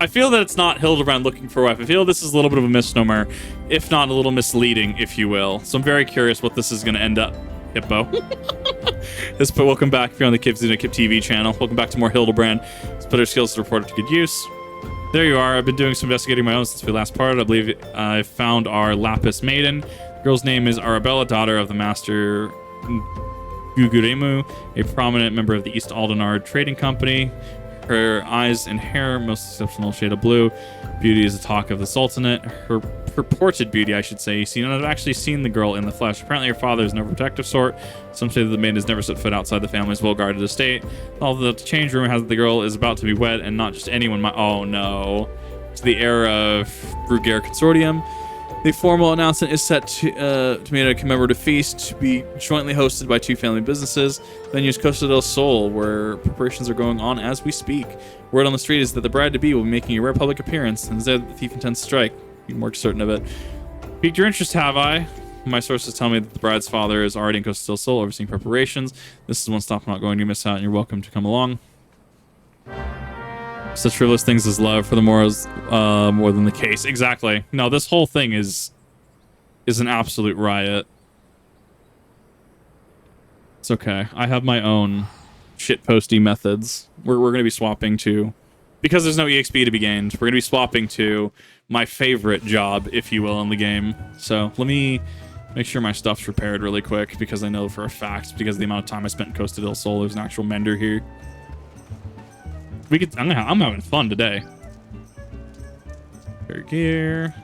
I feel that it's not Hildibrand looking for a wife. I feel this is a little bit of a misnomer, if not a little misleading, if you will. So I'm very curious what this is going to end up. Hippo. But welcome back if you're on the XIV channel. Welcome back to more Hildibrand. Splitter skills reported to good use. There you are. I've been doing some investigating my own since we last parted. I believe I found our Lapis Maiden. The girl's name is Arabella, daughter of the Master Guguremu, a prominent member of the East Aldenar Trading Company. Her eyes and hair, most exceptional shade of blue. Beauty is the talk of the Sultanate. Her purported beauty, I should say. See, I've actually seen the girl in the flesh. Apparently her father is no protective sort. Some say that the maiden has never set foot outside the family's well-guarded estate. Although the change rumor has that the girl is about to be wed, and not just anyone. Oh no. To the heir of Bruguer Consortium. The formal announcement is set to be a commemorative feast to be jointly hosted by two family businesses. Venue is Costa del Sol, where preparations are going on as we speak. Word on the street is that the bride-to-be will be making a rare public appearance, and is there that the thief intends to strike. Be more certain of it. Piqued your interest, have I? My sources tell me that the bride's father is already in Costa del Sol overseeing preparations. This is one stop I'm not going to miss out, and you're welcome to come along. Such frivolous things as love for the morals more than the case. Exactly. No, this whole thing is an absolute riot. It's okay. I have my own shitposty methods. We're going to be swapping to, because there's no EXP to be gained, we're going to be swapping to my favorite job, if you will, in the game. So let me make sure my stuff's repaired really quick, because I know for a fact, because of the amount of time I spent in Costa del Sol, there's an actual mender here. I'm having fun today. Fair gear.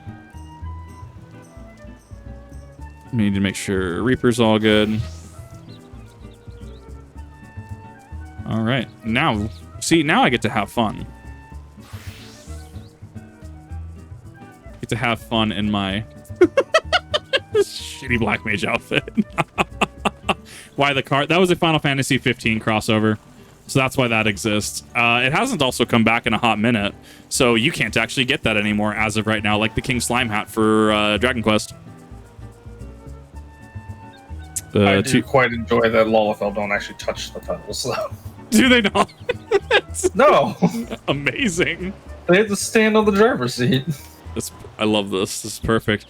We need to make sure Reaper's all good. All right, now, see, now I get to have fun. Get to have fun in my shitty Black Mage outfit. Why the card? That was a Final Fantasy 15 crossover. So that's why that exists. It hasn't also come back in a hot minute, so you can't actually get that anymore as of right now, like the King Slime hat for Dragon Quest. I do quite enjoy that Lalafell don't actually touch the pedals, though. Do they not? No. Amazing. They have to stand on the driver's seat. I love this. This is perfect.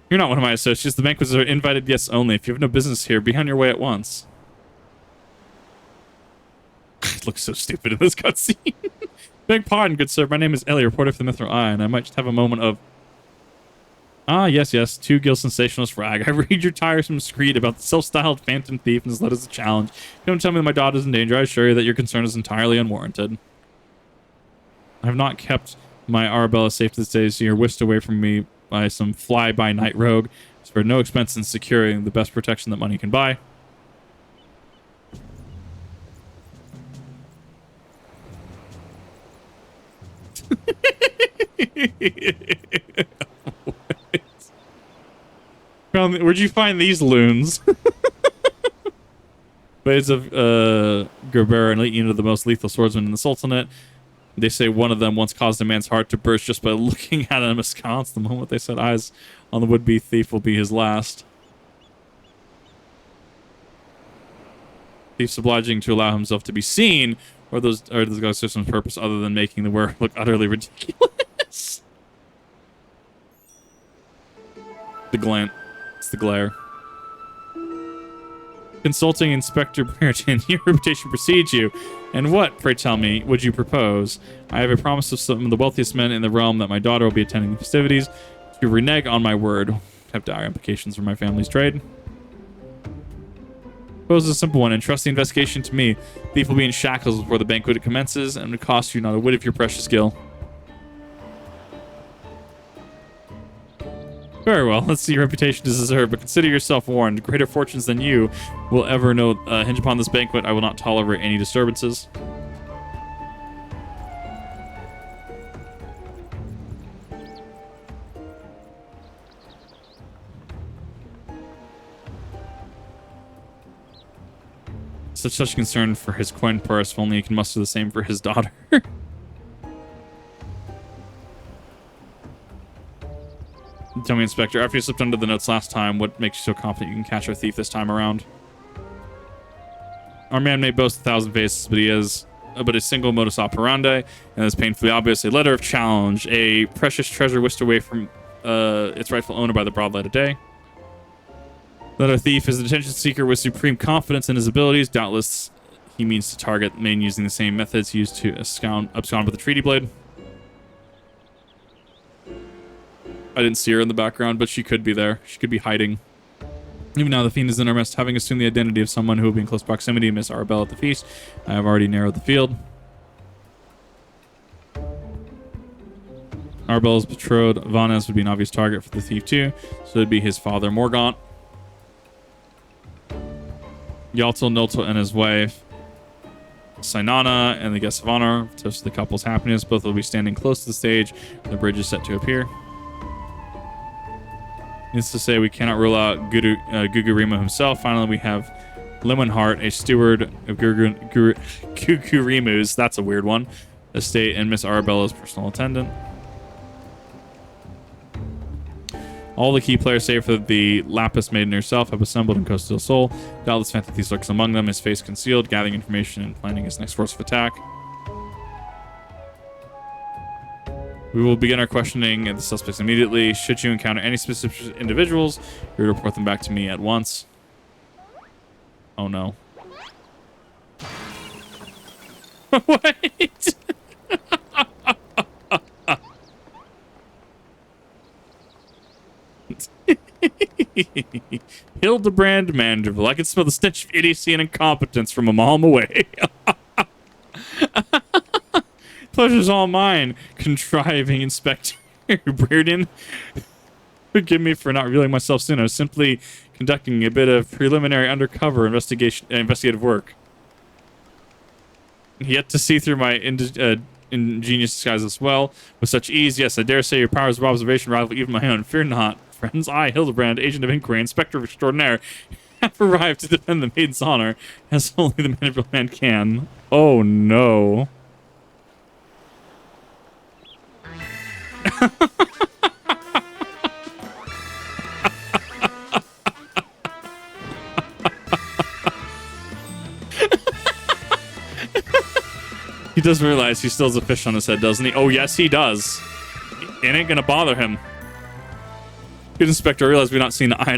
You're not one of my associates. The banquets are invited guests only. If you have no business here, be on your way at once. It looks so stupid in this cutscene. Beg pardon, good sir. My name is Ellie, reporter for the Mithril Eye, and I might just have a moment of... Ah, yes, yes. Two Guild sensationalist rag. I read your tiresome screed about the self-styled phantom thief and has led as a challenge. Don't tell me that my daughter's in danger. I assure you that your concern is entirely unwarranted. I have not kept my Arabella safe to this day, so you're whisked away from me by some fly-by-night rogue. It's for no expense in securing the best protection that money can buy. Where'd you find these loons? Blades of Gerber and elite unit of the most lethal swordsman in the Sultanate. They say one of them once caused a man's heart to burst just by looking at him askance. The moment they set eyes on the would-be thief will be his last. Thief's obliging to allow himself to be seen, or those guys serve some purpose other than making the work look utterly ridiculous. The glint. It's the glare. Consulting Inspector Brereton, your reputation precedes you. And what, pray tell me, would you propose? I have a promise of some of the wealthiest men in the realm that my daughter will be attending the festivities. To renege on my word. Have dire implications for my family's trade. Propose a simple one. Entrust the investigation to me. Thief will be in shackles before the banquet commences, and it would cost you not a whit of your precious gil. Very well. Let's see your reputation is deserved, but consider yourself warned. Greater fortunes than you will ever know hinge upon this banquet. I will not tolerate any disturbances. Such concern for his coin purse, if only he can muster the same for his daughter. Tell me, Inspector, after you slipped under the notes last time, what makes you so confident you can catch our thief this time around? Our man may boast 1,000 faces, but he has but a single modus operandi, and is painfully obvious. A letter of challenge, a precious treasure whisked away from its rightful owner by the broad light of day. Letter thief is an attention seeker with supreme confidence in his abilities. Doubtless, he means to target the main using the same methods used to abscond with the treaty blade. I didn't see her in the background, but she could be there. She could be hiding. Even now, the fiend is in our midst, having assumed the identity of someone who will be in close proximity to Miss Arabelle at the feast. I have already narrowed the field. Arabelle's betrothed, Vannes, would be an obvious target for the thief too, so it'd be his father, Morgaunt. Yaltel, Niltel, and his wife, Sinana, and the guests of honor, toast the couple's happiness. Both will be standing close to the stage. The bridge is set to appear. Needs to say we cannot rule out Gugurima himself. Finally, we have Lemonheart, a steward of Gugurimu's, that's a weird one, estate, and Miss Arabella's personal attendant. All the key players, save for the Lapis Maiden herself, have assembled in Costa del Sol. Doubtless Fantasy lurks among them, his face concealed, gathering information and planning his next course of attack. We will begin our questioning of the suspects immediately. Should you encounter any specific individuals, you report them back to me at once. Oh no. What? Hildibrand Manderville. I can smell the stench of idiocy and incompetence from a mile away. Pleasure's all mine, contriving Inspector Brereton. Forgive me for not revealing myself sooner. I was simply conducting a bit of preliminary undercover investigative work. Yet to see through my ingenious disguise as well. With such ease, yes, I dare say your powers of observation rival even my own. Fear not, friends. I, Hildibrand, agent of inquiry, inspector extraordinaire, have arrived to defend the maiden's honor, as only the Manderville man can. Oh no. He doesn't realize he still has a fish on his head, doesn't he? Oh, yes, he does. It ain't gonna bother him. Good inspector, I realize we've not seen eye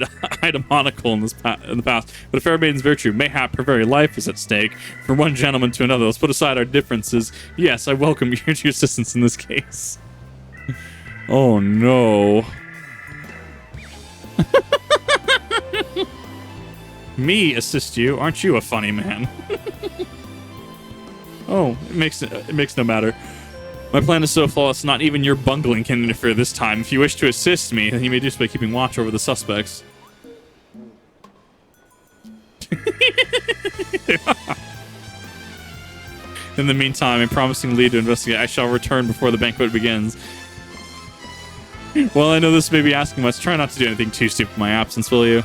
monocle in the past, but a fair maiden's virtue, mayhap her very life is at stake. From one gentleman to another, let's put aside our differences. Yes, I welcome your assistance in this case. Oh, no. Me assist you? Aren't you a funny man? Oh, it makes no matter. My plan is so flawless, not even your bungling can interfere this time. If you wish to assist me, then you may do so by keeping watch over the suspects. In the meantime, a promising lead to investigate. I shall return before the banquet begins. Well, I know this may be asking much. Try not to do anything too stupid in my absence, will you?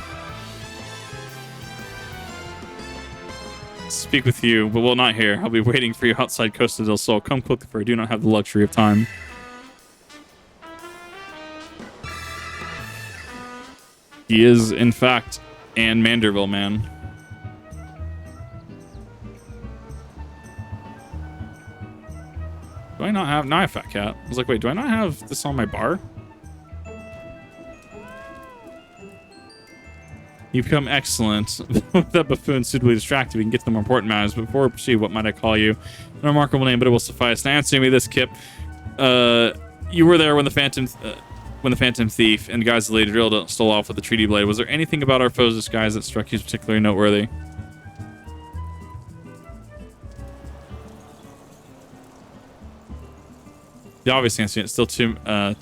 Speak with you, but will not here. I'll be waiting for you outside Costa del Sol. Come quickly, for I do not have the luxury of time. He is, in fact, Anne Manderville, man. Do I not have... Now I have Fat Cat. I was like, wait, do I not have this on my bar? You become excellent. With that buffoon suitably distracted, we can get to the more important matters. But before we proceed, what might I call you? A remarkable name, but it will suffice. Now answer me this, Kip. You were there when the Phantom Thief and guys the Lady Drill stole off with the treaty blade. Was there anything about our foe's disguise that struck you as particularly noteworthy? The obvious answer is still too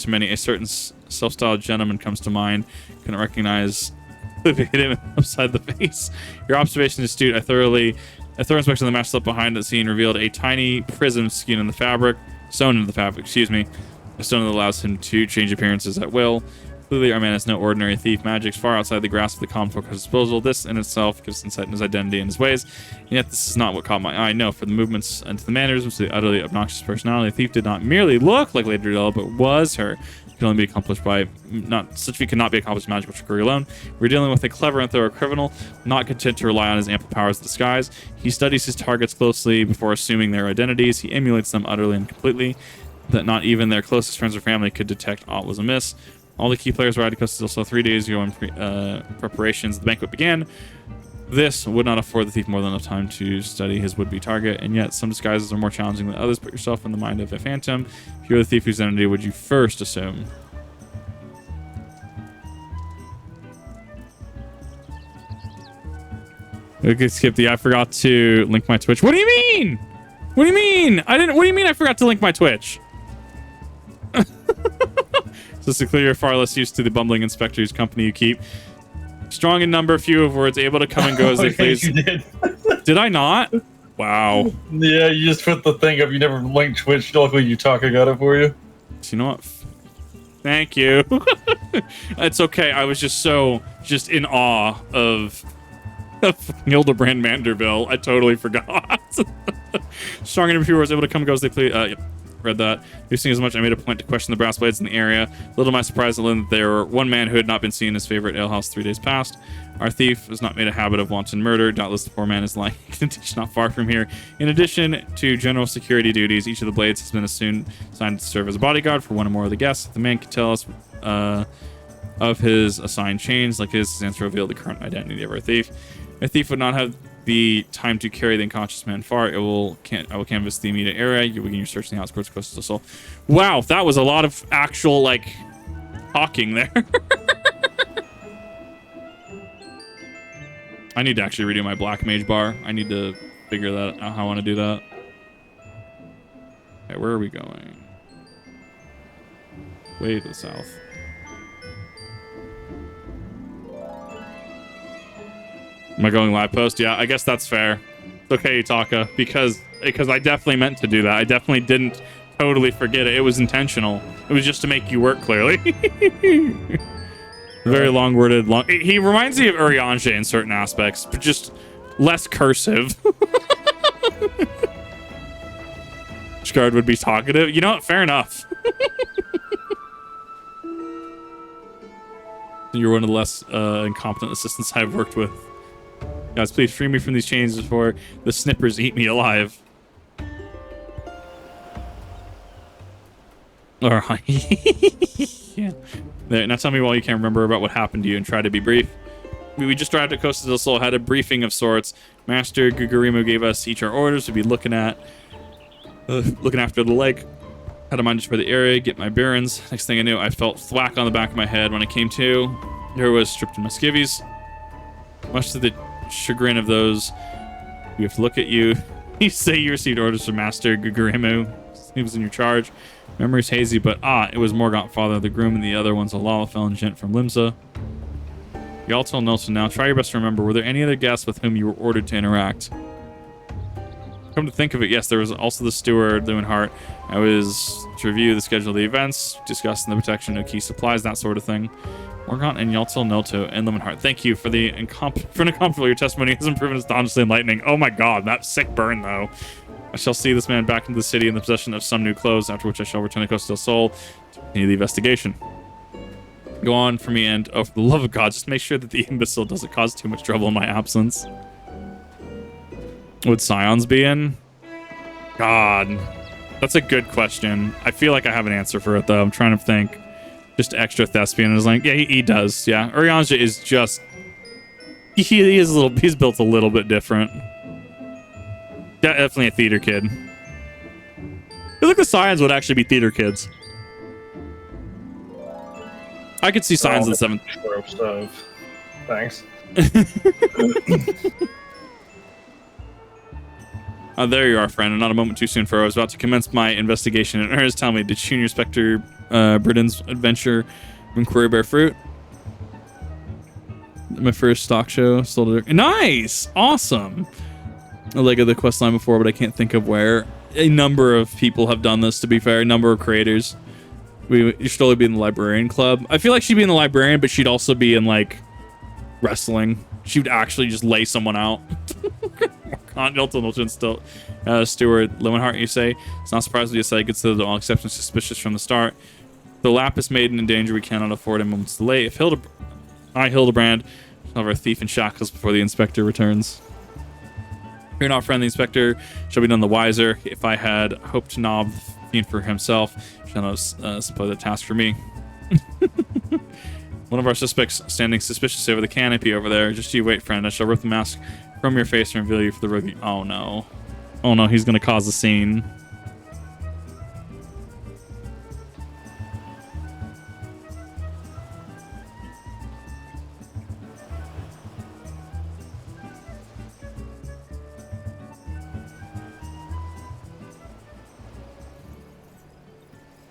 many. A certain self-styled gentleman comes to mind. Couldn't recognize... hit him upside the face. Your observation is astute. A thorough inspection of the match slip behind the scene revealed a tiny prism sewn into the fabric, excuse me. A stone that allows him to change appearances at will. Clearly, our man is no ordinary thief. Magic's far outside the grasp of the common folk at his disposal. This in itself gives insight into his identity and his ways. And yet, this is not what caught my eye. No, for the movements and to the mannerisms, to the utterly obnoxious personality, the thief did not merely look like Lady Dredella, but was her. It can only be accomplished by such feat cannot be accomplished by magical trickery alone. We're dealing with a clever and thorough criminal, not content to rely on his ample powers of disguise. He studies his targets closely before assuming their identities. He emulates them utterly and completely, that not even their closest friends or family could detect aught was amiss. All the key players arrived at Costa del Sol 3 days ago in preparations. The banquet began. This would not afford the thief more than enough time to study his would-be target, and yet some disguises are more challenging than others. Put yourself in the mind of a phantom. If you were the thief, whose identity would you first assume? Okay, skip the I forgot to link my Twitch. What do you mean? What do you mean? What do you mean I forgot to link my Twitch? So to clear, you're far less used to the bumbling inspector whose company you keep. Strong in number, few of words, able to come and go as they please. You did. Did I not? Wow. Yeah, you just put the thing up. You never linked Twitch. Luckily, you talk. I got it for you. So you know what? Thank you. It's okay. I was just in awe of Hildibrand Manderville. I totally forgot. Strong in a few words, able to come and go as they please. Yep. Read that. We've seen as much. I made a point to question the brass blades in the area. Little to my surprise, I learned that there were one man who had not been seen in his favorite alehouse 3 days past. Our thief has not made a habit of wanton murder. Doubtless the poor man is lying not far from here. In addition to general security duties, each of the blades has been assigned to serve as a bodyguard for one or more of the guests. If the man could tell us of his assigned chains, like his answer revealed the current identity of our thief. A thief would not have the time to carry the unconscious man far. I will canvass the immediate area. You begin your search in the outskirts of Costa del Sol. Wow, that was a lot of actual talking there. I need to actually redo my black mage bar. I need to figure that out how I want to do that. Okay, where are we going? Way to the south. Am I going live post? Yeah, I guess that's fair. It's okay, Utaka, because I definitely meant to do that. I definitely didn't totally forget it. It was intentional. It was just to make you work clearly. Very long-worded. He reminds me of Urianger in certain aspects, but just less cursive. Shgard would be talkative. You know what? Fair enough. You're one of the less incompetent assistants I've worked with. Guys, please free me from these chains before the snippers eat me alive. All right. Yeah. There, now tell me why you can't remember about what happened to you and try to be brief. We just arrived at Costa del Sol, had a briefing of sorts. Master Gugurimu gave us each our orders to be looking after the lake. Had a mind to for the area, get my bearings. Next thing I knew, I felt thwack on the back of my head. When I came to, there was stripped in my skivvies. Much to the chagrin of those who have to look at you. You say you received orders from Master Gugurimu. He was in your charge. Memory's hazy, but it was Morgaunt, father of the groom, and the other one's a Lalafell and gent from Limsa. Y'all tell Nelson now. Try your best to remember. Were there any other guests with whom you were ordered to interact? Come to think of it, yes, there was also the steward, Lewinhart. I was to review the schedule of the events, discussing the protection of key supplies, that sort of thing. Morgaunt and Yaltel Noto and Lemonheart, thank you for the incomparable. Your testimony has proven astonishingly enlightening. Oh my god, that sick burn though. I shall see this man back into the city in the possession of some new clothes, after which I shall return to Costa del Sol to continue the investigation. Go on for me, and oh, for the love of God, just make sure that the imbecile doesn't cause too much trouble in my absence. Would Scions be in? God, that's a good question. I feel like I have an answer for it though. I'm trying to think. Just extra thespian is like, yeah, he does. Yeah, Urianger is just he is he's built a little bit different. Definitely a theater kid. I feel like the Scions would actually be theater kids. I could see Scions in the 7th. Stuff. Thanks. There you are, friend, and not a moment too soon, for I was about to commence my investigation, and Ernest tell me, did Junior Spectre Britain's adventure inquiry bear fruit? My first stock show sold it. Nice! Awesome! A leg of the questline before, but I can't think of where. A number of people have done this, to be fair, a number of creators. You should only be in the librarian club. I feel like she'd be in the librarian, but she'd also be in like wrestling. She would actually just lay someone out. Still, Stuart Lowenhart, you say. It's not surprising you say considered all exceptions suspicious from the start. The Lapis maiden in danger, we cannot afford a moment's delay. If Hildibrand, shall have our thief in shackles before the inspector returns. If you're not friend, the inspector shall be none the wiser. If I had hoped to knob the fiend for himself, shall not supply the task for me. One of our suspects standing suspiciously over the canopy over there. Just you wait, friend. I shall rip the mask from your face and reveal you for the review. Oh no. Oh no, he's gonna cause a scene.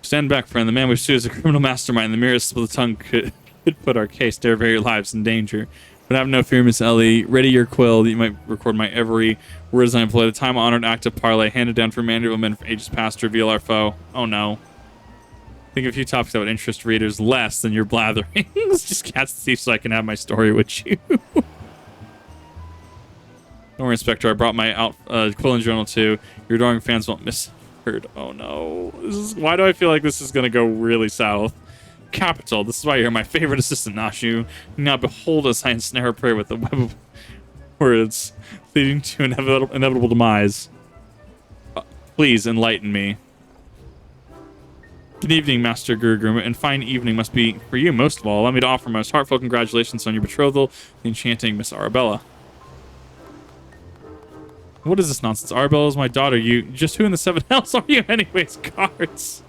Stand back, friend. The man we pursue is a criminal mastermind. The merest split of the tongue could put our case, their very lives in danger. But have no fear, Miss Ellie. Ready your quill that you might record my every word as I employ the time-honored act of parley handed down from mandatory men for ages past to reveal our foe. Oh no. Think of a few topics that would interest readers less than your blatherings. Just cast the thief so I can have my story with you. Don't worry, Inspector. I brought my quill and journal too. Your adoring fans won't miss. Oh no. Why do I feel like this is going to go really south? Capital. This is why you're my favorite assistant, Nashu. Now behold as I ensnare her prey with the web of words, leading to inevitable demise. Please enlighten me. Good evening, Master Gurgrim, and fine evening must be for you most of all. Allow me to offer my most heartfelt congratulations on your betrothal, the enchanting Miss Arabella. What is this nonsense? Arabella is my daughter. Just who in the seven hells are you anyways? Cards.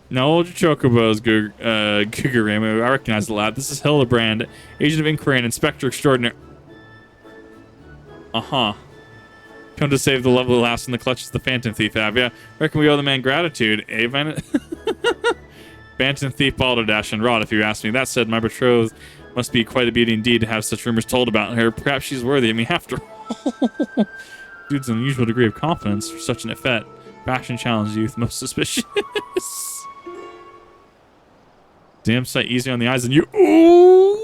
No, hold your chocobos, Guguram. I recognize the lad. This is Hildibrand, agent of inquiry and inspector extraordinary. Come to save the lovely lass in the clutches of the phantom thief, have ya? Reckon we owe the man gratitude, eh, Phantom thief, balderdash, and rot, if you ask me. That said, my betrothed must be quite a beauty indeed to have such rumors told about her. Perhaps she's worthy of me after all. Dude's an unusual degree of confidence for such an effete. Fashion challenge youth, most suspicious. Damn sight easier on the eyes than you. Ooh!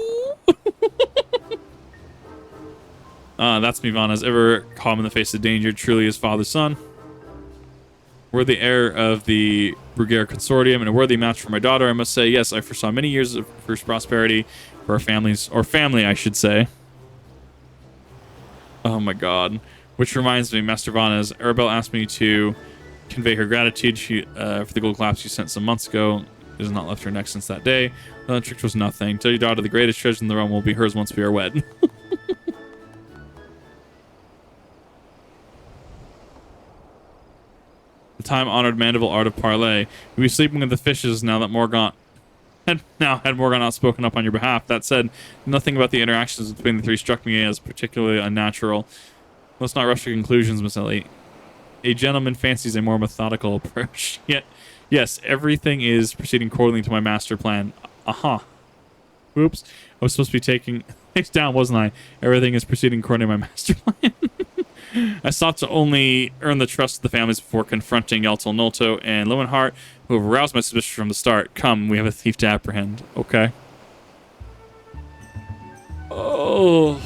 That's me, Vanna's ever calm in the face of danger, truly his father's son. We're the heir of the Bruguiere Consortium and a worthy match for my daughter. I must say, yes, I foresaw many years of first prosperity for our families, or family, I should say. Oh my god. Which reminds me, Master Vanna's, Arabella asked me to convey her gratitude for the gold clap she sent some months ago. It has not left her neck since that day. The trick was nothing. Tell your daughter the greatest treasure in the realm will be hers once we are wed. The time-honored mandible art of parley. You'll be sleeping with the fishes now that Morgant had Morgant not spoken up on your behalf. That said, nothing about the interactions between the three struck me as particularly unnatural. Let's not rush to conclusions, Miss Ellie. A gentleman fancies a more methodical approach. Yet, yes, everything is proceeding according to my master plan. Oops. I was supposed to be taking things down, wasn't I? Everything is proceeding according to my master plan. I sought to only earn the trust of the families before confronting Yaltel Nolto and Lowenhart, who have aroused my suspicion from the start. Come, we have a thief to apprehend. Okay. Oh.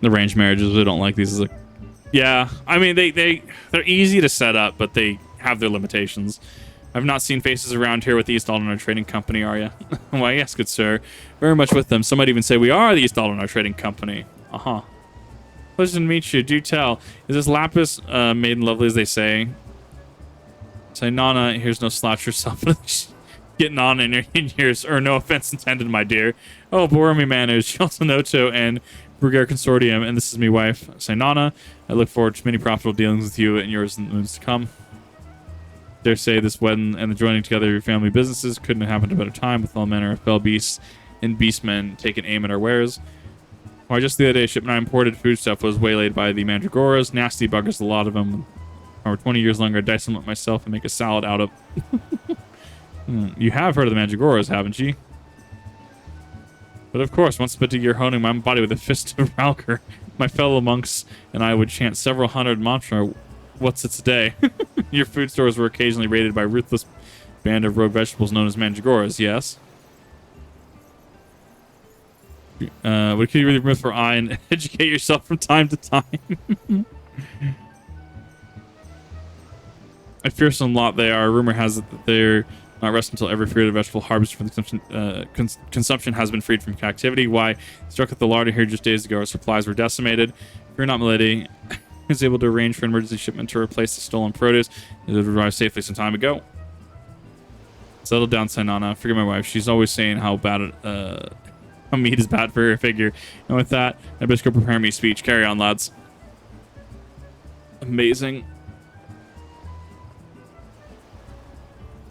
The arranged marriages, we don't like these. Yeah, I mean, they're easy to set up, but they have their limitations. I've not seen faces around here with the East Ul'dah Trading Company, are you? Why, yes, good sir. Very much with them. Some might even say we are the East Ul'dah Trading Company. Pleasure to meet you. Do tell. Is this Lapis maiden lovely as they say? Say, Nana, here's no slouch yourself. Getting on in years, or no offense intended, my dear. Oh, bore me manners. Noto and Bruguiere Consortium, and this is me wife, Sainana. I look forward to many profitable dealings with you and yours in the moons to come. Dare say this wedding and the joining together of your family businesses couldn't have happened at a better time with all manner of fell beasts and beastmen taking aim at our wares. Why, just the other day, a shipment I imported foodstuff was waylaid by the Mandragoras. Nasty buggers, a lot of them. Over 20 years longer, I dice them up myself and make a salad out of. You have heard of the Mandragoras, haven't you? But of course, once spent a year honing my body with a fist of Ralker, my fellow monks and I would chant several hundred mantra. What's it today? Your food stores were occasionally raided by a ruthless band of rogue vegetables known as Mandragoras, yes? What can you really remove for eye and educate yourself from time to time? A fearsome lot they are. Rumor has it that they're not rest until every fruit or vegetable harvested from the consumption has been freed from captivity. Why? Struck at the larder here just days ago. Our supplies were decimated. Fear not, milady. Was able to arrange for an emergency shipment to replace the stolen produce. It arrived safely some time ago. Settle down, Sainana. Forget my wife. She's always saying how bad how meat is bad for her figure. And with that, I best go prepare me a speech. Carry on, lads. Amazing.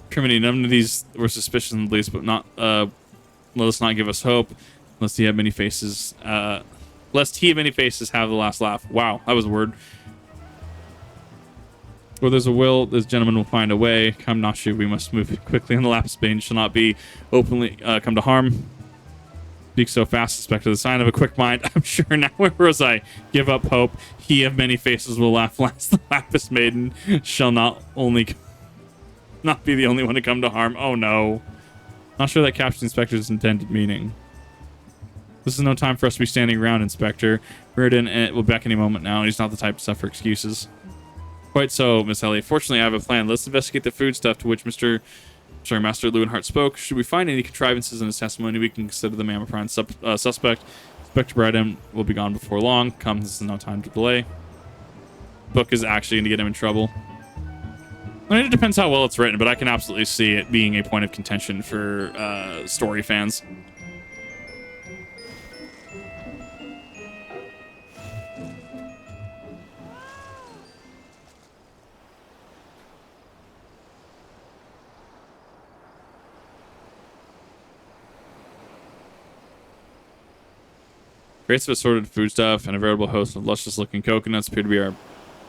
Criminy, none of these were suspicious in the least, but not let us not give us hope, lest he have many faces. Lest he of many faces have the last laugh. Wow, that was a word. Where there's a will, this gentleman will find a way. Come, Nashu, we must move quickly, and the lapis bane shall not be openly come to harm. Speak so fast, suspect of the sign of a quick mind. I'm sure now, where was I? Give up hope. He of many faces will laugh last. The lapis maiden shall not be the only one to come to harm. Oh no. Not sure that captured Inspector's intended meaning. This is no time for us to be standing around, Inspector. Reardon will be back any moment now, and he's not the type to suffer excuses. Quite so, Miss Ellie. Fortunately, I have a plan. Let's investigate the food stuff to which Master Lewinhart spoke. Should we find any contrivances in his testimony, we can consider the Mammoprine suspect. Inspector Bryden will be gone before long. Come, this is no time to delay. Book is actually going to get him in trouble. I mean, it depends how well it's written, but I can absolutely see it being a point of contention for story fans. Crates of assorted food stuff and a veritable host of luscious-looking coconuts appear to be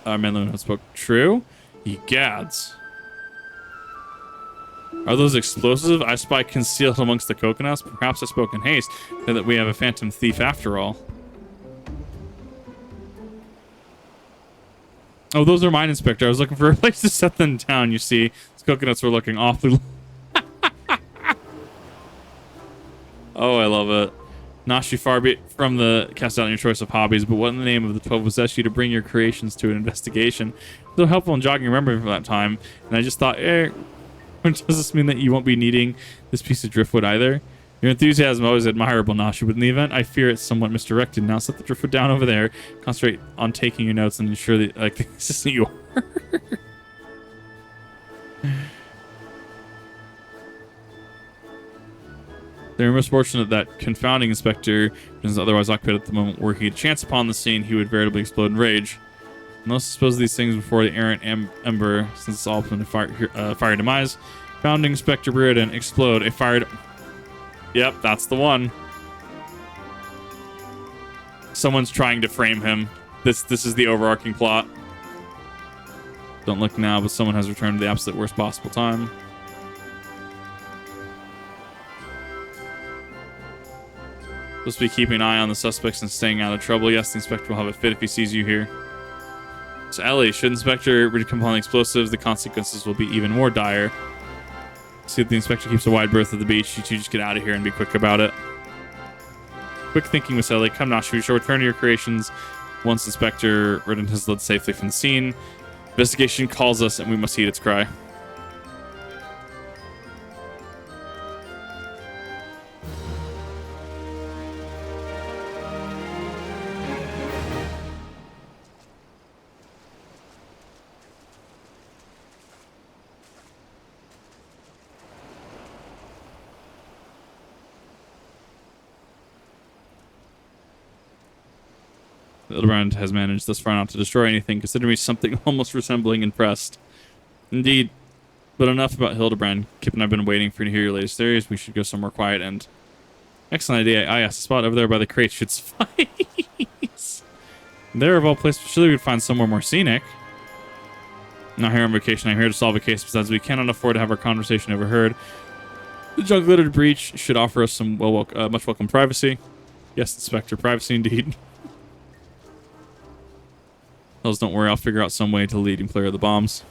our man who spoke. True? Ye gads. Are those explosive I spy concealed amongst the coconuts? Perhaps I spoke in haste, and that we have a phantom thief after all. Oh, those are mine, Inspector. I was looking for a place to set them down, you see. These coconuts were looking awfully... Oh, I love it. Nashi, far be it from the cast out on your choice of hobbies, but what in the name of the 12 possessed you to bring your creations to an investigation? So helpful in jogging your memory for that time, and I just thought, does this mean that you won't be needing this piece of driftwood either? Your enthusiasm is always admirable, Nashi, but in the event, I fear it's somewhat misdirected. Now set the driftwood down over there, concentrate on taking your notes, and ensure that, like, this isn't yours. They were most fortunate that confounding Inspector is otherwise occupied at the moment where he'd chance upon the scene, he would veritably explode in rage. Most dispose of these things before the errant ember, since it's all been a fire demise. Founding Inspector Reardon, explode, a fired... Yep, that's the one. Someone's trying to frame him. This is the overarching plot. Don't look now, but someone has returned to the absolute worst possible time. Supposed to be keeping an eye on the suspects and staying out of trouble. Yes, the Inspector will have a fit if he sees you here. So Ellie, should Inspector come upon the explosives, the consequences will be even more dire. See if the Inspector keeps a wide berth at the beach. You two just get out of here and be quick about it. Quick thinking, Miss Ellie. Come now, we shall return to your creations once Inspector Reardon has led safely from the scene. Investigation calls us and we must heed its cry. Hildibrand has managed thus far not to destroy anything. Consider me something almost resembling impressed. Indeed. But enough about Hildibrand. Kip and I have been waiting for you to hear your latest theories. We should go somewhere quiet and... Excellent idea. Ah, yes, the spot over there by the crate should suffice. There, of all places, surely we'd find somewhere more scenic. Not here on vacation. I'm here to solve a case. Besides, we cannot afford to have our conversation overheard. The jug-littered breach should offer us some much welcome privacy. Yes, Inspector, privacy indeed. Hells, don't worry. I'll figure out some way to lead and clear the bombs.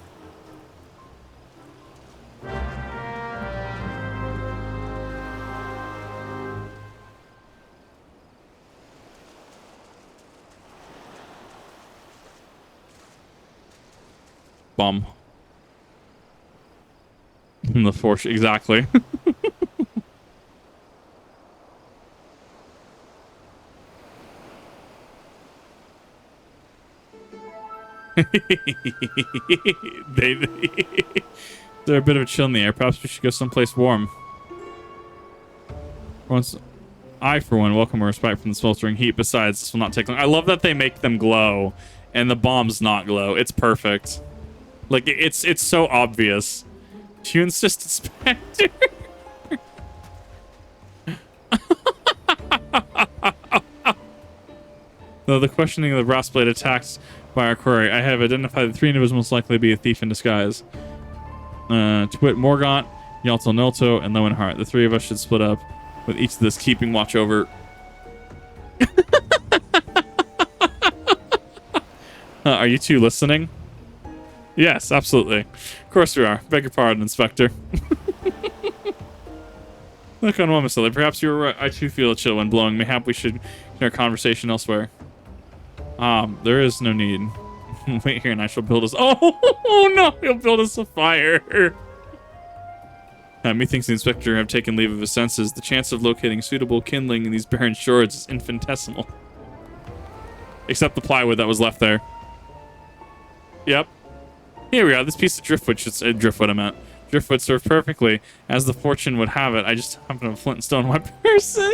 Bomb. The force, exactly. There's a bit of a chill in the air. Perhaps we should go someplace warm. I, for one, welcome a respite from the sweltering heat. Besides, this will not take long. I love that they make them glow, and the bombs not glow. It's perfect. Like, it's so obvious. Do you insist, Inspector? Though the questioning of the brass blade attacks by our quarry, I have identified the 3 individuals most likely to be a thief in disguise. Twit Morgaunt, Yalto Nilto, and Lowenhart. The 3 of us should split up, with each of this keeping watch over. Are you 2 listening? Yes, absolutely. Of course we are. Beg your pardon, Inspector. Look on one, Silly. Perhaps you were right. I too feel a chill when blowing. Mayhap we should hear our conversation elsewhere. There is no need. Wait here and I shall build us. Oh no, he'll build us a fire. Methinks the Inspector have taken leave of his senses. The chance of locating suitable kindling in these barren shores is infinitesimal. Except the plywood that was left there. Yep. Here we are. This piece of driftwood should driftwood I meant. Driftwood served perfectly. As the fortune would have it, I just happen to have a flint and stone one person.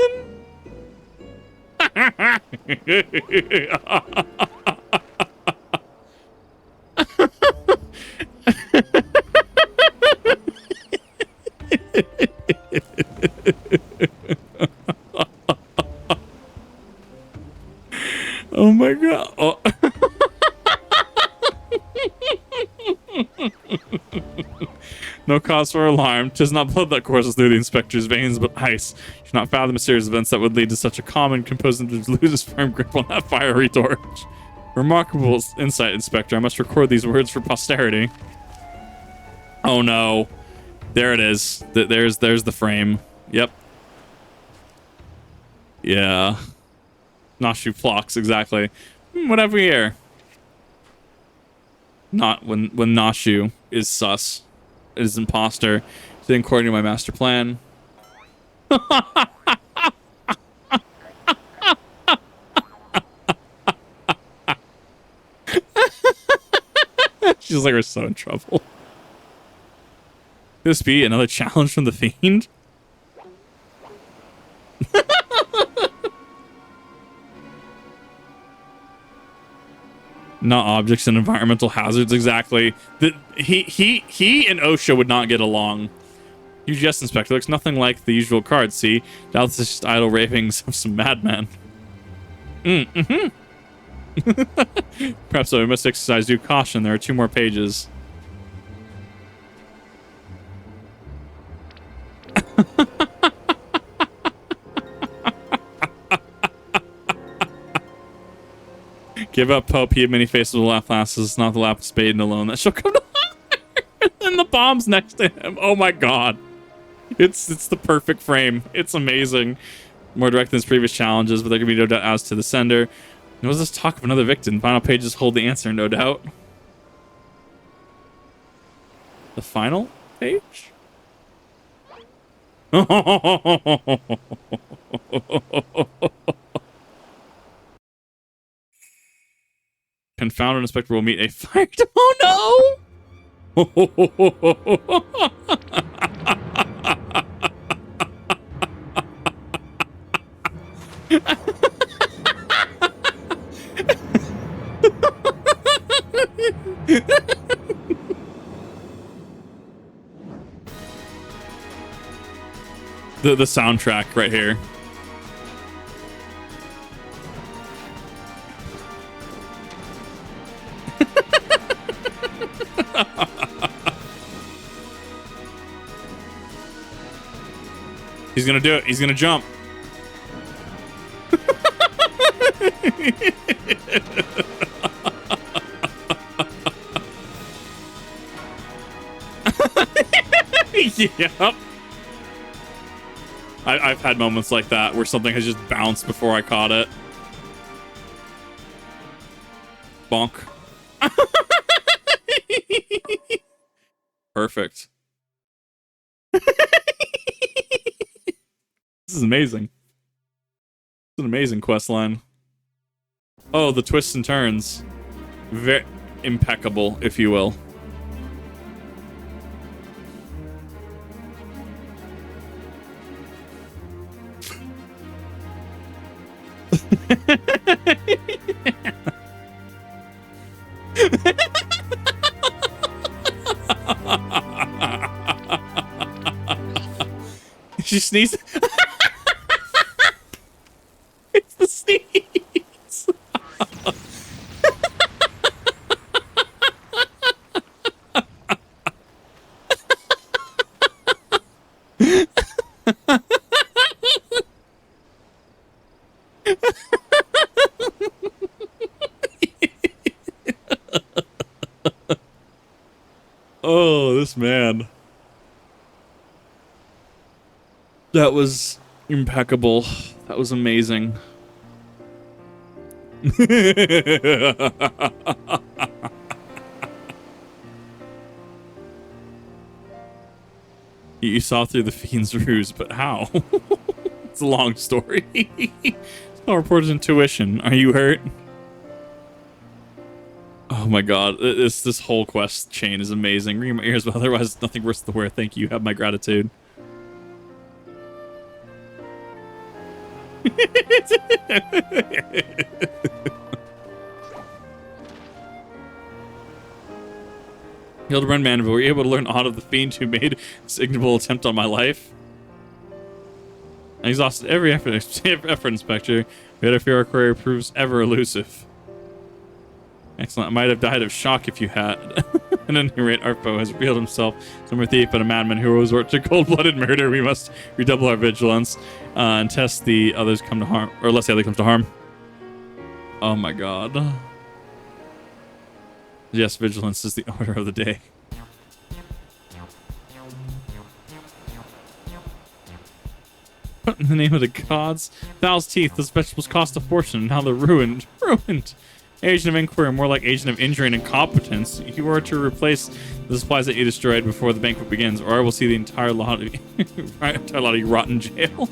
Oh my god. Oh. No cause for alarm. 'Tis not blood that courses through the Inspector's veins, but ice. You should not fathom the mysterious events that would lead to such a common composed to lose his firm grip on that fiery torch. Remarkable insight, Inspector. I must record these words for posterity. Oh no. There it is. There's the frame. Yep. Yeah. Nashu flocks, exactly. What have we here? Not when Nashu is sus. It is imposter. Then according to my master plan. She's like, we're so in trouble. Could this be another challenge from the Fiend? Not objects and environmental hazards, exactly. He and OSHA would not get along. You just, Inspector, looks nothing like the usual cards, see? Doubts it's just idle ravings of some madman. Perhaps so, we must exercise due caution. There are 2 more pages. Give up, Pope. He had many faces with laugh glasses, not the lap of spade and alone. That shall come to and the bomb's next to him. Oh my god. It's the perfect frame. It's amazing. More direct than his previous challenges, but there can be no doubt as to the sender. There was this talk of another victim. Final pages hold the answer, no doubt. The final page? Confounded Inspector will meet a fire. Oh no! The soundtrack right here. He's gonna do it. He's gonna jump. Yep. I've had moments like that where something has just bounced before I caught it. Bonk. Perfect. This is amazing. It's an amazing quest line. Oh, the twists and turns. Very impeccable, if you will. She sneezed. It's the sneeze. Oh, this man. That was impeccable. That was amazing. You saw through the fiend's ruse, but how? It's a long story. It's not reported intuition. Are you hurt? Oh my god, this whole quest chain is amazing. Ring in my ears, but otherwise nothing worse to wear. Thank you. Have my gratitude. Hildibrand Manville, were you able to learn aught of the fiend who made this ignoble attempt on my life? I exhausted every effort, Inspector. We had a fear our query proves ever elusive. Excellent. I might have died of shock if you had. At any rate, our foe has revealed himself. Some are thief, but a madman who will resort to cold-blooded murder. We must redouble our vigilance and test the others come to harm, or lest the other comes to harm. Oh my god. Yes, vigilance is the order of the day. What in the name of the gods? Thou's teeth, those vegetables cost a fortune, and now they're ruined. Ruined! Agent of inquiry, more like agent of injury and incompetence. You are to replace the supplies that you destroyed before the banquet begins, or I will see the entire lot of you rot in jail.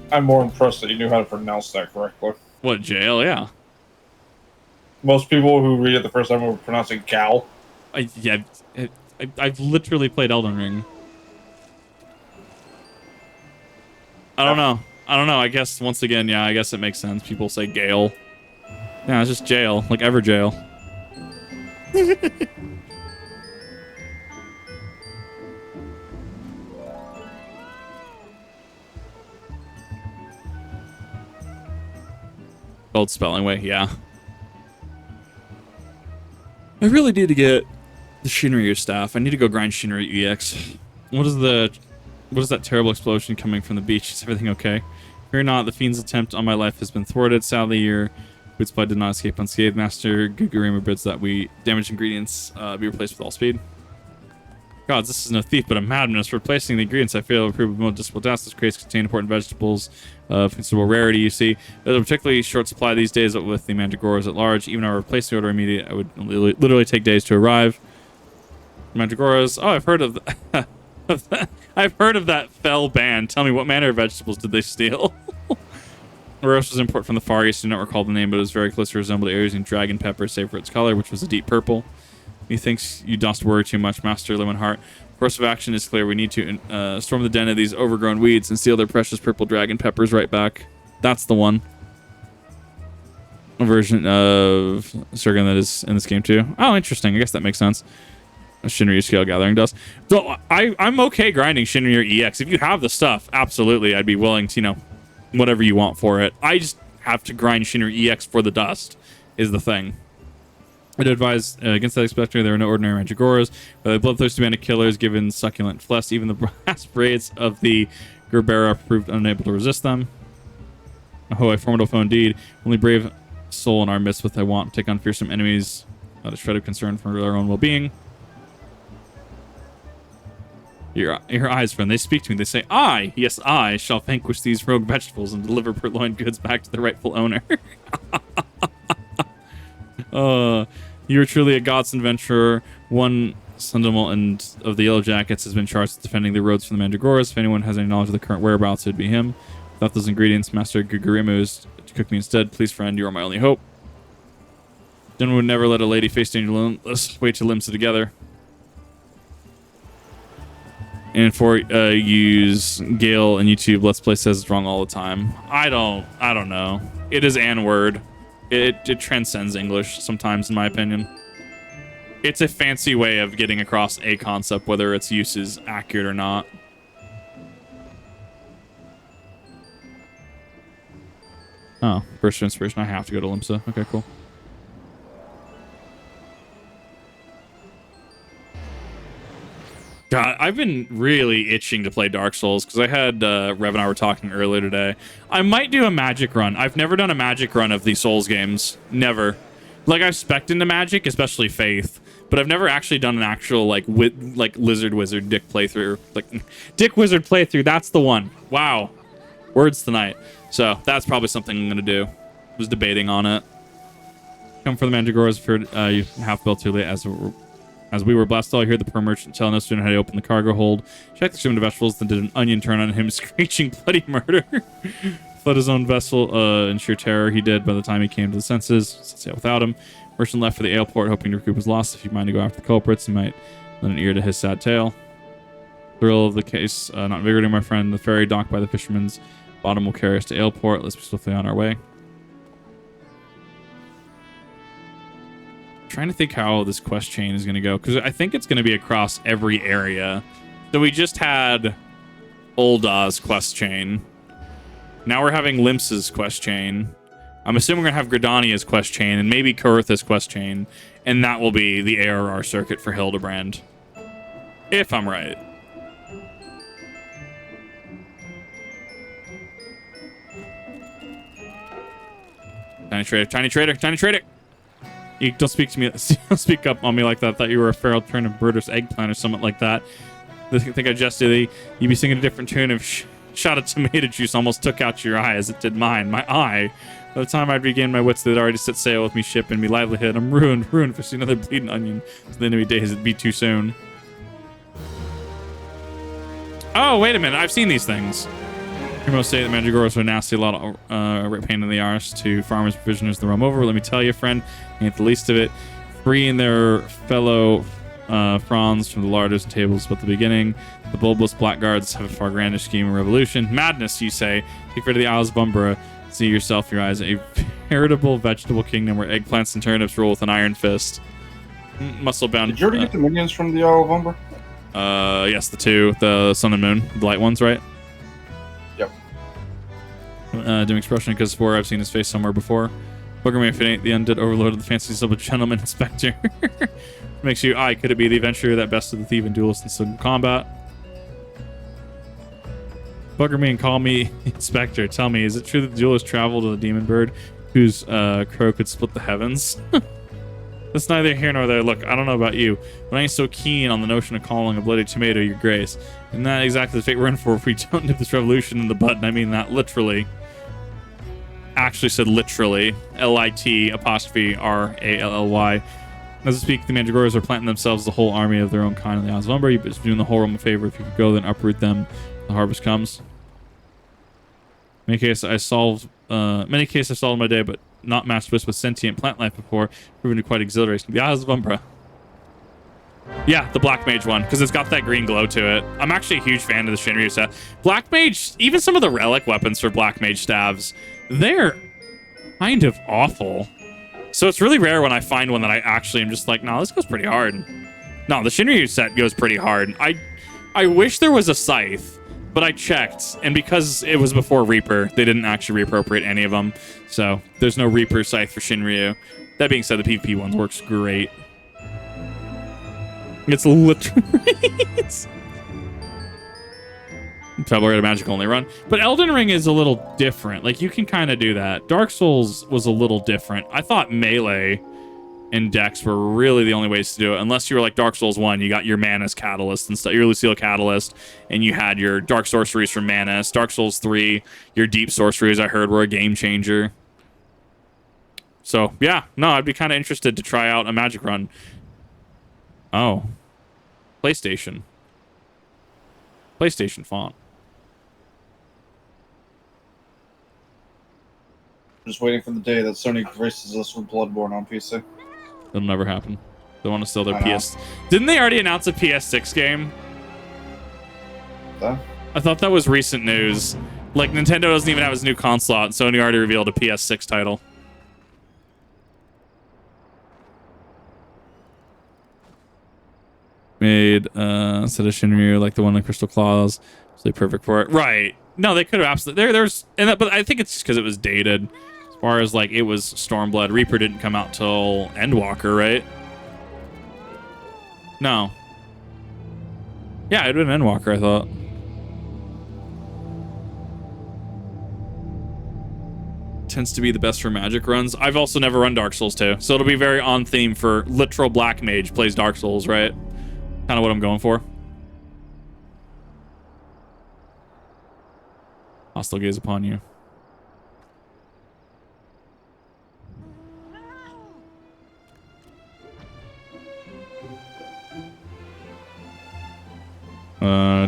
I'm more impressed that you knew how to pronounce that correctly. What, jail? Yeah. Most people who read it the first time were pronouncing cow. I've literally played Elden Ring. I don't know. I guess, once again, yeah, I guess it makes sense. People say Gale. Yeah, it's just jail. Like Everjail. Old spelling way, yeah. I really need to get the Shinryu staff. I need to go grind Shinryu EX. What is that terrible explosion coming from the beach? Is everything okay? Fear not, the fiend's attempt on my life has been thwarted. Sadly, your boots blood did not escape unscathed. Master Gugurima bids that we damaged ingredients be replaced with all speed. Gods, this is no thief, but a madman. As for replacing the ingredients, I fail to prove multiple tasks. This crates contain important vegetables of considerable rarity, you see. There's a particularly short supply these days with the mandragoras at large. Even our replacement order immediate, I would literally take days to arrive. Mandragoras, oh, I've heard of that. I've heard of that fell band. Tell me, what manner of vegetables did they steal? Roast was import from the Far East. I do not recall the name, but it was very close to resemble the areas in dragon pepper, save for its color, which was a deep purple. Methinks you dost worry too much, Master Lemonheart. Course of action is clear. We need to storm the den of these overgrown weeds and steal their precious purple dragon peppers right back. That's the one. A version of Surgeon that is in this game too. Oh, interesting. I guess that makes sense. Shinryu scale gathering does. So I'm okay grinding Shinryu EX. If you have the stuff, absolutely, I'd be willing to, you know, whatever you want for it. I just have to grind Shinryu EX for the dust is the thing. I'd advise against that specter. There are no ordinary Mandragoras, but the bloodthirsty band of killers given succulent flesh. Even the brass braids of the Gerbera proved unable to resist them. Oh, a formidable foe indeed. Only brave soul in our midst with I want to take on fearsome enemies out of shred of concern for their own well-being. Your eyes, friend, they speak to me. They say, I, yes, I, shall vanquish these rogue vegetables and deliver purloined goods back to the rightful owner. You are truly a god's adventurer. One Sentinel and of the Yellow Jackets has been charged with defending the roads from the Mandragoras. If anyone has any knowledge of the current whereabouts, it would be him. Without those ingredients, Master Gugurimu is to cook me instead. Please, friend, you are my only hope. Then would never let a lady face danger alone. Let's wait till limbs are together. And for use Gale and YouTube Let's Play says it's wrong all the time. I don't know. It is an word. It transcends English sometimes, in my opinion. It's a fancy way of getting across a concept, whether its use is accurate or not. Oh, burst of inspiration. I have to go to Limsa. Okay, cool. God, I've been really itching to play Dark Souls because I had Rev and I were talking earlier today. I might do a magic run. I've never done a magic run of these Souls games. Never. Like, I've spec'd into magic, especially Faith, but I've never actually done an actual like Lizard Wizard Dick playthrough. Like Dick Wizard playthrough. That's the one. Wow, words tonight. So that's probably something I'm gonna do. I was debating on it. Come for the Mandragoras for you half built too late as we were blessed. All I heard the pearl merchant telling us how to open the cargo hold. Checked the shipment of vegetables, then did an onion turn on him, screeching bloody murder. Fled his own vessel in sheer terror. He did by the time he came to the senses. Set sail without him. Merchant left for the ale port, hoping to recoup his loss. If you mind to go after the culprits, you might lend an ear to his sad tale. Thrill of the case not invigorating, my friend. The ferry docked by the fisherman's bottom will carry us to ale port. Let's be swiftly on our way. Trying to think how this quest chain is going to go, because I think it's going to be across every area. So we just had Ul'dah's quest chain. Now we're having Limsa's quest chain. I'm assuming we're going to have Gridania's quest chain and maybe Coertha's quest chain, and that will be the ARR circuit for Hildibrand. If I'm right. Tiny trader, tiny trader, tiny trader! You don't speak to me. Don't speak up on me like that. I thought you were a feral turn of Brutus eggplant or something like that. I think I just did. You'd be singing a different tune if shot of tomato juice almost took out your eye as it did mine. My eye. By the time I'd regained my wits, they'd already set sail with me ship and me livelihood. I'm ruined. If I see another bleeding onion to the end of my days, it'd be too soon. Oh, wait a minute. I've seen these things. Here most say that Mandragoras are nasty, a lot of pain in the arse to farmers, provisioners the roam over. Let me tell you, friend, ain't the least of it. Freeing their fellow fronds from the larders and tables but the beginning. The bulbous blackguards have a far grander scheme of revolution. Madness, you say. Take rid of the Isles of Umbra. See yourself, your eyes. A veritable vegetable kingdom where eggplants and turnips rule with an iron fist. Muscle bound. Did you already get the minions from the Isle of Umbra? Yes, the two. The sun and moon. The light ones, right? Doing expression because swore I've seen his face somewhere before. Bugger me if it ain't the undead overlord of the fancy sub of gentleman inspector. Makes you, could it be the adventurer that bested the thief and duelist in single combat? Bugger me and call me inspector. Tell me, is it true that the duelist traveled to the demon bird whose crow could split the heavens? That's neither here nor there. Look, I don't know about you, but I ain't so keen on the notion of calling a bloody tomato your grace. And not exactly the fate we're in for if we don't nip this revolution in the bud, and I mean that literally. Actually said literally. LIT''RALLY. As I speak, the Mandragoras are planting themselves the whole army of their own kind in the Isles of Umbra. You'd be doing the whole realm a favor if you could go, then uproot them when the harvest comes. In many cases, I solved my day, but not matched with sentient plant life before, proving to be quite exhilarating. The Isles of Umbra. Yeah, the Black Mage one, because it's got that green glow to it. I'm actually a huge fan of the Shinryu set. Black Mage, even some of the relic weapons for Black Mage staves, they're kind of awful. So it's really rare when I find one that I actually am just like, no, this goes pretty hard. No, the Shinryu set goes pretty hard. I wish there was a scythe, but I checked, and because it was before Reaper, they didn't actually reappropriate any of them. So there's no Reaper scythe for Shinryu. That being said, the PvP one works great. It's literally... Pebble a magic only run. But Elden Ring is a little different. Like, you can kind of do that. Dark Souls was a little different. I thought melee and Dex were really the only ways to do it. Unless you were like Dark Souls 1, you got your Manus Catalyst and stuff, your Lucille Catalyst, and you had your Dark Sorceries from Manus. Dark Souls 3, your Deep Sorceries, I heard, were a game changer. So, yeah. No, I'd be kind of interested to try out a magic run. Oh. PlayStation. PlayStation font. Just waiting for the day that Sony graces us with Bloodborne on PC. It'll never happen. They want to sell their PS. Didn't they already announce a PS6 game? That? I thought that was recent news. Like, Nintendo doesn't even have its new console out, and Sony already revealed a PS6 title. Made set of Shinryu like the one in Crystal Claws. Absolutely perfect for it. Right. No, they could have absolutely. There's and that, but I think it's just because it was dated. As far as like it was Stormblood. Reaper didn't come out till Endwalker, right? No. Yeah, it'd been Endwalker, I thought. Tends to be the best for magic runs. I've also never run Dark Souls 2, so it'll be very on theme for literal black mage plays Dark Souls, right? Kind of what I'm going for. Hostile gaze upon you.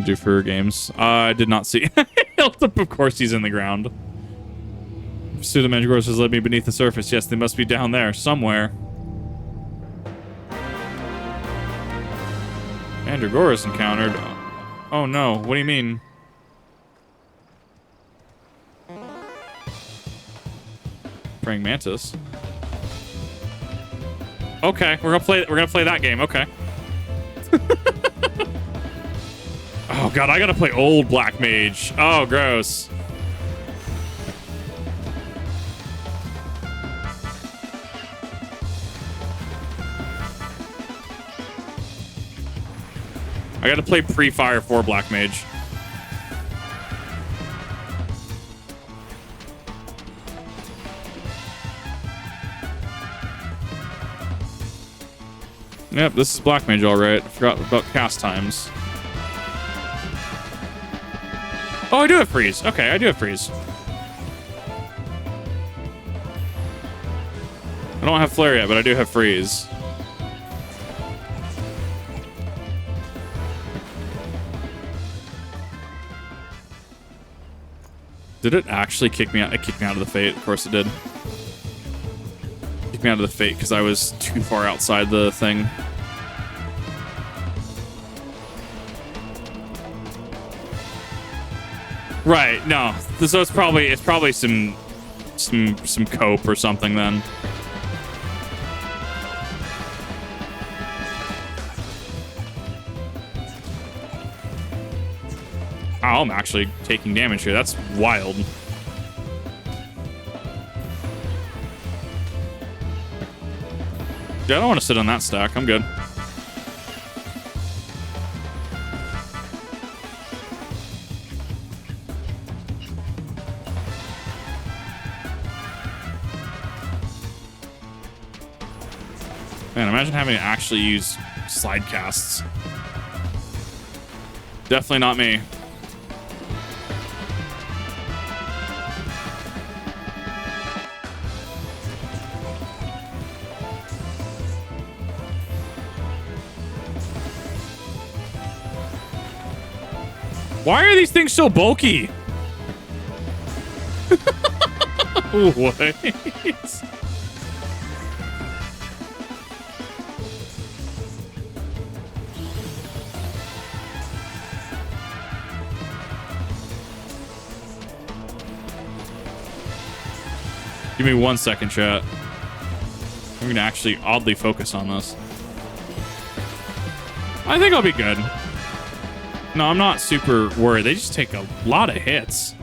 Do for games. I did not see. Of course he's in the ground. Pseudo Mandragoras has led me beneath the surface. Yes, they must be down there somewhere. Mandragoras encountered. Oh no, what do you mean? Praying Mantis. Okay, we're gonna play that game. Okay. Oh god, I gotta play old Black Mage. Oh, gross. I gotta play pre-Fire 4 Black Mage. Yep, this is Black Mage all right. I forgot about cast times. Oh, I do have freeze. Okay, I do have freeze. I don't have flare yet, but I do have freeze. Did it actually kick me out? It kicked me out of the Fate. Of course it did. Kicked me out of the Fate because I was too far outside the thing. Right, no. So it's probably some cope or something then. Oh, I'm actually taking damage here. That's wild. Yeah, I don't want to sit on that stack. I'm good. Man, imagine having to actually use slide casts. Definitely not me. Why are these things so bulky? What? Give me 1 second, chat. I'm gonna actually oddly focus on this. I think I'll be good. No, I'm not super worried. They just take a lot of hits.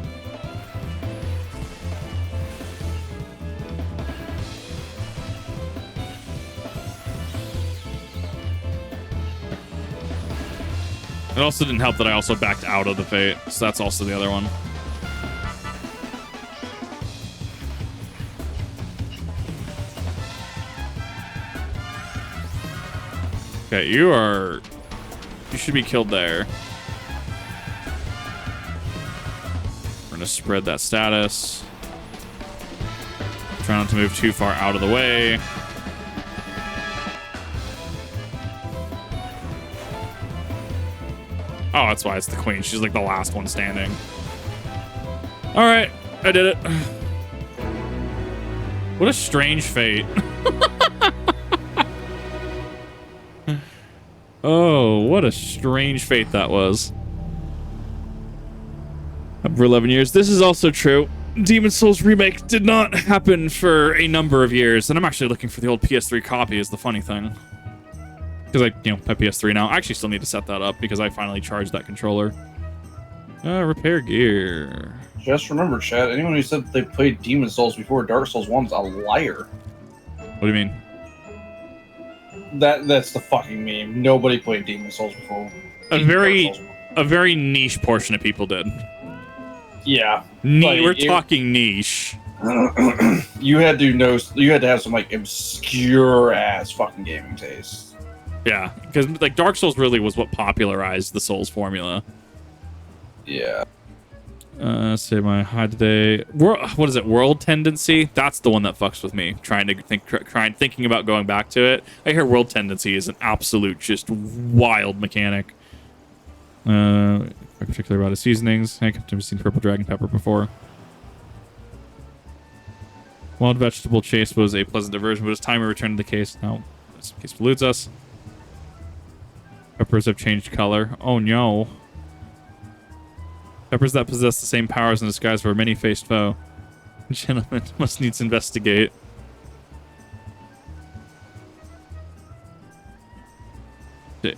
It also didn't help that I also backed out of the Fate, so that's also the other one. Okay, you should be killed there. We're gonna spread that status. Try not to move too far out of the way. Oh, that's why it's the queen. She's like the last one standing. All right, I did it. What a strange fate. Oh, what a strange fate that was. For 11 years. This is also true. Demon's Souls remake did not happen for a number of years, and I'm actually looking for the old PS3 copy is the funny thing. Because I, have PS3 now. I actually still need to set that up because I finally charged that controller. Repair gear. Just remember, Chad, anyone who said they played Demon's Souls before Dark Souls 1 is a liar. What do you mean? That's the fucking meme. Nobody played Demon's Souls before. A very niche portion of people did. Yeah. We're talking niche. You had to have some like obscure ass fucking gaming taste. Yeah, because like Dark Souls really was what popularized the Souls formula. Yeah. Say my hi today. What is it? World tendency? That's the one that fucks with me. Thinking about going back to it. I hear world tendency is an absolute just wild mechanic. Particularly about his seasonings. I think I've seen purple dragon pepper before. Wild vegetable chase was a pleasant diversion, but it's time we return to the case. Now, this case eludes us. Peppers have changed color. Oh no. Peppers that possess the same powers in disguise for a many-faced foe. Gentlemen, must needs investigate.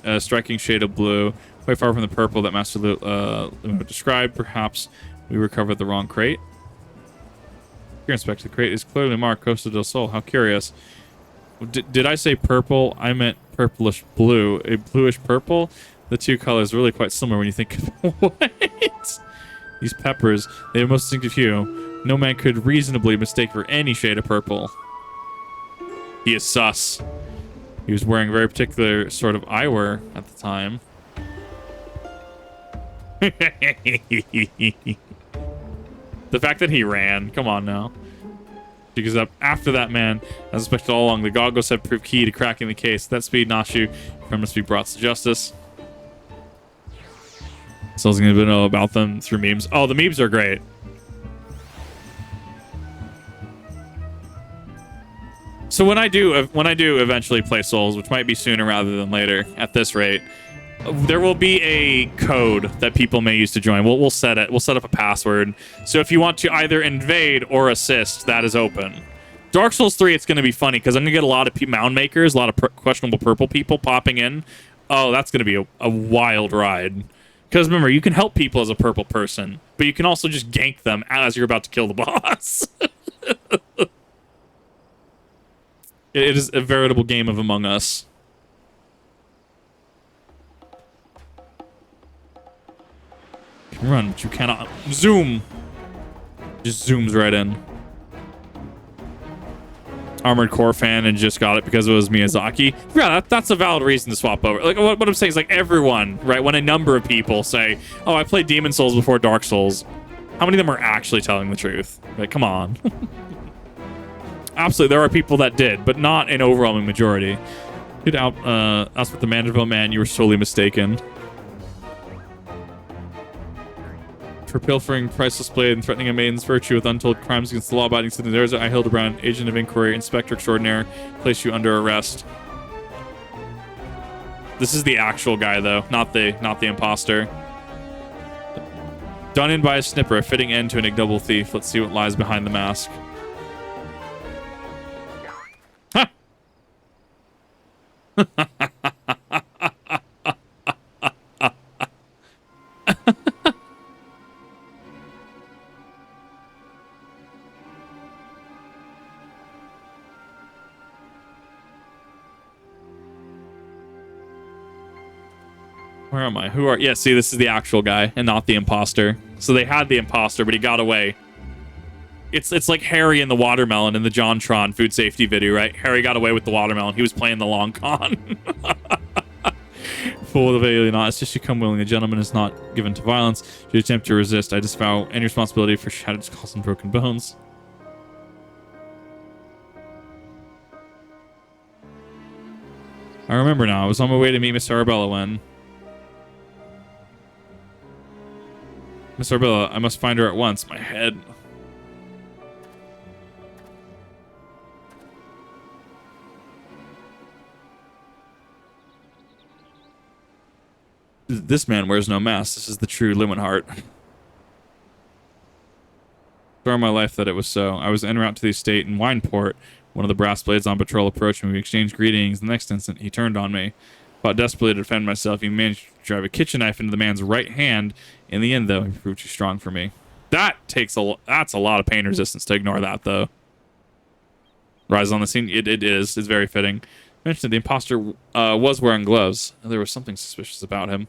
A striking shade of blue, quite far from the purple that Master Luke described. Perhaps we recovered the wrong crate. Here, inspect the crate is clearly marked Costa del Sol. How curious. Did I say purple? I meant purplish blue. A bluish purple? The two colors are really quite similar when you think of what? These peppers, they have a most distinctive hue. No man could reasonably mistake for any shade of purple. He is sus. He was wearing a very particular sort of eyewear at the time. The fact that he ran, come on now. Because after that man, as expected all along, the goggles have proved key to cracking the case. That speed, Nashu, must be brought to justice. So I was going to know about them through memes. Oh, the memes are great. So when I do eventually play Souls, which might be sooner rather than later at this rate, there will be a code that people may use to join. We'll set it. We'll set up a password. So if you want to either invade or assist, that is open. Dark Souls 3, it's going to be funny because I'm going to get a lot of mound makers, a lot of questionable purple people popping in. Oh, that's going to be a wild ride. Because remember, you can help people as a purple person, but you can also just gank them as you're about to kill the boss. It is a veritable game of Among Us. You can run, but you cannot zoom. Just zooms right in. Armored Core fan and just got it because it was Miyazaki. Yeah, that's a valid reason to swap over. Like what I'm saying is like everyone, right? When a number of people say, "Oh, I played Demon's Souls before Dark Souls," how many of them are actually telling the truth? Like, come on. Absolutely, there are people that did, but not an overwhelming majority. Dude, us with the Manderville man, you were sorely mistaken. For pilfering priceless blade and threatening a maiden's virtue with untold crimes against the law-abiding citizens, I, Hildibrand, agent of inquiry, inspector extraordinaire, place you under arrest. This is the actual guy, though, not the imposter. Done in by a snipper, a fitting end to an ignoble thief. Let's see what lies behind the mask. Ha! Where am I? Who are... Yeah, see, this is the actual guy and not the imposter. So they had the imposter, but he got away. It's like Harry and the watermelon in the JonTron food safety video, right? Harry got away with the watermelon. He was playing the long con. Full of alien. It's just you come willing. A gentleman is not given to violence. Should you attempt to resist, I disavow any responsibility for shattered skulls and broken bones. I remember now. I was on my way to meet Miss Arabella when... Miss Arabella, I must find her at once. My head... This man wears no mask. This is the true Lewenhart. Story of my life that it was so. I was en route to the estate in Wineport. One of the brass blades on patrol approached me. We exchanged greetings. The next instant, he turned on me. Fought desperately to defend myself. He managed to drive a kitchen knife into the man's right hand. In the end, though, he proved too strong for me. That's a lot of pain resistance to ignore that, though. Rise on the scene. It is. It's very fitting. Mentioned the imposter was wearing gloves. There was something suspicious about him.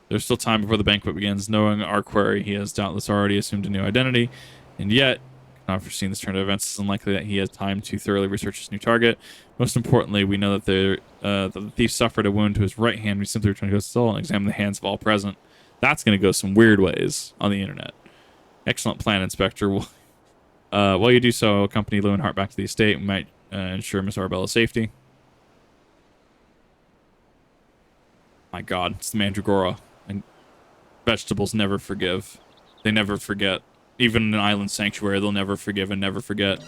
There's still time before the banquet begins. Knowing our query, he has doubtless already assumed a new identity, and yet, not foreseeing this turn of events, it's unlikely that he has time to thoroughly research his new target. Most importantly, we know that the thief suffered a wound to his right hand. We simply return to his soul and examine the hands of all present. That's going to go some weird ways on the internet. Excellent plan, Inspector. While you do so, accompany Lewenhart back to the estate. We might ensure Miss Arabella's safety. My God, it's the Mandragora. And vegetables never forgive. They never forget. Even in an island sanctuary, they'll never forgive and never forget.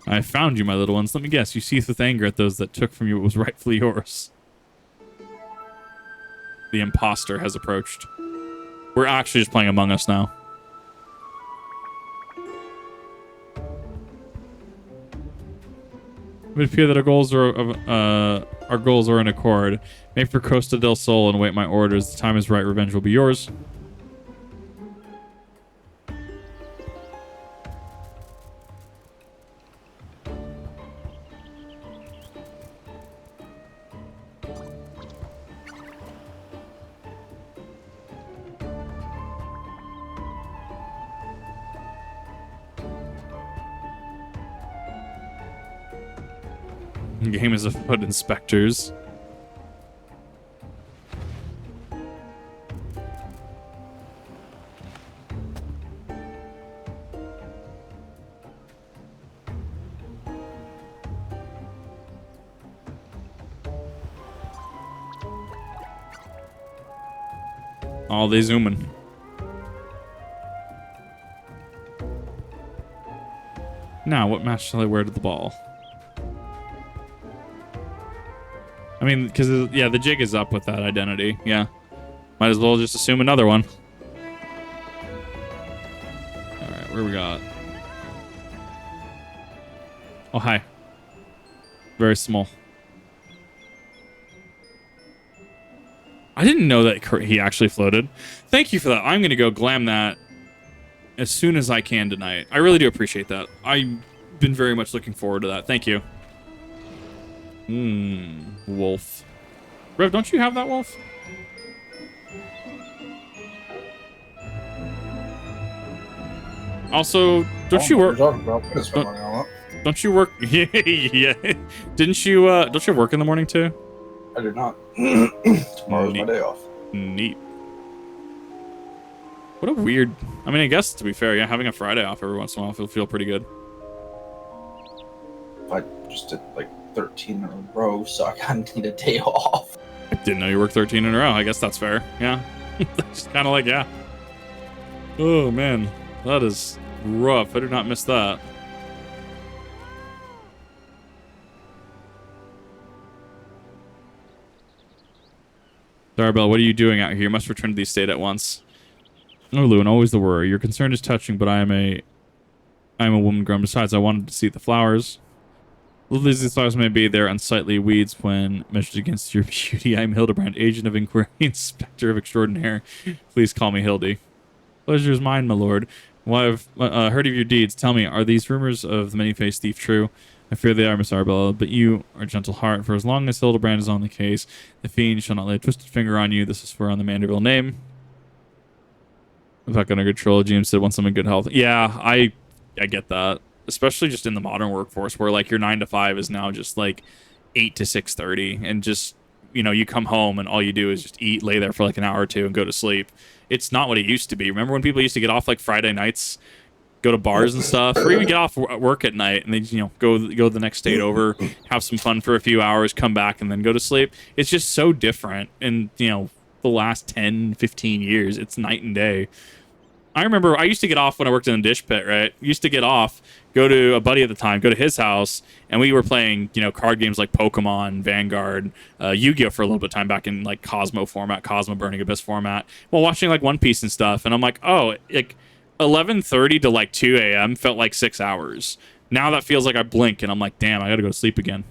I found you, my little ones. Let me guess, you seethe with anger at those that took from you what was rightfully yours. The imposter has approached. We're actually just playing Among Us now. It would appear that our goals are in accord. Make for Costa del Sol and await my orders. The time is right. Revenge will be yours. Game is afoot, inspectors. Oh, they zooming. Now, what match shall I wear to the ball? I mean, because, yeah, the jig is up with that identity. Yeah. Might as well just assume another one. Alright, where we got? Oh, hi. Very small. I didn't know that he actually floated. Thank you for that. I'm going to go glam that as soon as I can tonight. I really do appreciate that. I've been very much looking forward to that. Thank you. Wolf. Rev, don't you have that wolf? Also, don't you work? Don't you work? Yeah. Didn't you? Don't you work in the morning too? I do not. Tomorrow's my day off. Neat. What a weird. I mean, I guess to be fair, yeah, having a Friday off every once in a while will feel pretty good. I just did like 13 in a row, so I kind of need a day off. I didn't know you worked 13 in a row. I guess that's fair. Yeah. Just kind of like, yeah. Oh, man. That is rough. I did not miss that. Darabelle, what are you doing out here? You must return to the estate at once. Oh, Lewin, always the worry. Your concern is touching, but I am a woman grown. Besides, I wanted to see the flowers. Lovely as these flowers may be, they're unsightly weeds when measured against your beauty. I'm Hildibrand, agent of inquiry, inspector of extraordinaire. Please call me Hildy. Pleasure is mine, my lord. Well, I've heard of your deeds. Tell me, are these rumors of the many-faced thief true? I fear they are, Miss Arabella, but you are gentle heart. For as long as Hildibrand is on the case, the fiend shall not lay a twisted finger on you. This is swear on the Manderville name. If I can control, James said, want some in good health. Yeah, I get that. Especially just in the modern workforce where like your 9 to 5 is now just like 8 to 6:30 and just, you know, you come home and all you do is just eat, lay there for like an hour or two and go to sleep. It's not what it used to be. Remember when people used to get off like Friday nights, go to bars and stuff, or even get off work at night and they, you know, go the next state over, have some fun for a few hours, come back and then go to sleep. It's just so different. And, you know, the last 10, 15 years, it's night and day. I remember I used to get off when I worked in a dish pit, right? Used to get off, go to a buddy at the time, go to his house, and we were playing, you know, card games like Pokemon, Vanguard, Yu-Gi-Oh! For a little bit of time back in like Cosmo format, Cosmo Burning Abyss format, while watching like One Piece and stuff. And I'm like, oh, like 11:30 to like 2 a.m. felt like 6 hours. Now that feels like I blink and I'm like, damn, I gotta go to sleep again.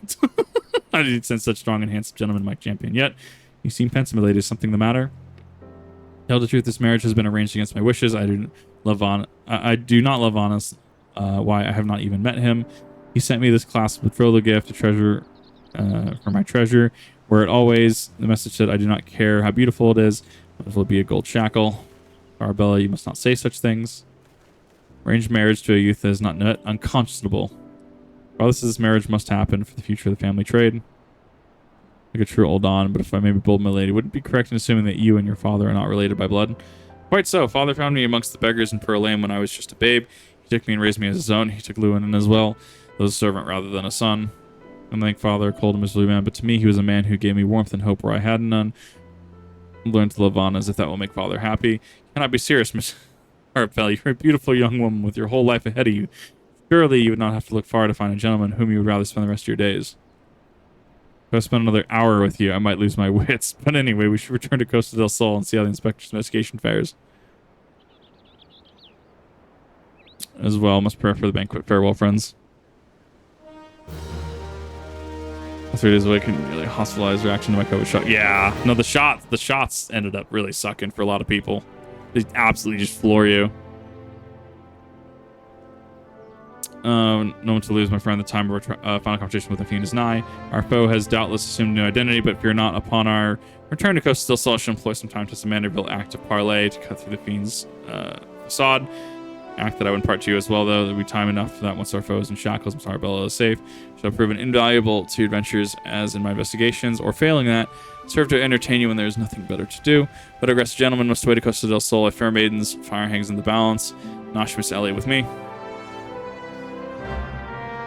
I didn't sense such strong and handsome gentleman, Mike Champion. Yet, you seem pensive, my lady. Is something the matter? Tell the truth, this marriage has been arranged against my wishes. I do not love Honest. Why I have not even met him. He sent me this class betrothal gift, a treasure for my treasure. Where it always, the message said, I do not care how beautiful it is, but it will be a gold shackle. Arabella, you must not say such things. Arranged marriage to a youth is not unconscionable. Regardless, this marriage must happen for the future of the family trade. Like a true Ul'dah, but if I may be bold, my lady, would it be correct in assuming that you and your father are not related by blood? Quite so. Father found me amongst the beggars in Pearl Lane when I was just a babe. He took me and raised me as his own. He took Lewin in as well, though a servant rather than a son. And thank father called him his Lewin, but to me he was a man who gave me warmth and hope where I had none. Learn to love on as if that will make father happy. Can I be serious, Miss Arabella? You're a beautiful young woman with your whole life ahead of you. Surely you would not have to look far to find a gentleman whom you would rather spend the rest of your days. If I spend another hour with you, I might lose my wits. But anyway, we should return to Costa del Sol and see how the inspector's investigation fares. As well, must prepare for the banquet. Farewell, friends. 3 days away couldn't really hospitalize reaction to my COVID shot. Yeah, no, the shots ended up really sucking for a lot of people. They absolutely just floor you. No one to lose, my friend. The time of our final conversation with the fiend is nigh. Our foe has doubtless assumed a new identity, but fear not. Upon our return to Costa del Sol, should employ some time to some Manderville act of parley to cut through the fiend's facade. Act that I would impart to you as well, though. There'll be time enough for that once our foes in shackles, Miss Arabella is safe. Shall have proven invaluable to adventures as in my investigations, or failing that, serve to entertain you when there is nothing better to do. But aggressive gentlemen must away to Costa del Sol. A fair maiden's fire hangs in the balance. Nosh Miss Elliot with me.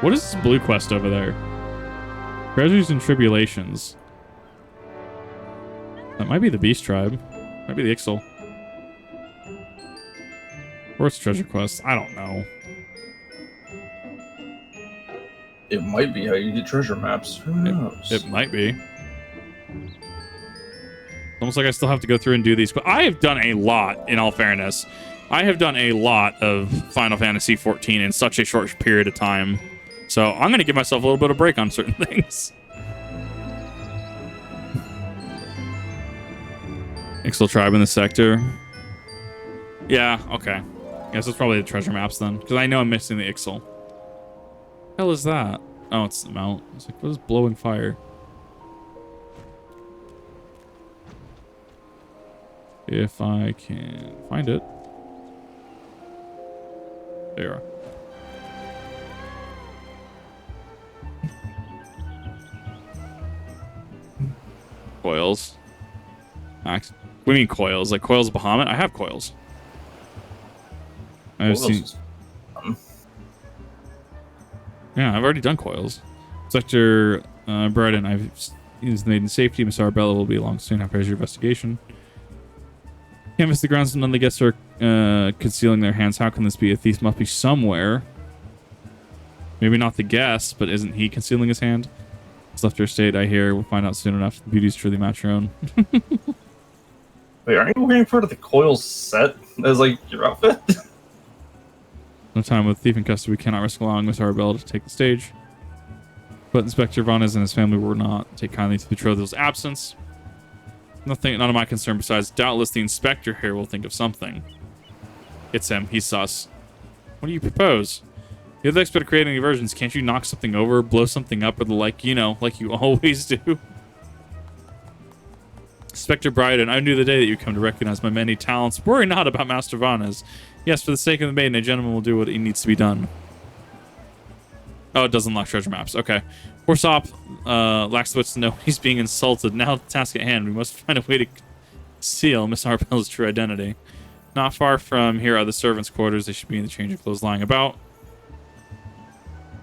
What is this blue quest over there? Treasures and Tribulations. That might be the Beast Tribe. Might be the Ixal. Or it's treasure quest. I don't know. It might be how you get treasure maps. Who knows? It might be. Almost like I still have to go through and do these. But I have done a lot, in all fairness. I have done a lot of Final Fantasy XIV in such a short period of time. So I'm going to give myself a little bit of break on certain things. Ixal tribe in the sector. Yeah, okay. Guess it's probably the treasure maps then. Because I know I'm missing the Ixal. What the hell is that? Oh, it's the mount. It's like, what is blowing fire? If I can find it. There you are. Coils. What do you mean coils? Like coils of Bahamut? I have coils. I've seen. Yeah, I've already done coils. Sector Brighton, I've used the maiden safety. Miss Arabella will be along soon after your investigation. Canvas the grounds, none of the guests are concealing their hands. How can this be? A thief must be somewhere. Maybe not the guest, but isn't he concealing his hand? It's left her state, I hear. We'll find out soon enough. The beauty's truly match your own. Wait, aren't you wearing part of the coils set as like your outfit? No time with thief in custody. We cannot risk allowing Miss Arabella to take the stage. But Inspector Vanez and his family will not take kindly to betrothal's absence. None of my concern besides doubtless the inspector here will think of something. It's him. He's sus. What do you propose? You have the expert of creating diversions. Can't you knock something over, blow something up, or the like, you know, like you always do? Spectre Bryden, I knew the day that you come to recognize my many talents. Worry not about Master Vanez. Yes, for the sake of the maiden, a gentleman will do what needs to be done. Oh, it doesn't lock treasure maps. Okay. Poor Sop lacks the wits to know he's being insulted. Now the task at hand. We must find a way to conceal Miss Arbel's true identity. Not far from here are the servants' quarters. They should be in the change of clothes lying about.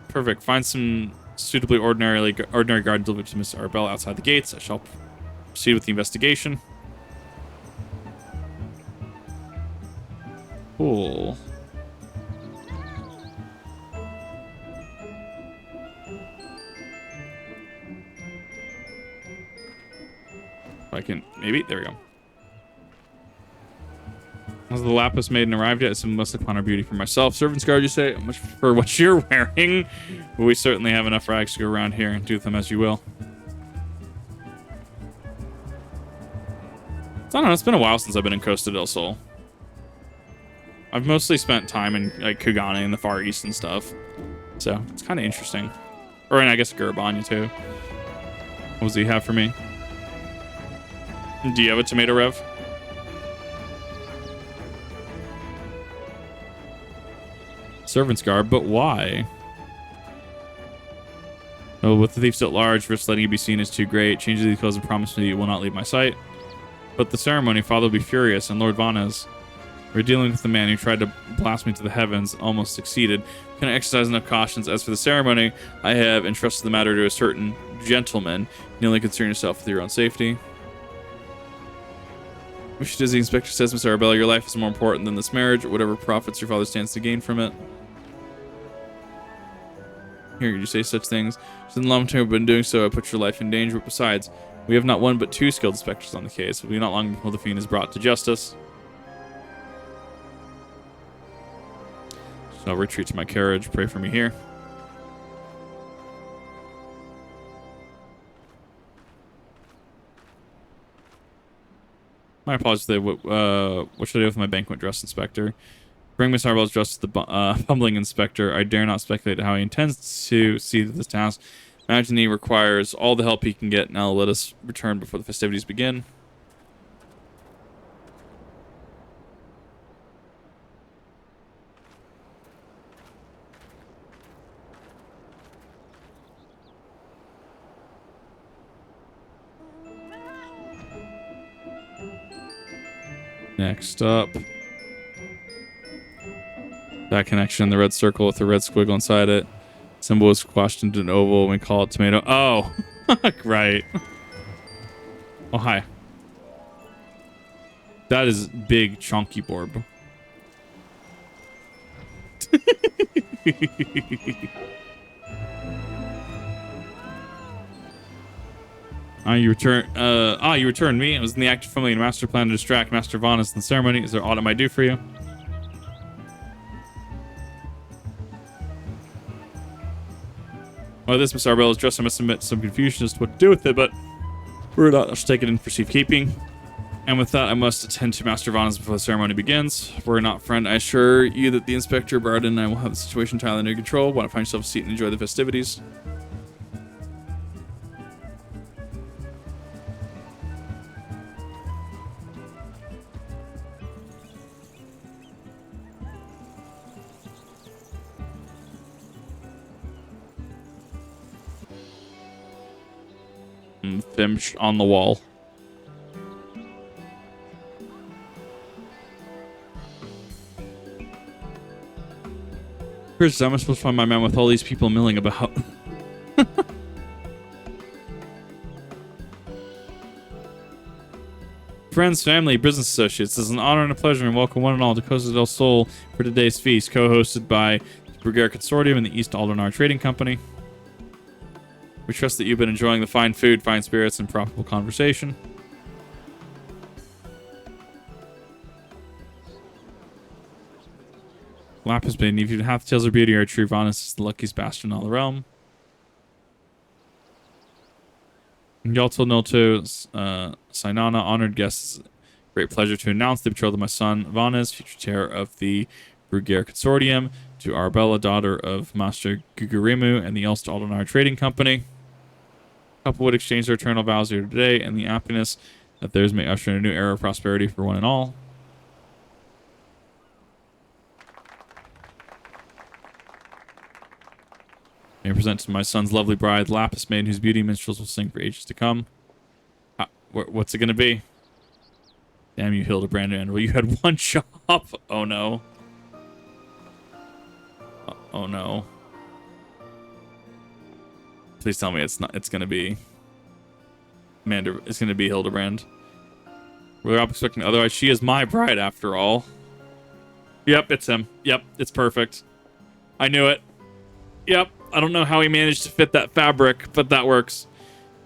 Perfect. Find some suitably ordinary guard and deliver to Miss Arbel outside the gates. I shall proceed with the investigation. Cool. I can maybe there we go. Has the lapis maiden arrived yet? Some must upon our beauty for myself. Servant's guard, you say? Much for what you're wearing. But we certainly have enough rags to go around here and do with them as you will. I don't know, it's been a while since I've been in Costa del Sol. I've mostly spent time in like Kugane in the Far East and stuff. So it's kind of interesting. Or in, I guess, Garabanya too. What does he have for me? Do you have a tomato rev? Servant's garb, but why? Oh, with the thief still at large, risk letting you be seen is too great. Change these clothes and promise me you will not leave my sight. But the ceremony, Father will be furious, and Lord Vanez. We're dealing with the man who tried to blast me to the heavens, almost succeeded. Can I exercise enough cautions? As for the ceremony, I have entrusted the matter to a certain gentleman. You only concern yourself with your own safety. Which does the inspector says, Miss Arabella, your life is more important than this marriage, or whatever profits your father stands to gain from it. Here, you say such things. Since the long time have been doing so, I put your life in danger. But besides, we have not one but two skilled inspectors on the case. It will be not long before the fiend is brought to justice. So I'll retreat to my carriage. Pray for me here. My apologies. What should I do with my banquet dress, Inspector? Bring Miss Arbel's dress to the bumbling Inspector. I dare not speculate how he intends to see this task. Imagine he requires all the help he can get. Now let us return before the festivities begin. Next up, that connection, the red circle with the red squiggle inside it. Symbol is squashed into an oval and we call it tomato. Oh, right. Oh, hi. That is big, chunky Borb. You returned me. It was in the act of familiar master plan to distract Master Vanez in the ceremony. Is there aught I might do for you? Well, this Miss Arbella's dress, I must admit some confusion as to what to do with it, but we're not. I shall take it in for safekeeping. And with that, I must attend to Master Vanez before the ceremony begins. We're not, friend. I assure you that the Inspector, Barden, and I will have the situation entirely under control. Want to find yourself a seat and enjoy the festivities? Fimsh on the wall. Chris, I'm supposed to find my man with all these people milling about. Friends, family, business associates, it's an honor and a pleasure and welcome one and all to Costa del Sol for today's feast, co-hosted by the Brugere Consortium and the East Ul'dah Trading Company. We trust that you've been enjoying the fine food, fine spirits, and profitable conversation. Lapis Maiden, if you half the tales of beauty are true, Vanez is the luckiest bastard in all the realm. Yalto Nolto, Sinana, honored guests, great pleasure to announce the betrothal of my son, Vanez, future chair of the Brugere Consortium. to Arabella, daughter of Master Gugurimu and the Ul'dah Trading Company. Couple would exchange their eternal vows here today, and the happiness that theirs may usher in a new era of prosperity for one and all. May I present to my son's lovely bride, Lapis Maiden, whose beauty minstrels will sing for ages to come. What's it gonna be? Damn you, Hildibrand and well, you had one job. Oh no. Oh no. Please tell me it's not. It's gonna be It's gonna be Hildibrand. We're not expecting. Otherwise, she is my bride after all. Yep, it's him. Yep, it's perfect. I knew it. Yep. I don't know how he managed to fit that fabric, but that works.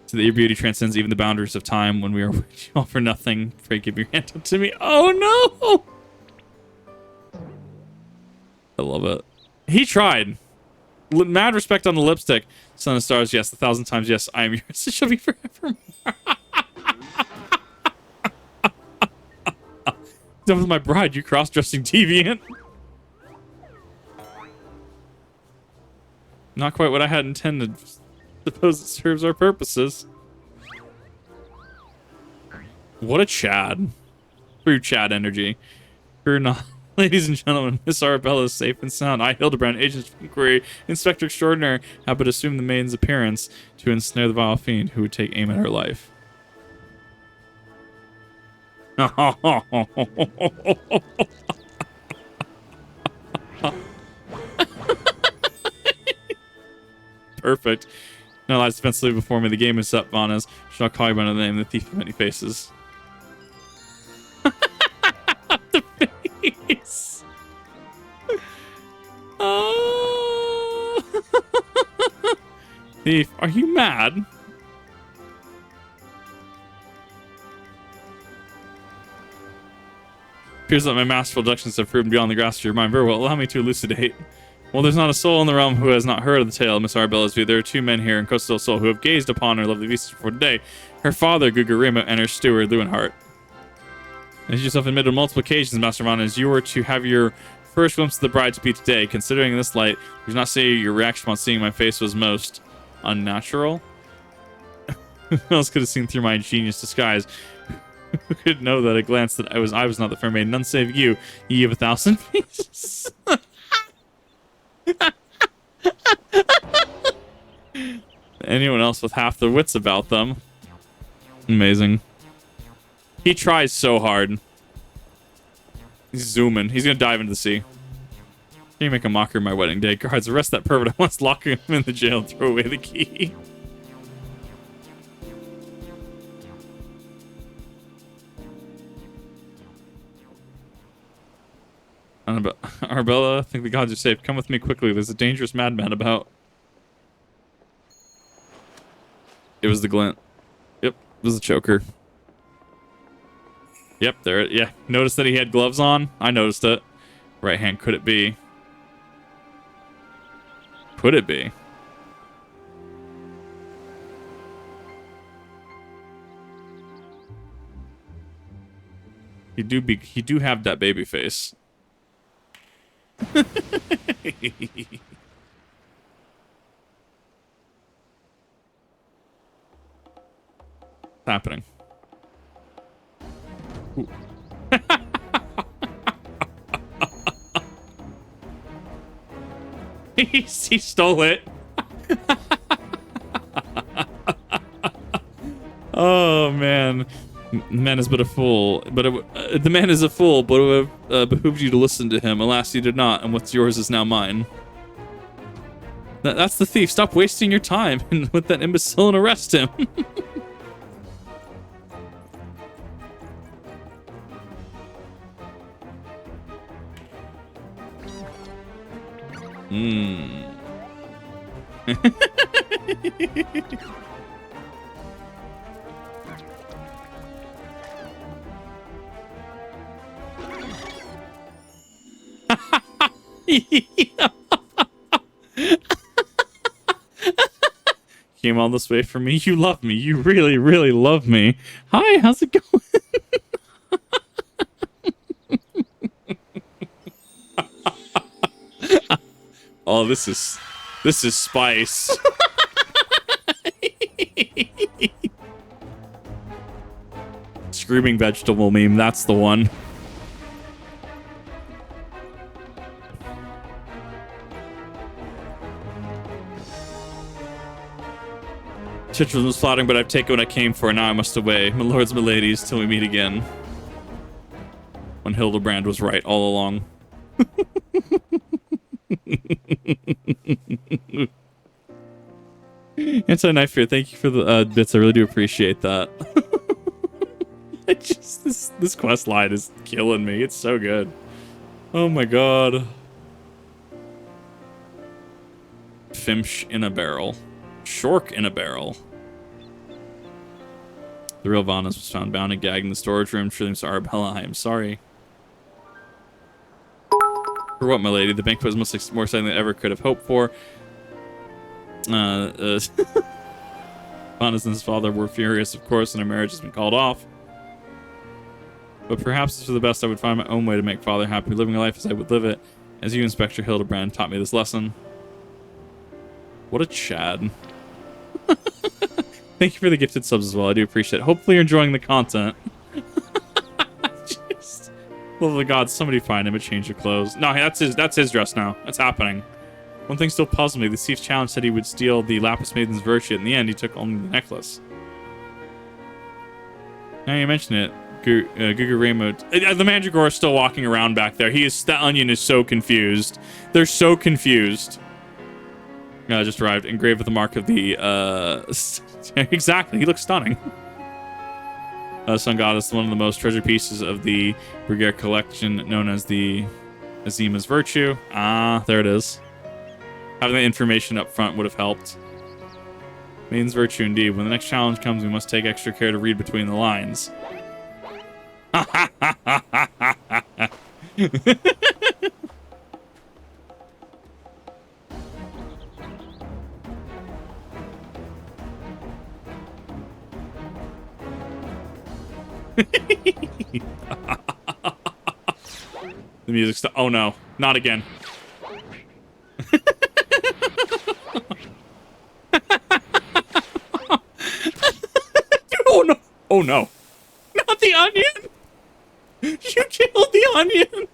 So that your beauty transcends even the boundaries of time. When we are with you all for nothing, pray give your hand up to me. Oh no! I love it. He tried. Mad respect on the lipstick. Son of stars, yes. 1,000 times yes. I am yours. It shall be forevermore. Done with my bride, you cross-dressing deviant. Not quite what I had intended. Suppose it serves our purposes. What a Chad. True Chad energy. Fear not. Ladies and gentlemen, Miss Arabella is safe and sound. I, Hildibrand, Agent of Inquiry, Inspector Extraordinary, have but assumed the maiden's appearance to ensnare the vile fiend who would take aim at her life. Perfect. Now lies defensively before me. The game is up, Vanas. Shall I call you by the name, the thief of many faces? The face. Oh. Thief, are you mad? Appears that my masterful deductions have proven beyond the grasp of your mind. Very well, allow me to elucidate. Well, there's not a soul in the realm who has not heard of the tale of Miss Arabella's view. There are two men here in Costa del Sol who have gazed upon her lovely vistas before today. Her father, Gugurimu, and her steward, Leuwenhart. As you yourself admitted on multiple occasions, Master Vanas, you were to have your first glimpse of the bride to be today. Considering in this light, you do not say your reaction upon seeing my face was most unnatural. Who else could have seen through my ingenious disguise? Who could know that at a glance that I was not the fair maiden? None save you, ye of 1,000 faces. Anyone else with half their wits about them? Amazing. He tries so hard. He's zooming. He's gonna dive into the sea. Can you make a mockery of my wedding day? Guards, arrest that pervert at once, lock him in the jail and throw away the key. Arabella, I think the gods are safe. Come with me quickly. There's a dangerous madman about. It was the glint. Yep, it was the choker. Yep, there. Yeah, notice that he had gloves on. I noticed it. Right hand. Could it be? Could it be? He do have that baby face. What's happening? He stole it. Oh man, man is but a fool. But the man is a fool, but it would have behooved you to listen to him. Alas, you did not, and what's yours is now mine. That's the thief. Stop wasting your time and with that imbecile and arrest him. Came all this way for me. You love me. You really, really love me. Hi, how's it going? Oh, this is spice. Screaming vegetable meme, that's the one. Chitron was flattering, but I've taken what I came for, now I must away. My lords, my ladies, till we meet again. When Hildibrand was right all along. Anti-knife fear, thank you for the bits. I really do appreciate that. This quest line is killing me. It's so good. Oh my god. Fimsh in a barrel. Shork in a barrel. The real Vanas was found bound and gagged in the storage room. Truly, Arabella, I am sorry. For what, my lady? The banquet was more exciting than I ever could have hoped for. Vanas and his father were furious, of course, and our marriage has been called off. But perhaps it's for the best. I would find my own way to make father happy, living a life as I would live it, as you, Inspector Hildibrand, taught me this lesson. What a Chad. Thank you for the gifted subs as well. I do appreciate it. Hopefully you're enjoying the content. Just, love the gods, somebody find him a change of clothes. No, that's his dress now. That's happening. One thing still puzzled me. The thief's challenge said he would steal the Lapis Maiden's virtue. In the end, he took only the necklace. Now you mention it, Gugu Rainbow. The Mandragora is still walking around back there. That onion is so confused. They're so confused. Just arrived, engraved with the mark of the, exactly, he looks stunning. Sun Goddess, one of the most treasured pieces of the Brugere collection, known as the Azima's Virtue. Ah, there it is. Having the information up front would have helped. Maiden's Virtue, indeed. When the next challenge comes, we must take extra care to read between the lines. The music's oh no, not again. Oh no, oh no, not the onion. You killed the onion.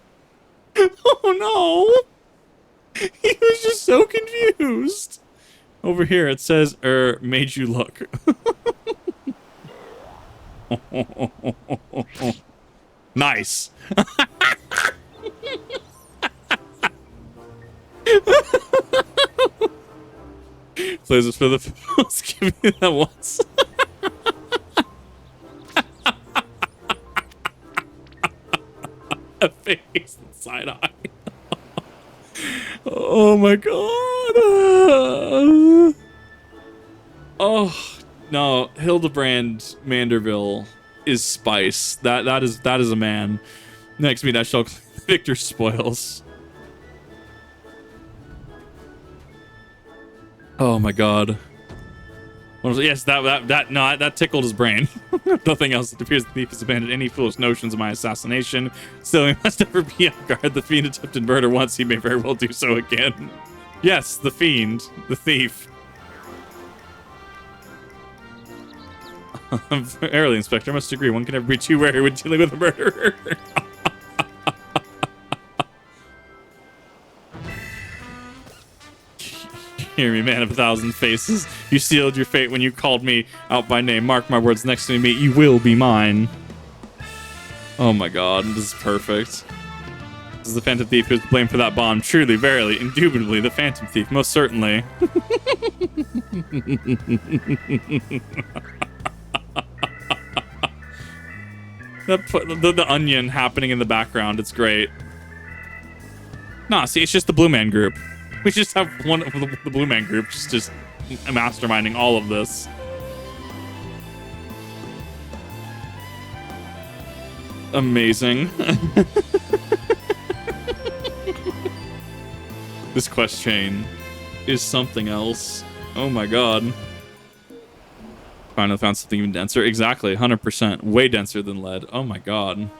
Oh no, he was just so confused. Over here it says made you look. Nice. Plays it for the films. Give me that once. A face and side eye. Oh my god. Oh no, Hildibrand Manderville is spice. That is a man. Next meet I shall Victor spoils. Oh my god. Yes, that tickled his brain. Nothing else. It appears the thief has abandoned any foolish notions of my assassination. Still, he must never be on guard. The fiend attempted murder once. He may very well do so again. Yes, the fiend, the thief. Early Inspector, I must agree. One can never be too wary when dealing with a murderer. Hear me, man of 1,000 faces. You sealed your fate when you called me out by name. Mark my words, next time we meet, you will be mine. Oh my god, this is perfect. This is the Phantom Thief who's blamed for that bomb. Truly, verily, indubitably, the Phantom Thief, most certainly. The onion happening in the background, it's great. Nah, see, it's just the Blue Man Group. We just have one of the Blue Man Group just masterminding all of this. Amazing. This quest chain is something else. Oh my god. Finally found something even denser. Exactly, 100%. Way denser than lead. Oh my god.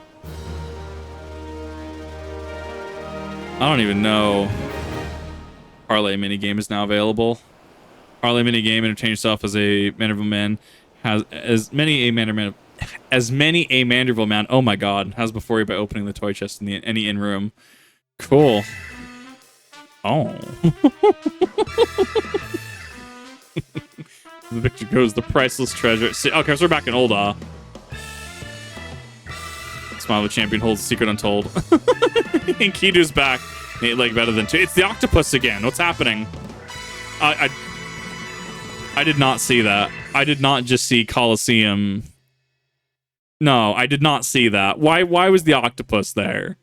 I don't even know. parlay minigame is now available. Parlay minigame, entertain yourself as a Manderville man, has as many a Manderville man, oh my god, has before you by opening the toy chest in any in-room. Cool. Oh. The victor goes the priceless treasure. Okay, so we're back in Ul'dah. Smile of a champion holds a secret untold. And Kidu's back. 8 leg better than 2. It's the octopus again. What's happening? I did not see that. I did not just see Colosseum. No, I did not see that. Why was the octopus there?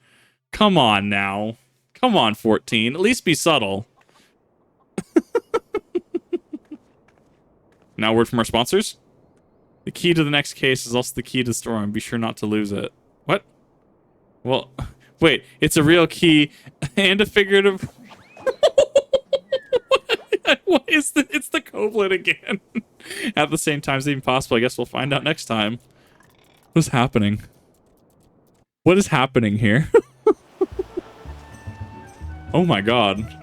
Come on now. Come on, 14. At least be subtle. Now, word from our sponsors. The key to the next case is also the key to the storm. Be sure not to lose it. What? Well, wait. It's a real key and a figurative. What is the? It's the Coblet again. At the same time as even possible. I guess we'll find out next time. What's happening? What is happening here? Oh my god.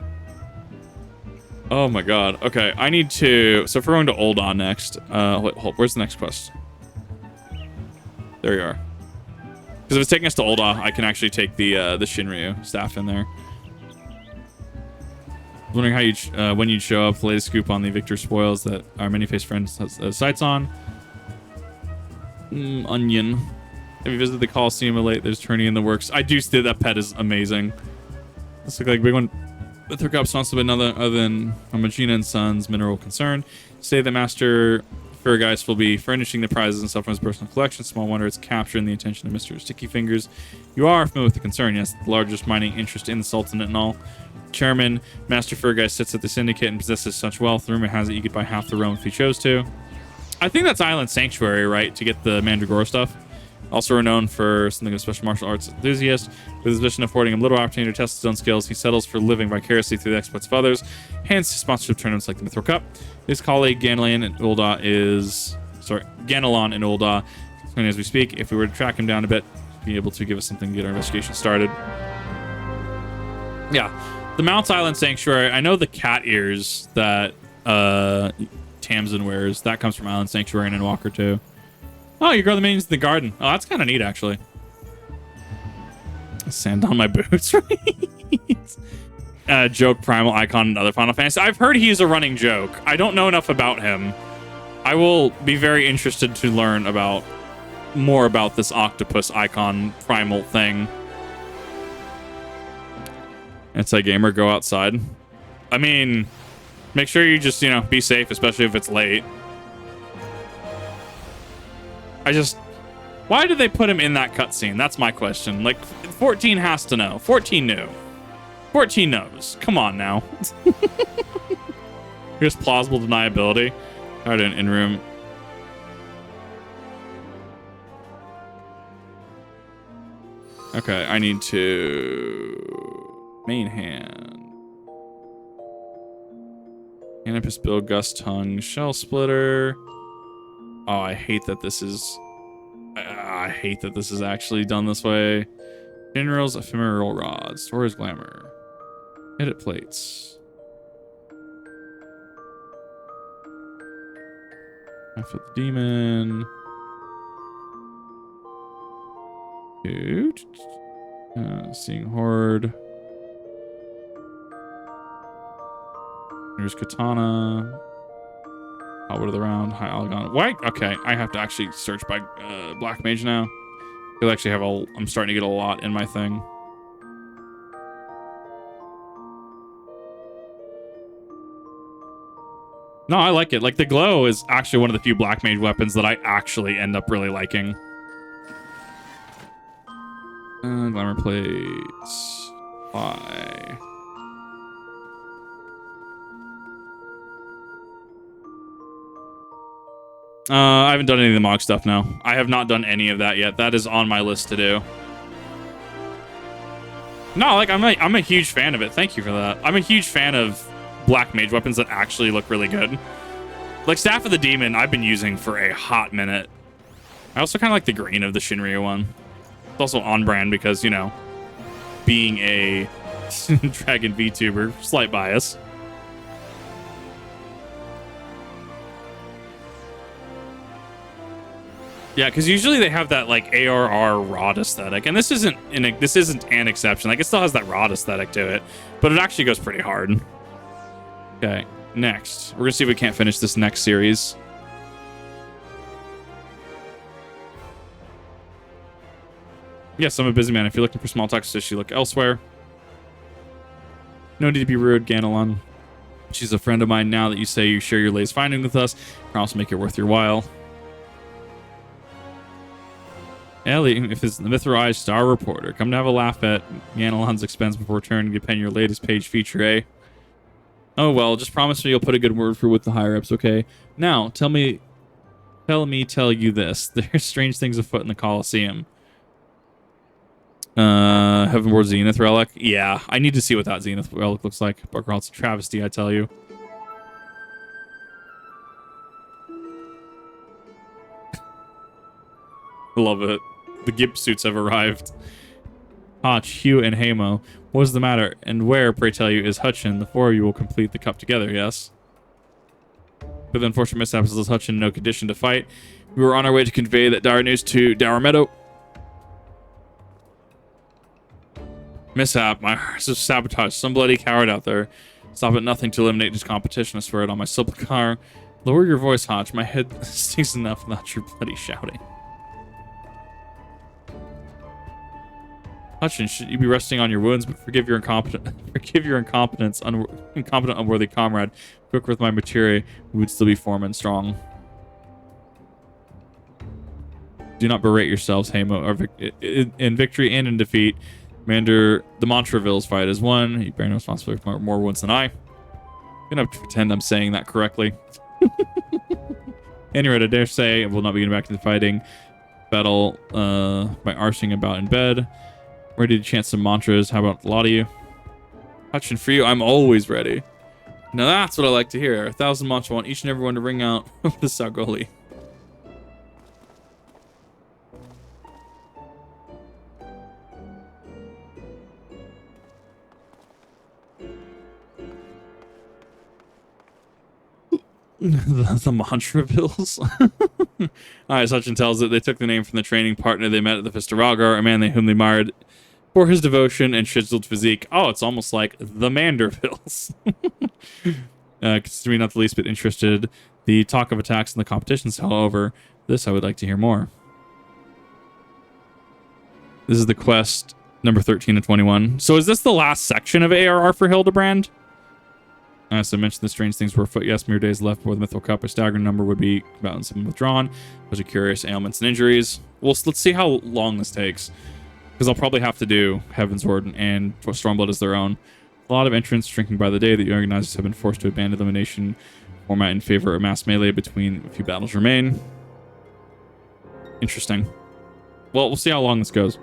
Oh my god. Okay, I need to... So if we're going to Ul'dah next... wait, hold, where's the next quest? There you are. Because if it's taking us to Ul'dah, I can actually take the Shinryu staff in there. Wondering how you when you'd show up, the latest scoop on the Victor spoils that our many-faced friend has sights on. Onion. Have you visited the Coliseum late? There's tourney in the works. I do see that pet is amazing. This looks like a big one. With her cups, also been other than Magina and Sons mineral concern. Say that Master Furgeist will be furnishing the prizes and stuff from his personal collection. Small wonder it's capturing the attention of Mr. Sticky Fingers. You are familiar with the concern, yes, the largest mining interest in the Sultanate and all. Chairman, Master Furgeist sits at the Syndicate and possesses such wealth. Rumor has it you could buy half the realm if he chose to. I think that's Island Sanctuary, right, to get the Mandragora stuff. Also renowned for something of a special martial arts enthusiast, with his mission affording him little opportunity to test his own skills. He settles for living vicariously through the exploits of others, hence his sponsorship tournaments like the Mithril Cup. His colleague Ganelon in Ul'dah is and as we speak. If we were to track him down a bit, be able to give us something to get our investigation started. Yeah, the Mount Island Sanctuary. I know the cat ears that Tamsin wears. That comes from Island Sanctuary and in Walker too. Oh, you grow the minions in the garden. Oh, that's kind of neat, actually. Sand on my boots, right? Joke Primal Icon and other Final Fantasy. I've heard he's a running joke. I don't know enough about him. I will be very interested to learn more about this octopus icon primal thing. Anti-gamer, go outside. I mean, make sure you just, be safe, especially if it's late. Why did they put him in that cutscene? That's my question. Like, 14 has to know. 14 knew. 14 knows. Come on now. Here's plausible deniability. Alright, an in-room. Okay, I need to... Main hand. Canopus Build, Gust Tongue, Shell Splitter... Oh, I hate that this is... I hate that this is actually done this way. General's Ephemeral Rod. Store's Glamour. Edit plates. Half of the Demon. Seeing Horde. Here's Katana. Outward of the Round, High Algon. Why? Okay, I have to actually search by Black Mage now. I'll actually have I'm starting to get a lot in my thing. No, I like it. Like, the glow is actually one of the few Black Mage weapons that I actually end up really liking. Glamour plates. Why? I haven't done any of the Mog stuff now. I have not done any of that yet. That is on my list to do. No, like, I'm a huge fan of it. Thank you for that. I'm a huge fan of Black Mage weapons that actually look really good. Like, Staff of the Demon, I've been using for a hot minute. I also kind of like the green of the Shinryu one. It's also on brand because, being a Dragon VTuber, slight bias. Yeah, because usually they have that like ARR rod aesthetic, and this isn't an exception. Like it still has that rod aesthetic to it, but it actually goes pretty hard. Okay, next we're gonna see if we can't finish this next series. Yes, I'm a busy man. If you're looking for small talk issue, look elsewhere. No need to be rude, Ganelon. She's a friend of mine. Now that you say you share your latest finding with us, I can also make it worth your while. Ellie, if it's the Mithrai Star Reporter, come to have a laugh at Ganelon's expense before returning to pen your latest page feature, eh? Oh well, just promise me you'll put a good word for with the higher ups, okay? Now, tell you this. There's strange things afoot in the Colosseum. Heavenward Zenith Relic. Yeah, I need to see what that Zenith Relic looks like. Or else a travesty, I tell you. Love it. The Gimp suits have arrived. Hotch, Hugh, and Hamo. What is the matter? And where, pray tell you, is Hutchin? The four of you will complete the cup together, yes? But the unfortunate mishap is Hutchin in no condition to fight. We were on our way to convey that dire news to Dower Meadow. Mishap, my heart is sabotaged. Some bloody coward out there. Stop at nothing to eliminate this competition. I swear it on my Silplicar. Lower your voice, Hotch. My head stings enough without your bloody shouting. Hutchin, should you be resting on your wounds, but forgive your incompetence, incompetent, unworthy comrade. Quick with my materia, we would still be form and strong. Do not berate yourselves, Hamo. In victory and in defeat, Commander, the Montrevilles fight is won. You bear no responsibility for more wounds than I. I'm gonna have to pretend I'm saying that correctly. Anyway, I dare say I will not be getting back to the fighting battle by arsing about in bed. Ready to chant some mantras. How about a lot of you? Hutchin, for you, I'm always ready. Now that's what I like to hear. 1,000 mantras. I want each and every one to ring out the Sargoli. The Montrevilles. Alright, Hutchin tells it they took the name from the training partner they met at the Fistaragar, a man whom they admired for his devotion and chiseled physique. Oh, it's almost like the Mandervilles. Considering not the least bit interested, the talk of attacks and the competitions, however, this I would like to hear more. This is the quest number 13 and 21. So is this the last section of ARR for Hildibrand? As I mentioned, the strange things were afoot. Yes, mere days left before the Mythical Cup. A staggering number would be about some withdrawn. Those are curious ailments and injuries. Well, let's see how long this takes. Because I'll probably have to do Heavensward and Stormblood as their own. A lot of entrants shrinking by the day. The organizers have been forced to abandon elimination format in favor of mass melee between a few battles remain. Interesting. Well, we'll see how long this goes.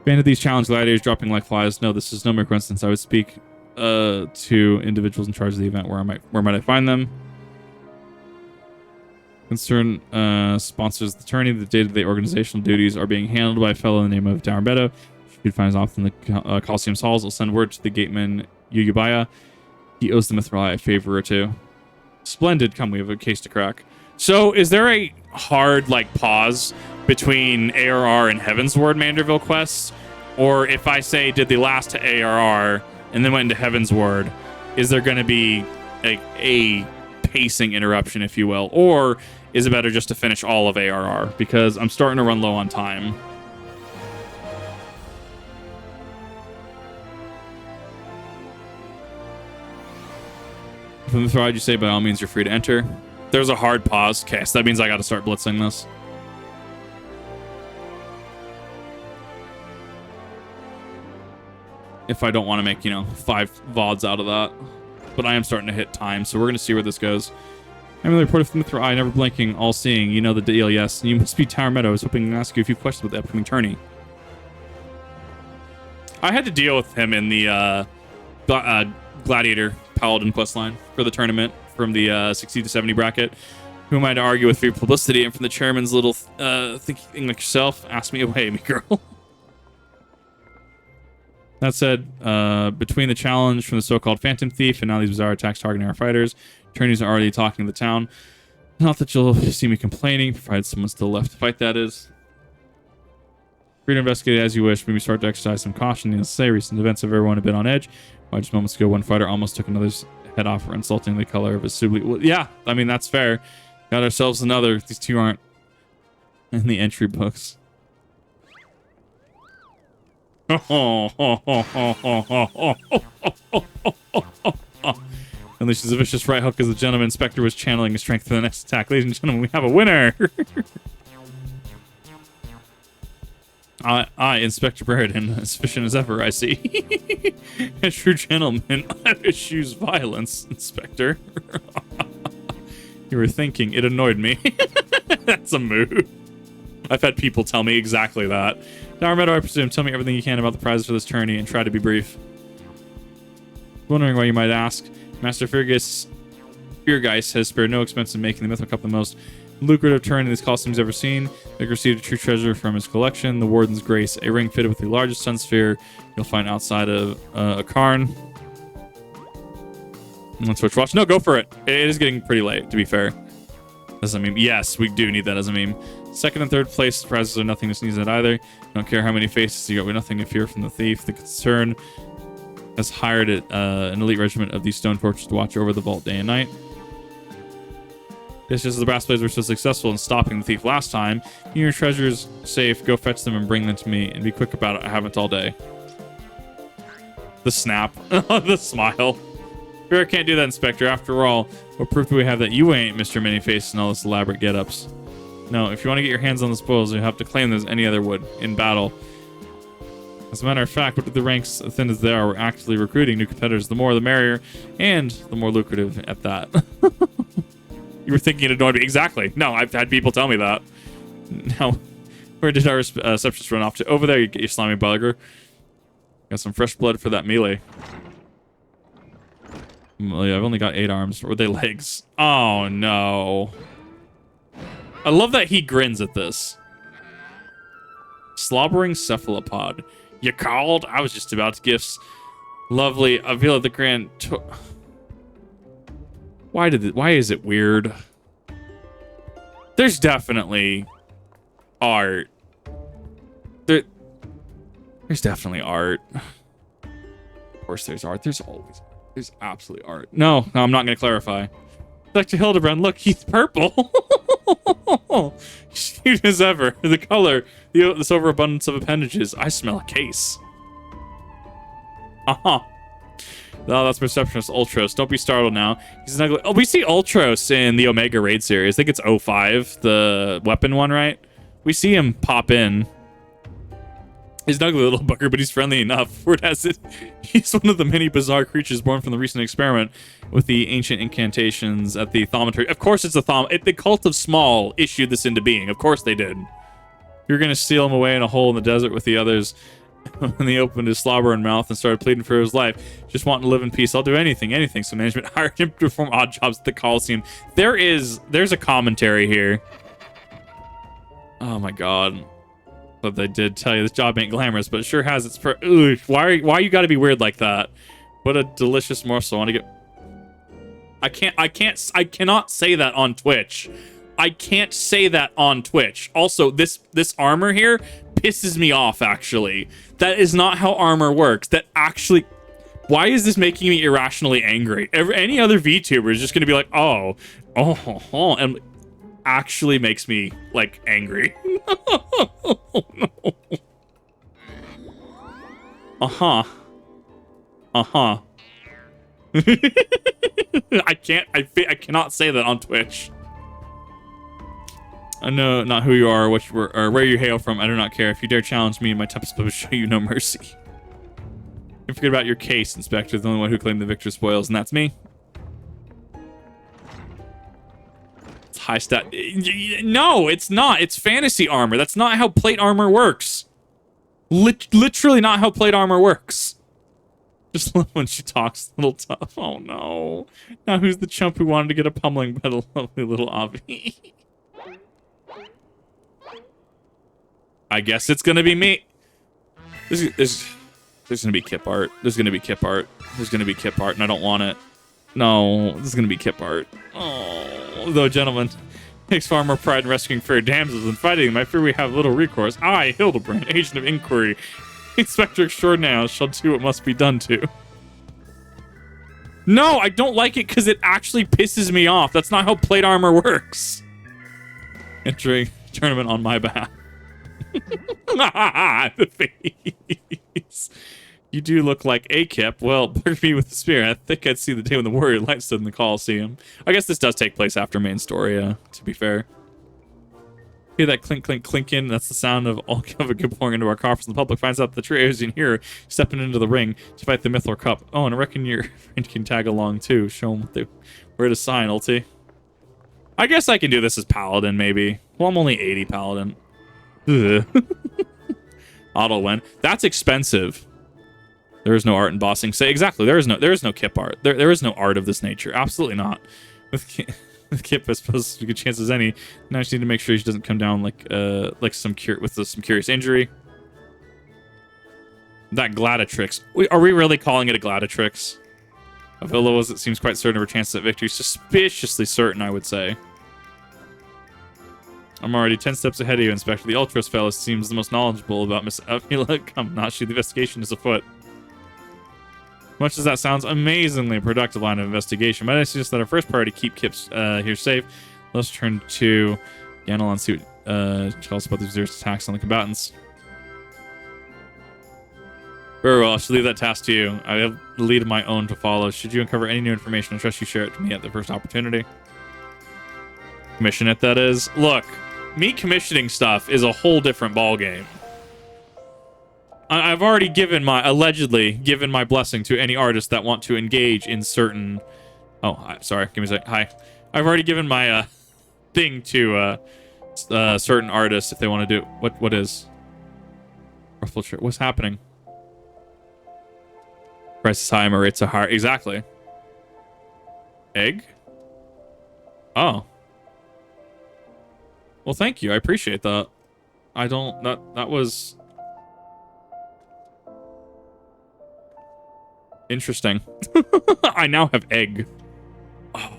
Abandon these challenge gladiators dropping like flies. No, this is no mere coincidence. I would speak to individuals in charge of the event. Where might I find them? Concern sponsors the tourney. The day-to-day organizational duties are being handled by a fellow in the name of Dower Meadow. If you find us off in the Coliseum's halls, I'll send word to the gateman Yuyubaya. He owes the Mithrai a favor or two. Splendid. Come, we have a case to crack. So, is there a hard pause between ARR and Heavensward Manderville quests? Or if I say did the last to ARR and then went into Heavensward, is there going to be a pacing interruption, if you will? Or is it better just to finish all of ARR? Because I'm starting to run low on time. From the thride, you say by all means you're free to enter. There's a hard pause. Okay, so that means I got to start blitzing this. If I don't want to make, 5 VODs out of that. But I am starting to hit time, so we're going to see where this goes. I'm the reporter from the Eye, never blinking, all-seeing. You know the deal, yes. You must be Tower Meadow. I was hoping to ask you a few questions about the upcoming tourney. I had to deal with him in the Gladiator Paladin questline for the tournament from the 60 to 70 bracket. Who am I to argue with for your publicity? And from the chairman's little thinking like yourself, ask me away, me girl. That said, between the challenge from the so-called Phantom Thief and now these bizarre attacks targeting our fighters, attorneys are already talking to the town. Not that you'll see me complaining, provided someone's still left to fight, that is. Free to investigate as you wish. Maybe start to exercise some caution. Needless to say, recent events have everyone a bit on edge. Why just moments ago, one fighter almost took another's head off for insulting the color of his suit. Well, yeah, I mean, that's fair. Got ourselves another. These two aren't in the entry books. Unleashes a vicious right hook as the gentleman inspector was channeling his strength for the next attack. Ladies and gentlemen, we have a winner! I, Inspector Brereton, as efficient as ever, I see. A true gentleman, I eschews violence, Inspector. You were thinking, it annoyed me. That's a move. I've had people tell me exactly that. Now, Meadow, I presume, tell me everything you can about the prizes for this tourney and try to be brief. Wondering why you might ask. Master Feargeist has spared no expense in making the Mythical Cup the most lucrative tourney this costume's ever seen. They've received a true treasure from his collection, the Warden's Grace, a ring fitted with the largest sun sphere you'll find outside of a Karn. Let's switch watch. No, go for it. It is getting pretty late, to be fair. As a meme. Yes, we do need that as a meme. Second and third place prizes are nothing to sneeze at either. Don't care how many faces you got, with nothing to fear from the thief. The concern has hired an elite regiment of these stone torches to watch over the vault day and night. It's just the brass blades were so successful in stopping the thief last time. Your treasure's safe. Go fetch them and bring them to me, and be quick about it. I haven't all day. The snap. The smile. Fear can't do that, Inspector. After all, what proof do we have that you ain't Mr. Many-Face and all this elaborate get-ups? No, if you want to get your hands on the spoils, you have to claim them as any other would in battle. As a matter of fact, with the ranks as thin as they are, we're actively recruiting new competitors. The more, the merrier, and the more lucrative at that. You were thinking it annoyed me. Exactly. No, I've had people tell me that. Now, where did our receptionist run off to? Over there, you get your slimy bugger. Got some fresh blood for that melee. Well, yeah, I've only got 8 arms. Or were they legs? Oh, no. I love that he grins at this. Slobbering cephalopod. You called? I was just about to gifts. Lovely. I feel like the grand... Why is it weird? There's definitely art. There's definitely art. Of course there's art. There's absolutely art. No, I'm not going to clarify. Dr. Hildibrand, look, he's purple. Cute as ever. The color, this overabundance of appendages. I smell a case. Uh-huh. Oh, that's Receptionist Ultros. Don't be startled now. He's an ugly... Oh, we see Ultros in the Omega Raid series. I think it's 05, the weapon one, right? We see him pop in. He's an ugly little bugger, but he's friendly enough. Word has it, he's one of the many bizarre creatures born from the recent experiment with the ancient incantations at the thaumaturgy. Of course it's the the Cult of Small issued this into being. Of course they did. You're going to seal him away in a hole in the desert with the others. When he opened his slobbering mouth and started pleading for his life, just wanting to live in peace. I'll do anything. So management hired him to perform odd jobs at the Coliseum. There's a commentary here. Oh my god. But they did tell you this job ain't glamorous, but it sure has its why you gotta be weird like that? What a delicious morsel. I want to get... I cannot say that on Twitch. I can't say that on Twitch. Also, this armor here pisses me off, actually. That is not how armor works. That actually... Why is this making me irrationally angry? Any other VTuber is just going to be like, oh, and actually makes me, like, angry. No. Uh-huh. I cannot say that on Twitch. I know not who you are, or where you hail from. I do not care. If you dare challenge me, my tempest will show you no mercy. Don't forget about your case, Inspector. The only one who claimed the victor spoils, and that's me. It's high stat. No, it's not. It's fantasy armor. That's not how plate armor works. Literally not how plate armor works. Just love when she talks a little tough. Oh no. Now who's the chump who wanted to get a pummeling by the lovely little Avi? I guess it's gonna be me. There's gonna be Kip art. There's gonna be Kip art, and I don't want it. No, this is gonna be Kip art. Oh, though, gentlemen, Takes far more pride in rescuing fair damsels than fighting them. I fear we have little recourse. I, Hildibrand, agent of inquiry, inspector extraordinaire, shall do what must be done to. No, I don't like it because it actually pisses me off. That's not how plate armor works. Entering tournament on my behalf. The face. You do look like a Kip. Well, burn me with the spear. I think I'd see the day when the warrior light stood in the Colosseum. I guess this does take place after main story, to be fair. Hear that clink, clink, clinking? That's the sound of all of a good pouring into our coffers, and the public finds out the trio is in here, stepping into the ring to fight the Mithril Cup. Oh, and I reckon your friend can tag along too. Show them where to sign, Ulti. I guess I can do this as Paladin, maybe. Well, I'm only 80 Paladin. Auto win. That's expensive. There is no art in bossing. Say exactly. There is no Kip art. There is no art of this nature. Absolutely not. With Kip, I suppose, good chance as any. Now I just need to make sure she doesn't come down like some curious injury. That Gladiatrix. Are we really calling it a Gladiatrix? Avila was, it seems, quite certain of her chances at victory. Suspiciously certain, I would say. I'm already 10 steps ahead of you, Inspector. The Ultras fellow seems the most knowledgeable about Miss Avila. Come, not she. The investigation is afoot. Much as that sounds amazingly productive line of investigation, but I suggest that our first priority keep Kips here safe. Let's turn to Ganel and see what tells us about these various attacks on the combatants. Very well, I should leave that task to you. I have the lead of my own to follow. Should you uncover any new information, I trust you share it to me at the first opportunity. Commission it, that is. Look, me commissioning stuff is a whole different ballgame. I've already allegedly given my blessing to any artists that want to engage in certain... Oh, sorry, give me a sec. Hi. I've already given my thing to certain artists if they want to do... What is? Ruffled shirt. What's happening? Price is high, my rates are high. Exactly. Egg? Oh. Well, thank you. I appreciate that. I don't... That was... Interesting. I now have egg. Oh,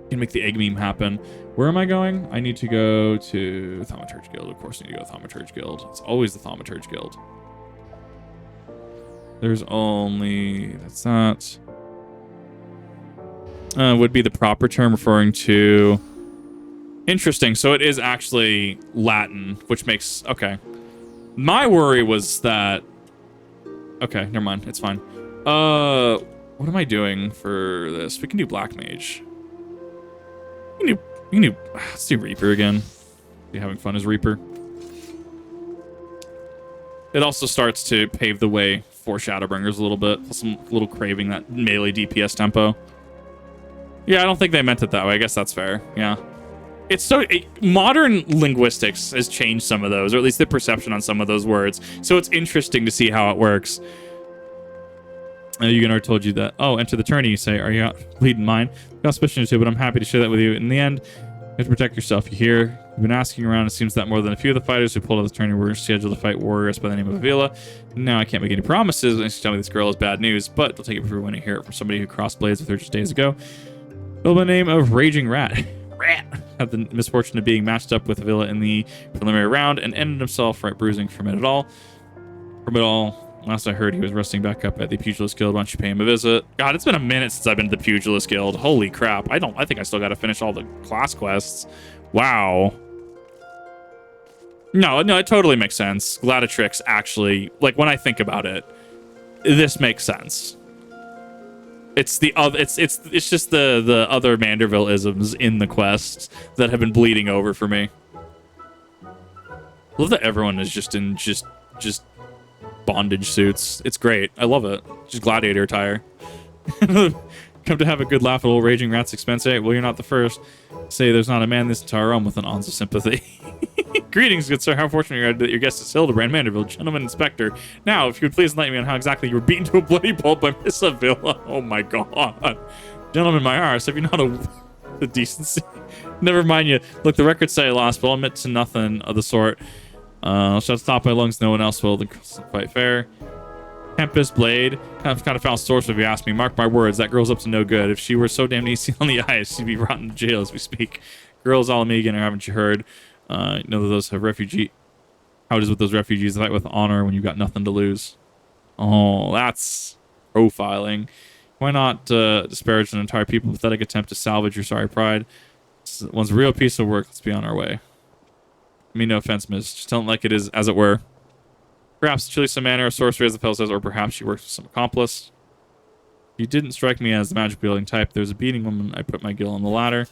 can make the egg meme happen. Where am I going? I need to go to Thaumaturge Guild. Of course I need to go to Thaumaturge Guild. It's always the Thaumaturge Guild. There's only... That's not... would be the proper term referring to... Interesting. So it is actually Latin, which makes... Okay. My worry was that... Okay, never mind. It's fine. What am I doing for this? We can do Black Mage. We can do let's do Reaper again. Be having fun as Reaper. It also starts to pave the way for Shadowbringers a little bit. Plus I'm a little craving that melee DPS tempo. Yeah, I don't think they meant it that way. I guess that's fair. Yeah. It's so... modern linguistics has changed some of those, or at least the perception on some of those words. So it's interesting to see how it works. Eugenor told you that. Oh, enter the tourney, you say. Are you out bleeding mine? Got suspicion too, but I'm happy to share that with you. In the end, you have to protect yourself. You hear? You've been asking around. It seems that more than a few of the fighters who pulled out this tourney were scheduled to fight warriors by the name of Avila. Now I can't make any promises unless you tell me this girl is bad news, but I'll take it for when I hear it from somebody who crossed blades with her just days ago. By the name of Raging Rat. Rat had the misfortune of being matched up with Avila in the preliminary round and ended himself right bruising from it all. Last I heard, he was resting back up at the Pugilist Guild. Why don't you pay him a visit? God, it's been a minute since I've been to the Pugilist Guild. Holy crap. I think I still got to finish all the class quests. Wow. No, it totally makes sense. Gladiatrix actually, like, when I think about it, this makes sense. It's the other, it's just the other Manderville isms in the quests that have been bleeding over for me. I love that everyone is just in just bondage suits. It's great. I love it. Just gladiator attire. Come to have a good laugh at old Raging Rat's expense. Hey, well, you're not the first. Say there's not a man in this entire realm with an ounce of sympathy. Greetings, good sir. How fortunate you are that your guest is Hildibrand Manderville, gentleman inspector. Now, if you would please enlighten me on how exactly you were beaten to a bloody pulp by Miss Avila. Oh my god. Gentlemen, my arse, have you not a decency? Never mind you. Look, the records say I lost, but I'll admit to nothing of the sort. Shall stop my lungs, no one else will. The fight fair. Tempest Blade. Kind of foul source if you ask me. Mark my words, that girl's up to no good. If she were so damn easy on the eyes, she'd be rotten in jail as we speak. Girls all Megan, or haven't you heard? You know that those have refugee. How it is with those refugees, fight with honor when you've got nothing to lose. Oh, that's profiling. Why not disparage an entire people? Pathetic attempt to salvage your sorry pride. This one's a real piece of work. Let's be on our way. I mean, no offense, miss. Just tell it like it is, as it were. Perhaps truly some manner of sorcery, as the fellow says, or perhaps she works with some accomplice. You didn't strike me as the magic wielding type. There's a beating woman. I put my gill on the ladder.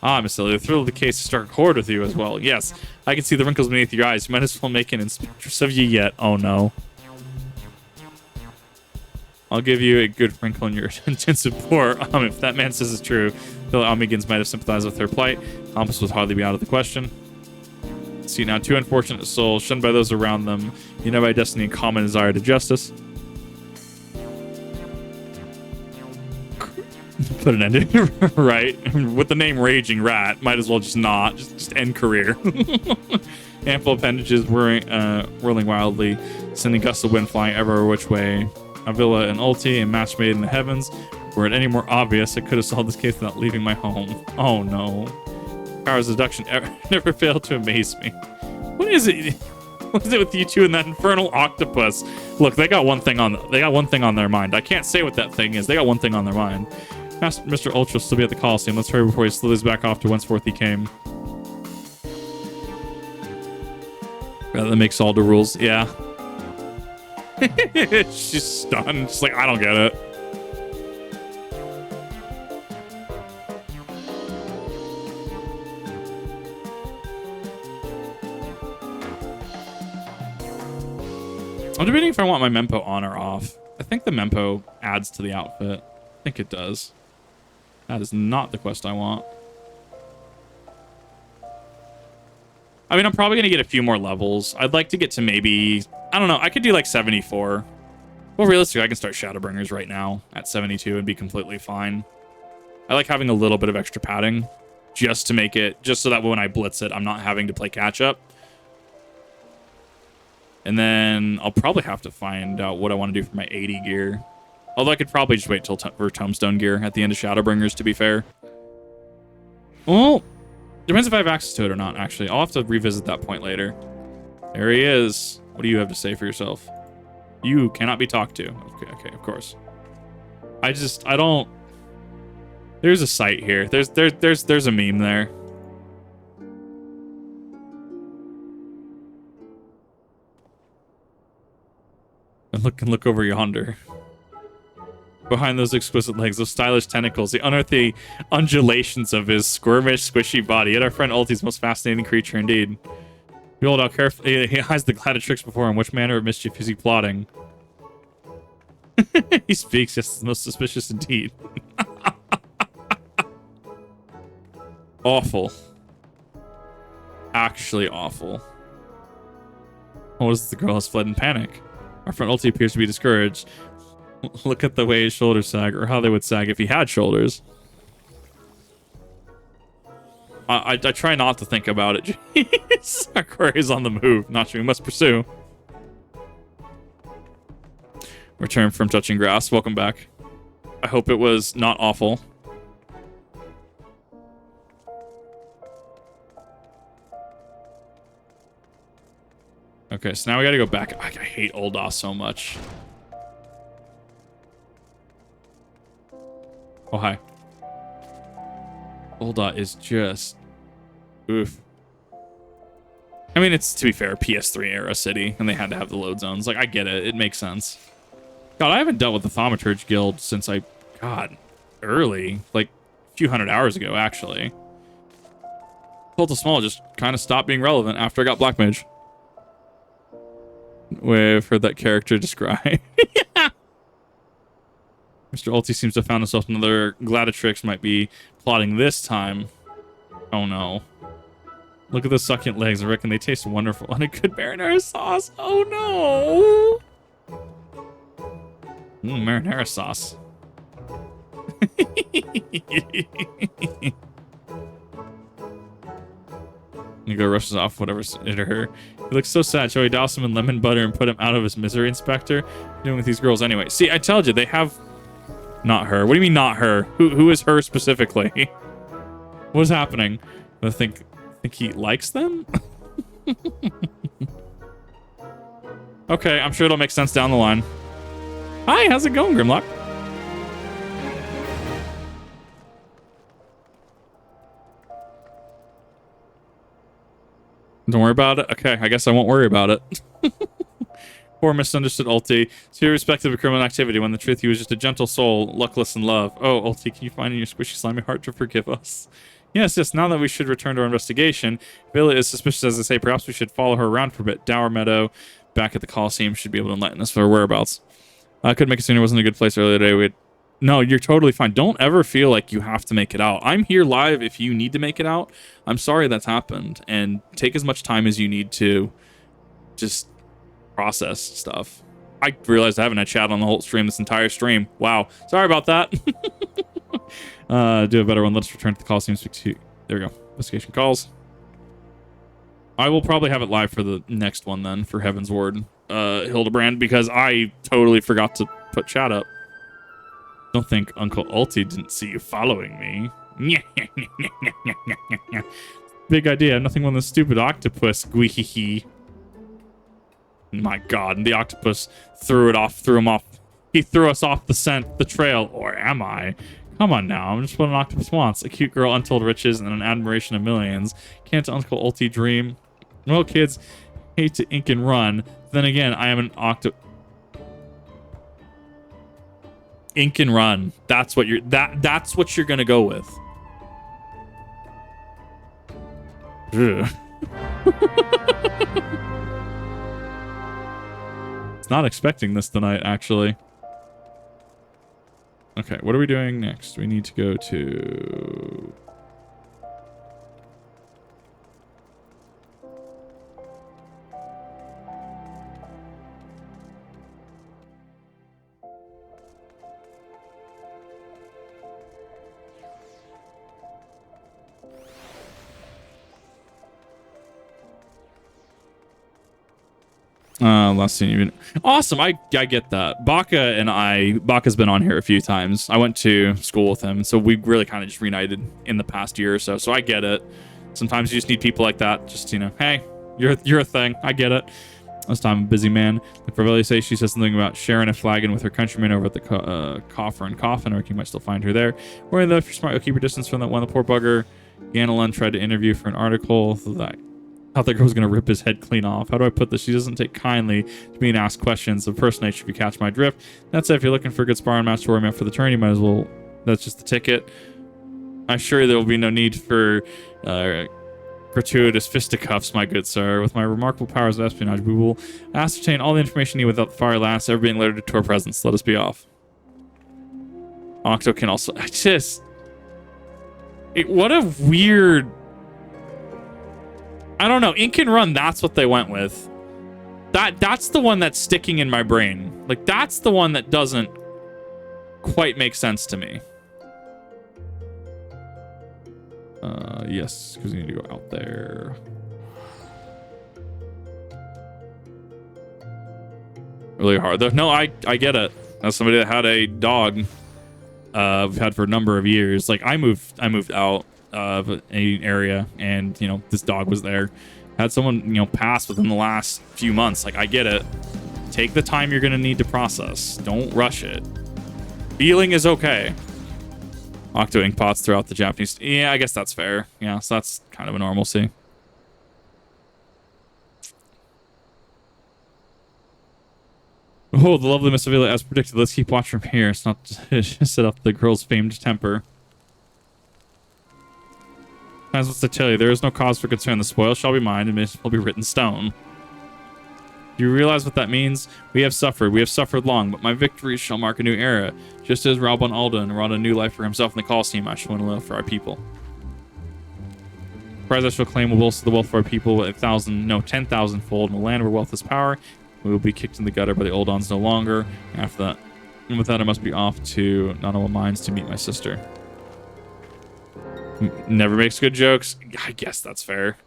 Ah, Miss Lily, the thrill of the case to strike a chord with you as well. Yes, I can see the wrinkles beneath your eyes. You might as well make an inspectress of you yet. Oh, no. I'll give you a good wrinkle in your intensive pour. If that man says it's true, Phil Almigans might have sympathized with her plight. Compass would hardly be out of the question. See, now, two unfortunate souls, shunned by those around them, united by destiny and common desire to justice. Put an end in right. With the name Raging Rat, might as well just not. Just end career. Ample appendages whirling wildly, sending gusts of wind flying ever which way. Avila and Ulti and match made in the heavens. Were it any more obvious, I could have solved this case without leaving my home. Oh no. Power's deduction never failed to amaze me. What is it? What is it with you two and that infernal octopus? Look, they got one thing on their mind. I can't say what that thing is. They got one thing on their mind. Mr. Ultra will still be at the Coliseum. Let's hurry before he slithers back off to whenceforth he came. Yeah, that makes all the rules. Yeah. She's stunned. She's like, I don't get it. I'm debating if I want my Mempo on or off. I think the Mempo adds to the outfit. I think it does. That is not the quest I want. I mean, I'm probably going to get a few more levels. I'd like to get to maybe... I don't know. I could do like 74. Well, realistically, I can start Shadowbringers right now at 72 and be completely fine. I like having a little bit of extra padding just to make it... Just so that when I blitz it, I'm not having to play catch-up. And then I'll probably have to find out what I want to do for my 80 gear. Although I could probably just wait till for Tombstone gear at the end of Shadowbringers, to be fair. Well, depends if I have access to it or not, actually. I'll have to revisit that point later. There he is. What do you have to say for yourself? You cannot be talked to. Okay, of course. I don't... There's a site here. There's a meme there. And look over yonder. Behind those exquisite legs, those stylish tentacles, the unearthly undulations of his squirmish, squishy body. Yet our friend Ulti's most fascinating creature indeed. Behold how carefully he hides the gladiatrix before him. Which manner of mischief is he plotting? He speaks, yes, most suspicious indeed. Awful. Actually awful. What is the girl has fled in panic? Our friend Ulti appears to be discouraged. Look at the way his shoulders sag, or how they would sag if he had shoulders. I try not to think about it. Jeez. Aquarius is on the move. Not sure we must pursue. Return from touching grass. Welcome back. I hope it was not awful. Okay, so now we gotta go back. I hate Ul'dah so much. Oh, hi. Ul'dah is just... Oof. I mean, it's, to be fair, PS3 era city, and they had to have the load zones. Like, I get it. It makes sense. God, I haven't dealt with the Thaumaturge Guild since God, early. Like, a few hundred hours ago, actually. Cult of Small just kind of stopped being relevant after I got Black Mage. We've heard that character described. Yeah. Mr. Ulti seems to have found himself another gladiatrix might be plotting this time. Oh no. Look at the succulent legs. I reckon they taste wonderful. And a good marinara sauce. Oh no. Marinara sauce. Nico rushes off whatever's in her. He looks so sad. Shall we douse him in lemon butter and put him out of his misery, Inspector? What are you doing with these girls anyway? See, I told you, they have... Not her. What do you mean not her? Who is her specifically? What is happening? I think he likes them? Okay, I'm sure it'll make sense down the line. Hi, how's it going, Grimlock? Don't worry about it? Okay, I guess I won't worry about it. Poor misunderstood Ulti. So irrespective of criminal activity, when the truth he was just a gentle soul, luckless in love. Oh, Ulti, can you find in your squishy slimy heart to forgive us? Yes, now that we should return to our investigation. If Villa is suspicious as I say, perhaps we should follow her around for a bit. Dower Meadow, back at the Coliseum, should be able to enlighten us for her whereabouts. I could make it sooner. Wasn't a good place earlier today. No, you're totally fine. Don't ever feel like you have to make it out. I'm here live if you need to make it out. I'm sorry that's happened. And take as much time as you need to just process stuff. I realized I haven't had chat on the whole stream this entire stream. Wow. Sorry about that. Do a better one. Let's return to the Coliseum. There we go. Investigation calls. I will probably have it live for the next one then, for Heaven's Ward, Hildibrand, because I totally forgot to put chat up. Don't think Uncle Ulti didn't see you following me. Big idea. Nothing more than stupid octopus. Gweehee. My God, and the octopus threw him off. He threw us off the scent, the trail, or am I? Come on now, I'm just what an octopus wants. A cute girl, untold riches, and an admiration of millions. Can't Uncle Ulti dream? Well, kids, hate to ink and run. Then again, I am an ink and run. That's what that's what you're gonna go with. It's not expecting this tonight, actually. Okay, what are we doing next? We need to go to... last scene even awesome. I get that. Baka's been on here a few times. I went to school with him, so we really kind of just reunited in the past year or so. So I get it. Sometimes you just need people like that. Just, you know, hey, you're a thing. I get it. This time I'm a busy man. Like Vervelia says, she says something about sharing a flagon with her countrymen over at the Coffer and Coffin, or you might still find her there. Or if you're smart, you'll keep your distance from that one. The poor bugger Ganelon tried to interview for an article that I thought the girl was going to rip his head clean off. How do I put this? She doesn't take kindly to being asked questions of personate, if you catch my drift. That said, if you're looking for a good sparring match to warm up for the turn, you might as well. That's just the ticket. I'm sure there will be no need for gratuitous fisticuffs, my good sir. With my remarkable powers of espionage, we will ascertain all the information needed without the fire last ever being alerted to our presence. Let us be off. Octo can also... what a weird... I don't know. Ink and Run, that's what they went with. That's the one that's sticking in my brain. Like, that's the one that doesn't quite make sense to me. Yes, because you need to go out there. Really hard, though. No, I get it. As somebody that had a dog, I've had for a number of years. Like, I moved out of an area, and you know, this dog was there. Had someone, you know, pass within the last few months. Like, I get it. Take the time you're gonna need to process. Don't rush it. Feeling is okay. Octo ink pots throughout the Japanese. Yeah, I guess that's fair. Yeah, so that's kind of a normalcy. Oh, the lovely Miss Avila, as predicted. Let's keep watch from here. It's not to set up the girl's famed temper. As what's to tell you, there is no cause for concern. The spoil shall be mine, and it will be written stone. Do you realize what that means? We have suffered long, but my victories shall mark a new era. Just as Raubon Ul'dah wrought a new life for himself in the Coliseum, I shall win a life for our people. The prize I shall claim will bolster the wealth of our people 10,000-fold. In a land where wealth is power, we will be kicked in the gutter by the Ul'dahs no longer. After that, and with that, I must be off to Nanawa Mines to meet my sister. Never makes good jokes. I guess that's fair.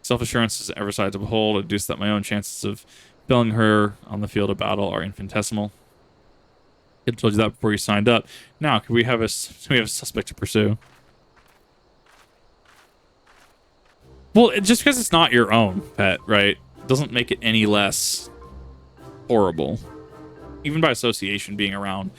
Self-assurance is ever sight to behold. I deduce that my own chances of felling her on the field of battle are infinitesimal. I told you that before you signed up. Now, we have a suspect to pursue. Well, just because it's not your own pet, right, doesn't make it any less horrible. Even by association, being around,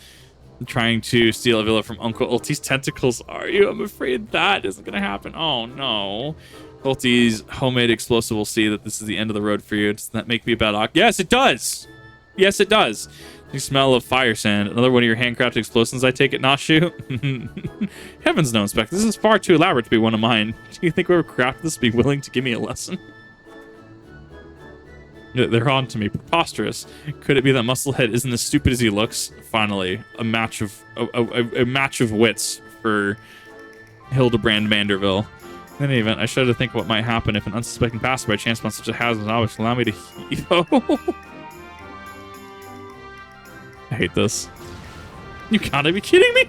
trying to steal a villa from Uncle Ul'dah's tentacles. Are you? I'm afraid that isn't going to happen. Oh, no. Ul'dah's homemade explosive will see that this is the end of the road for you. Does that make me a bad ox? Yes, it does. Yes, it does. You smell of fire sand. Another one of your handcrafted explosives, I take it, not shoot? Heavens no, Inspector. This is far too elaborate to be one of mine. Do you think whoever crafted this would be willing to give me a lesson? They're on to me. Preposterous. Could it be that Musclehead isn't as stupid as he looks? Finally, a match of wits for Hildibrand Vanderville. In any event, I shudder to think what might happen if an unsuspecting passerby chance upon such a hazardous object allow me to I hate this. You gotta be kidding me!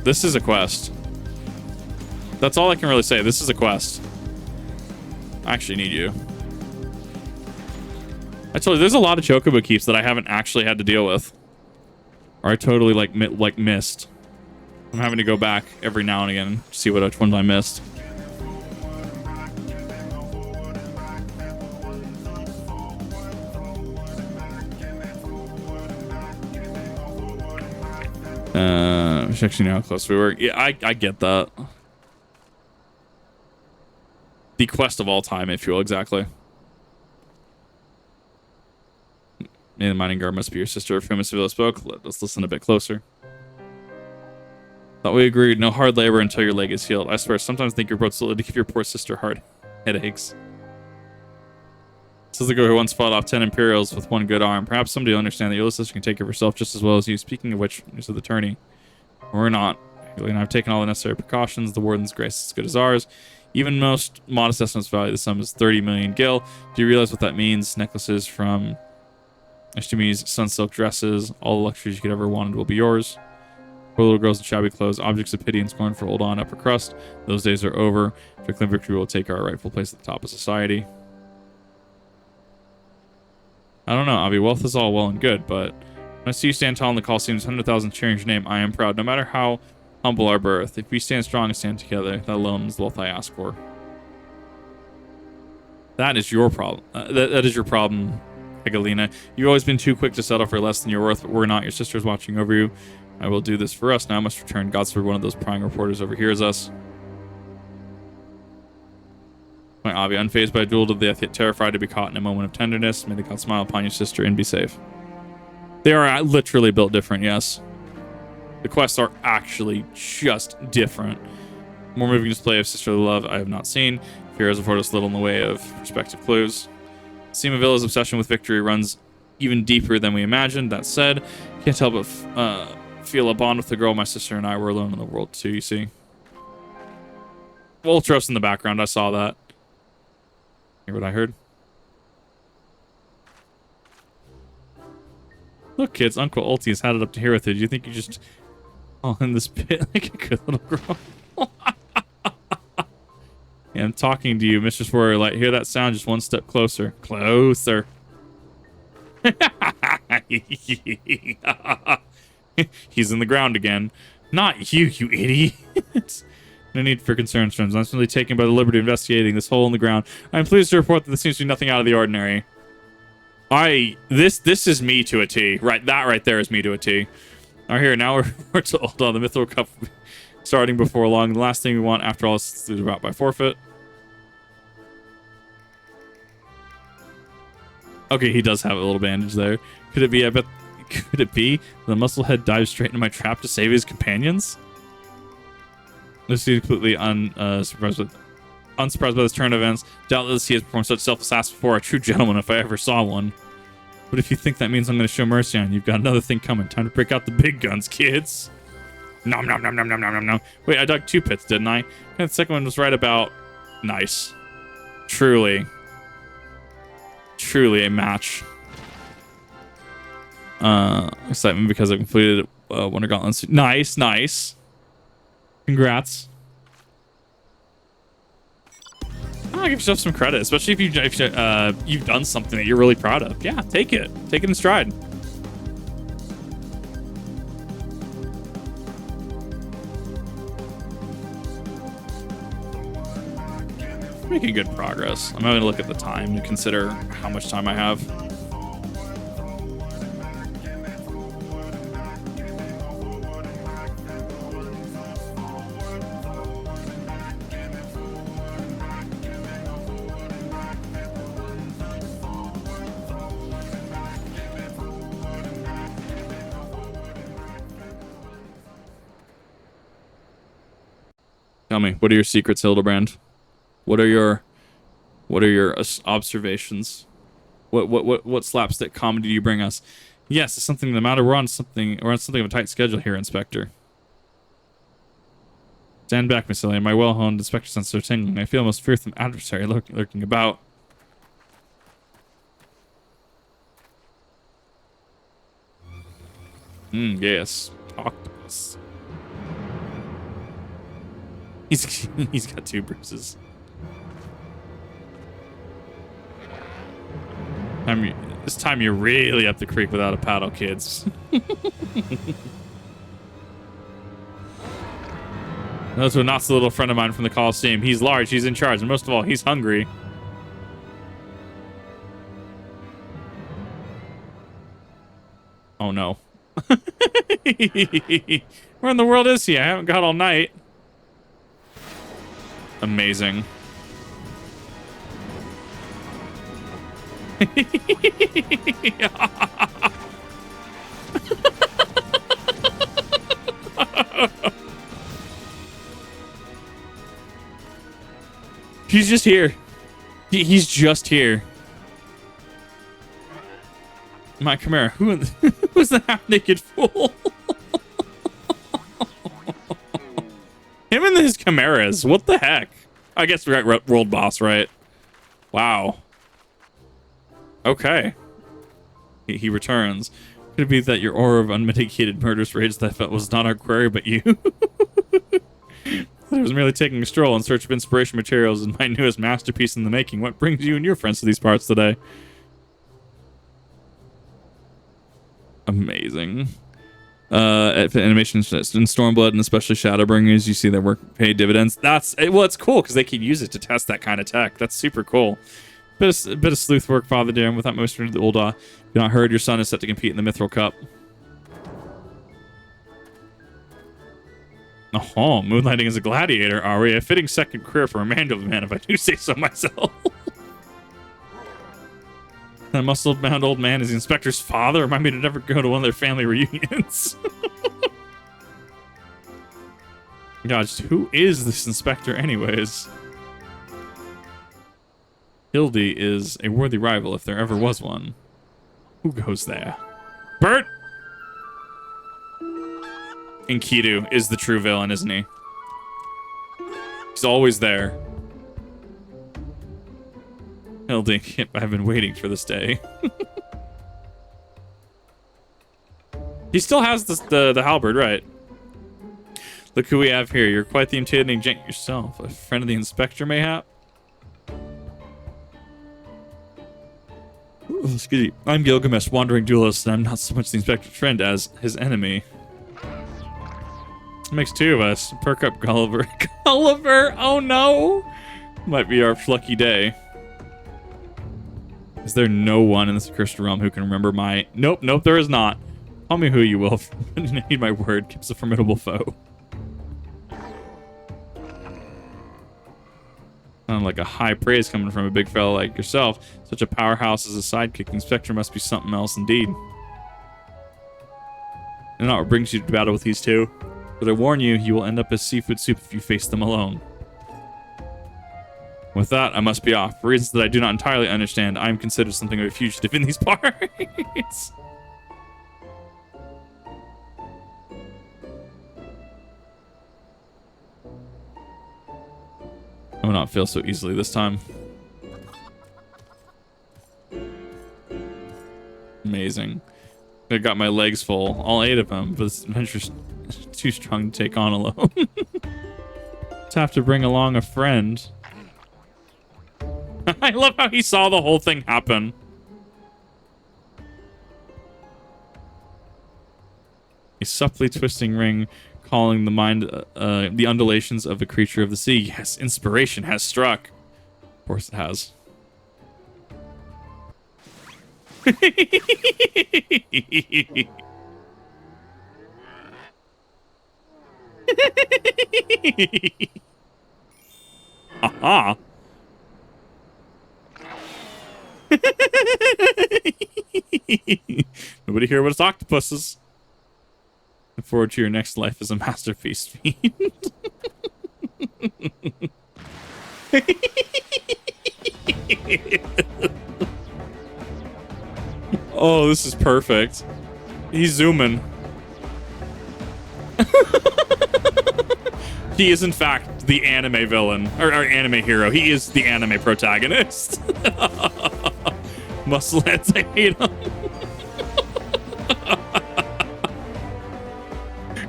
This is a quest. That's all I can really say. This is a quest. I actually need you. I told you, there's a lot of chocobo keeps that I haven't actually had to deal with. Or I totally, like missed. I'm having to go back every now and again to see which ones I missed. Actually, now how close we were. Yeah, I get that. The quest of all time, if you will, exactly. May the mining guard must be your sister, of whom Miss Sevilla spoke. Let's listen a bit closer. Thought we agreed, no hard labor until your leg is healed. I swear, sometimes think you're both slowly to give your poor sister hard headaches. Says the girl who once fought off 10 Imperials with one good arm. Perhaps somebody will understand that your little sister can take care of herself just as well as you. Speaking of which, news of the tourney. We're not. And I've taken all the necessary precautions. The warden's grace is as good as ours. Even most modest estimates value the sum is 30 million gil. Do you realize what that means? Necklaces from Ashtumi's sunsilk dresses. All the luxuries you could ever wanted will be yours. Poor little girls in shabby clothes. Objects of pity and scorn for Ul'dah and upper crust. Those days are over. Ficklin victory will take our rightful place at the top of society. I don't know, Avi. Wealth is all well and good, but when I see you stand tall in the Colosseum's 100,000 cheering your name, I am proud, no matter how humble our birth. If we stand strong and stand together, that alone is the wealth I ask for. That is your problem. That is your problem, Hegalina. You've always been too quick to settle for less than you're worth, but we're not. Your sister's watching over you. I will do this for us. Now I must return. God's for one of those prying reporters overhears us. My Avi, unfazed by a duel to the death, yet terrified to be caught in a moment of tenderness. May the God smile upon your sister and be safe. They are literally built different, yes. The quests are actually just different. More moving display of sisterly love I have not seen. Fear has afforded us little in the way of perspective clues. Seemavilla's obsession with victory runs even deeper than we imagined. That said, can't help but feel a bond with the girl my sister and I were alone in the world too, you see. Ultros in the background, I saw that. Hear what I heard? Look, kids, Uncle Ul'dah has had it up to here with you. Do you think you just fall in this pit like a good little girl? Yeah, I'm talking to you, Mistress Warrior Light. Hear that sound? Just one step closer. Closer. He's in the ground again. Not you, you idiot. No need for concern, friends. I'm simply taken by the liberty of investigating this hole in the ground. I'm pleased to report that there seems to be nothing out of the ordinary. This is me to a T. Right, that right there is me to a T. All right, here, now we're to Ul'dah. The Mithril Cup starting before long. The last thing we want after all is to route by forfeit. Okay, he does have a little bandage there. Could it be, could it be the Musclehead dives straight into my trap to save his companions? This is completely unsurprised by this turn of events. Doubtless he has performed such selfless acts before. A true gentleman if I ever saw one. But if you think that means I'm going to show mercy on you, you've got another thing coming. Time to break out the big guns, kids. Nom nom nom nom nom nom nom nom. Wait, I dug 2 pits, didn't I? And the second one was right about... Nice. Truly a match. Excitement because I completed Wonder Gauntlet. Nice. Congrats. I'll give yourself some credit, especially if you've done something that you're really proud of. Yeah, take it in stride. making good progress. I'm going to look at the time to consider how much time I have. Tell me, what are your secrets, Hildibrand? What are your observations? What slapstick comedy do you bring us? Yes, it's something. No matter we're on something of a tight schedule here, Inspector. Stand back, Miss Ilya. My well-honed inspector senses are tingling. I feel a most fearsome adversary lurking about. Yes. Talk to us. He's got 2 bruises. This time you're really up the creek without a paddle, kids. Those who are not the little friend of mine from the Coliseum. He's large, he's in charge, and most of all, he's hungry. Oh no. Where in the world is he? I haven't got all night. Amazing. He's just here. He's just here. My Chimera. Who's the half-naked fool? Him and his chimeras. What the heck? I guess we're at world boss, right? Wow. Okay. He returns. Could it be that your aura of unmitigated murderous rage that I felt was not our query, but you? I was merely taking a stroll in search of inspiration materials in my newest masterpiece in the making. What brings you and your friends to these parts today? Amazing. Animations in Stormblood and especially Shadowbringers, you see their work pay dividends. It's cool because they can use it to test that kind of tech. That's super cool. Bit of sleuth work, Father dear. And without most of the Ul'dah, you not heard your son is set to compete in the Mithril Cup. Oh, moonlighting as a gladiator, are we? A fitting second career for a Mandel man, if I do say so myself. That muscle-bound old man is the inspector's father. Remind me to never go to one of their family reunions. Gosh, who is this inspector anyways? Hildy is a worthy rival if there ever was one. Who goes there? Bert! Enkidu is the true villain, isn't he? He's always there. Hildy, I've been waiting for this day. He still has the halberd, right? Look who we have here. You're quite the intimidating gent yourself. A friend of the inspector, mayhap? Ooh, excuse me. I'm Gilgamesh, wandering duelist, and I'm not so much the inspector's friend as his enemy. Makes 2 of us. Perk up, Gulliver. Gulliver! Oh no! Might be our lucky day. Is there no one in this accursed realm who can remember my... Nope, there is not. Call me who you will. I need my word. Keeps a formidable foe. Sound like a high praise coming from a big fellow like yourself. Such a powerhouse as a sidekick. The inspector must be something else indeed. And not what brings you to battle with these 2. But I warn you, you will end up as seafood soup if you face them alone. With that, I must be off. For reasons that I do not entirely understand, I am considered something of a fugitive in these parts. I will not fail so easily this time. Amazing. I got my legs full, all 8 of them, but this adventure's too strong to take on alone. Just have to bring along a friend. I love how he saw the whole thing happen. A subtly twisting ring calling the mind the undulations of a creature of the sea. Yes, inspiration has struck. Of course it has. Aha. Nobody here but us octopuses. Look forward to your next life as a masterpiece fiend. Oh, this is perfect. He's zooming. He is, in fact, the anime villain. Or anime hero. He is the anime protagonist. Muscleheads, I hate him.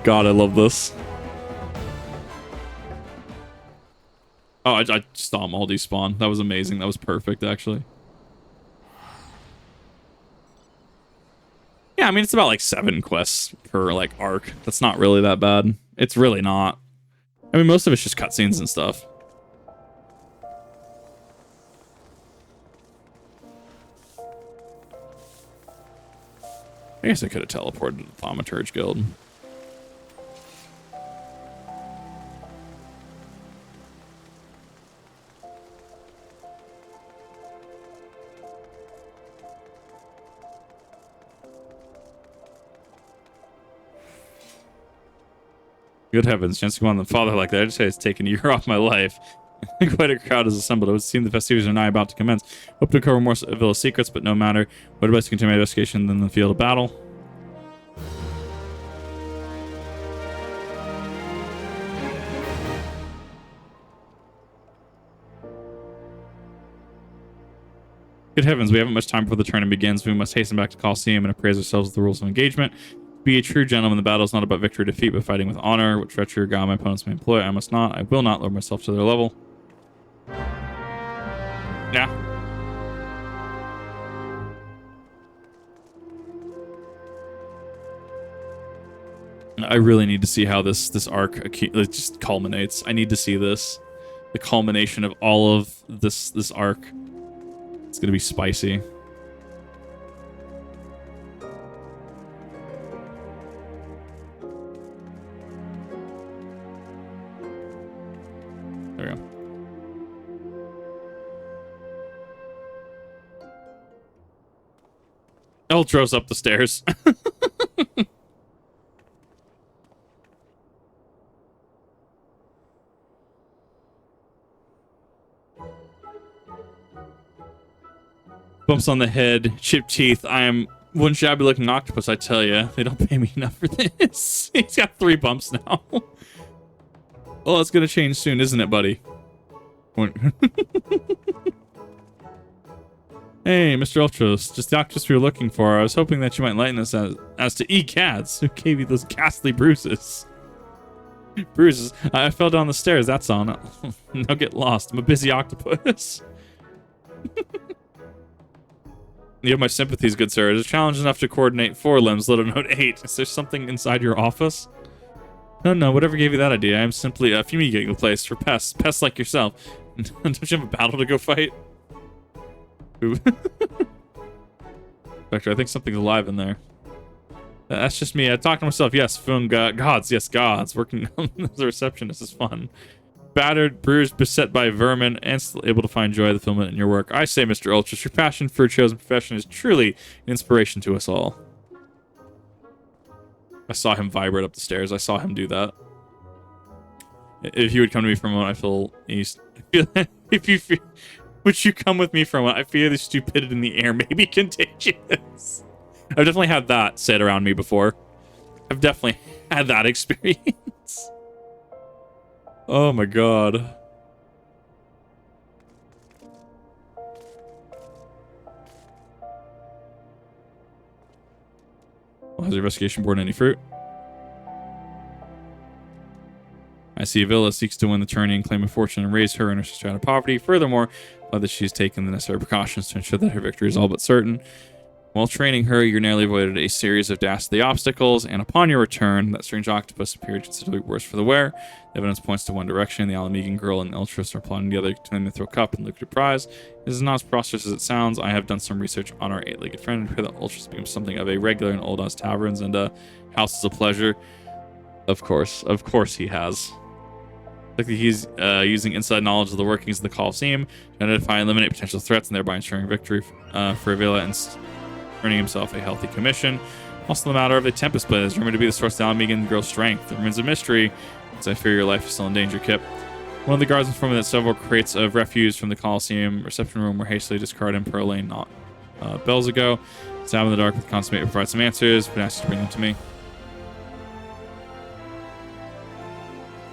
God, I love this. Oh, I just saw them all despawn. That was amazing. That was perfect, actually. Yeah, I mean, it's about like 7 quests per like arc. That's not really that bad. It's really not. I mean, most of it's just cutscenes and stuff. I guess I could have teleported to the Thaumaturge Guild. Good heavens, chance to go on the father like that. I just say it's taken a year off my life. Quite a crowd is assembled. It would seem the festivities are nigh about to commence. Hope to uncover more villa secrets, but no matter. What about to continue my investigation than the field of battle? Good heavens, we haven't much time before the tournament begins. We must hasten back to Coliseum and appraise ourselves with the rules of engagement. Be a true gentleman. The battle is not about victory or defeat, but fighting with honor. What treachery or guile my opponents may employ, I must not. I will not lower myself to their level. Yeah. I really need to see how this arc just culminates. I need to see this. The culmination of all of this arc. It's gonna be spicy. There we go. Uldra's up the stairs. Bumps on the head, chipped teeth. I am one shabby looking octopus, I tell you. They don't pay me enough for this. He's got 3 bumps now. Well, it's gonna change soon, isn't it, buddy? Hey, Mr. Ultros, just the octopus we were looking for. I was hoping that you might enlighten us as to E-Cats, who gave you those ghastly bruises. Bruises? I fell down the stairs, that's all. Now get lost. I'm a busy octopus. You have my sympathies, good sir. It is a challenge enough to coordinate 4 limbs, let alone 8. Is there something inside your office? No, whatever gave you that idea. I am simply a fumigating the place for pests. Pests like yourself. Don't you have a battle to go fight? Vector, I think something's alive in there. That's just me. I talk to myself. Yes, phone gods. Yes, gods. Working as a receptionist is fun. Battered, bruised, beset by vermin, and still able to find joy of the fulfillment in your work. I say, Mr. Ultras, your passion for a chosen profession is truly an inspiration to us all. I saw him vibrate up the stairs. I saw him do that. If you would come to me for a moment, I feel east. If you feel, would you come with me for a moment? I feel the stupidity in the air may be contagious. I've definitely had that said around me before. I've definitely had that experience. Oh my god. Well, has your investigation borne any fruit? I see Avila seeks to win the tourney and claim a fortune and raise her and her sister out of poverty. Furthermore, that she has taken the necessary precautions to ensure that her victory is all but certain. While training her, you narrowly avoided a series of dastardly obstacles, and upon your return, that strange octopus appeared considerably worse for the wear. The evidence points to one direction. The Alamegan girl and Eltrus are plotting together to claim the Mithril Cup and lucrative prize. This is not as prosperous as it sounds. I have done some research on our eight-legged friend and fear that Ul'dah becomes something of a regular in Ul'dah's taverns and houses of pleasure. Of course he has. Like he's using inside knowledge of the workings of the Colosseum to identify and eliminate potential threats and thereby ensuring victory for Avila and earning himself a healthy commission. Also, the matter of the Tempest Blade is rumored to be the source of the Alamegan girl's strength. It remains a mystery, as I fear your life is still in danger, Kip. One of the guards informed me that several crates of refuse from the Colosseum reception room were hastily discarded in Pearl Lane not bells ago. Stab in the dark with Consummate to provide some answers, but asked you to bring them to me.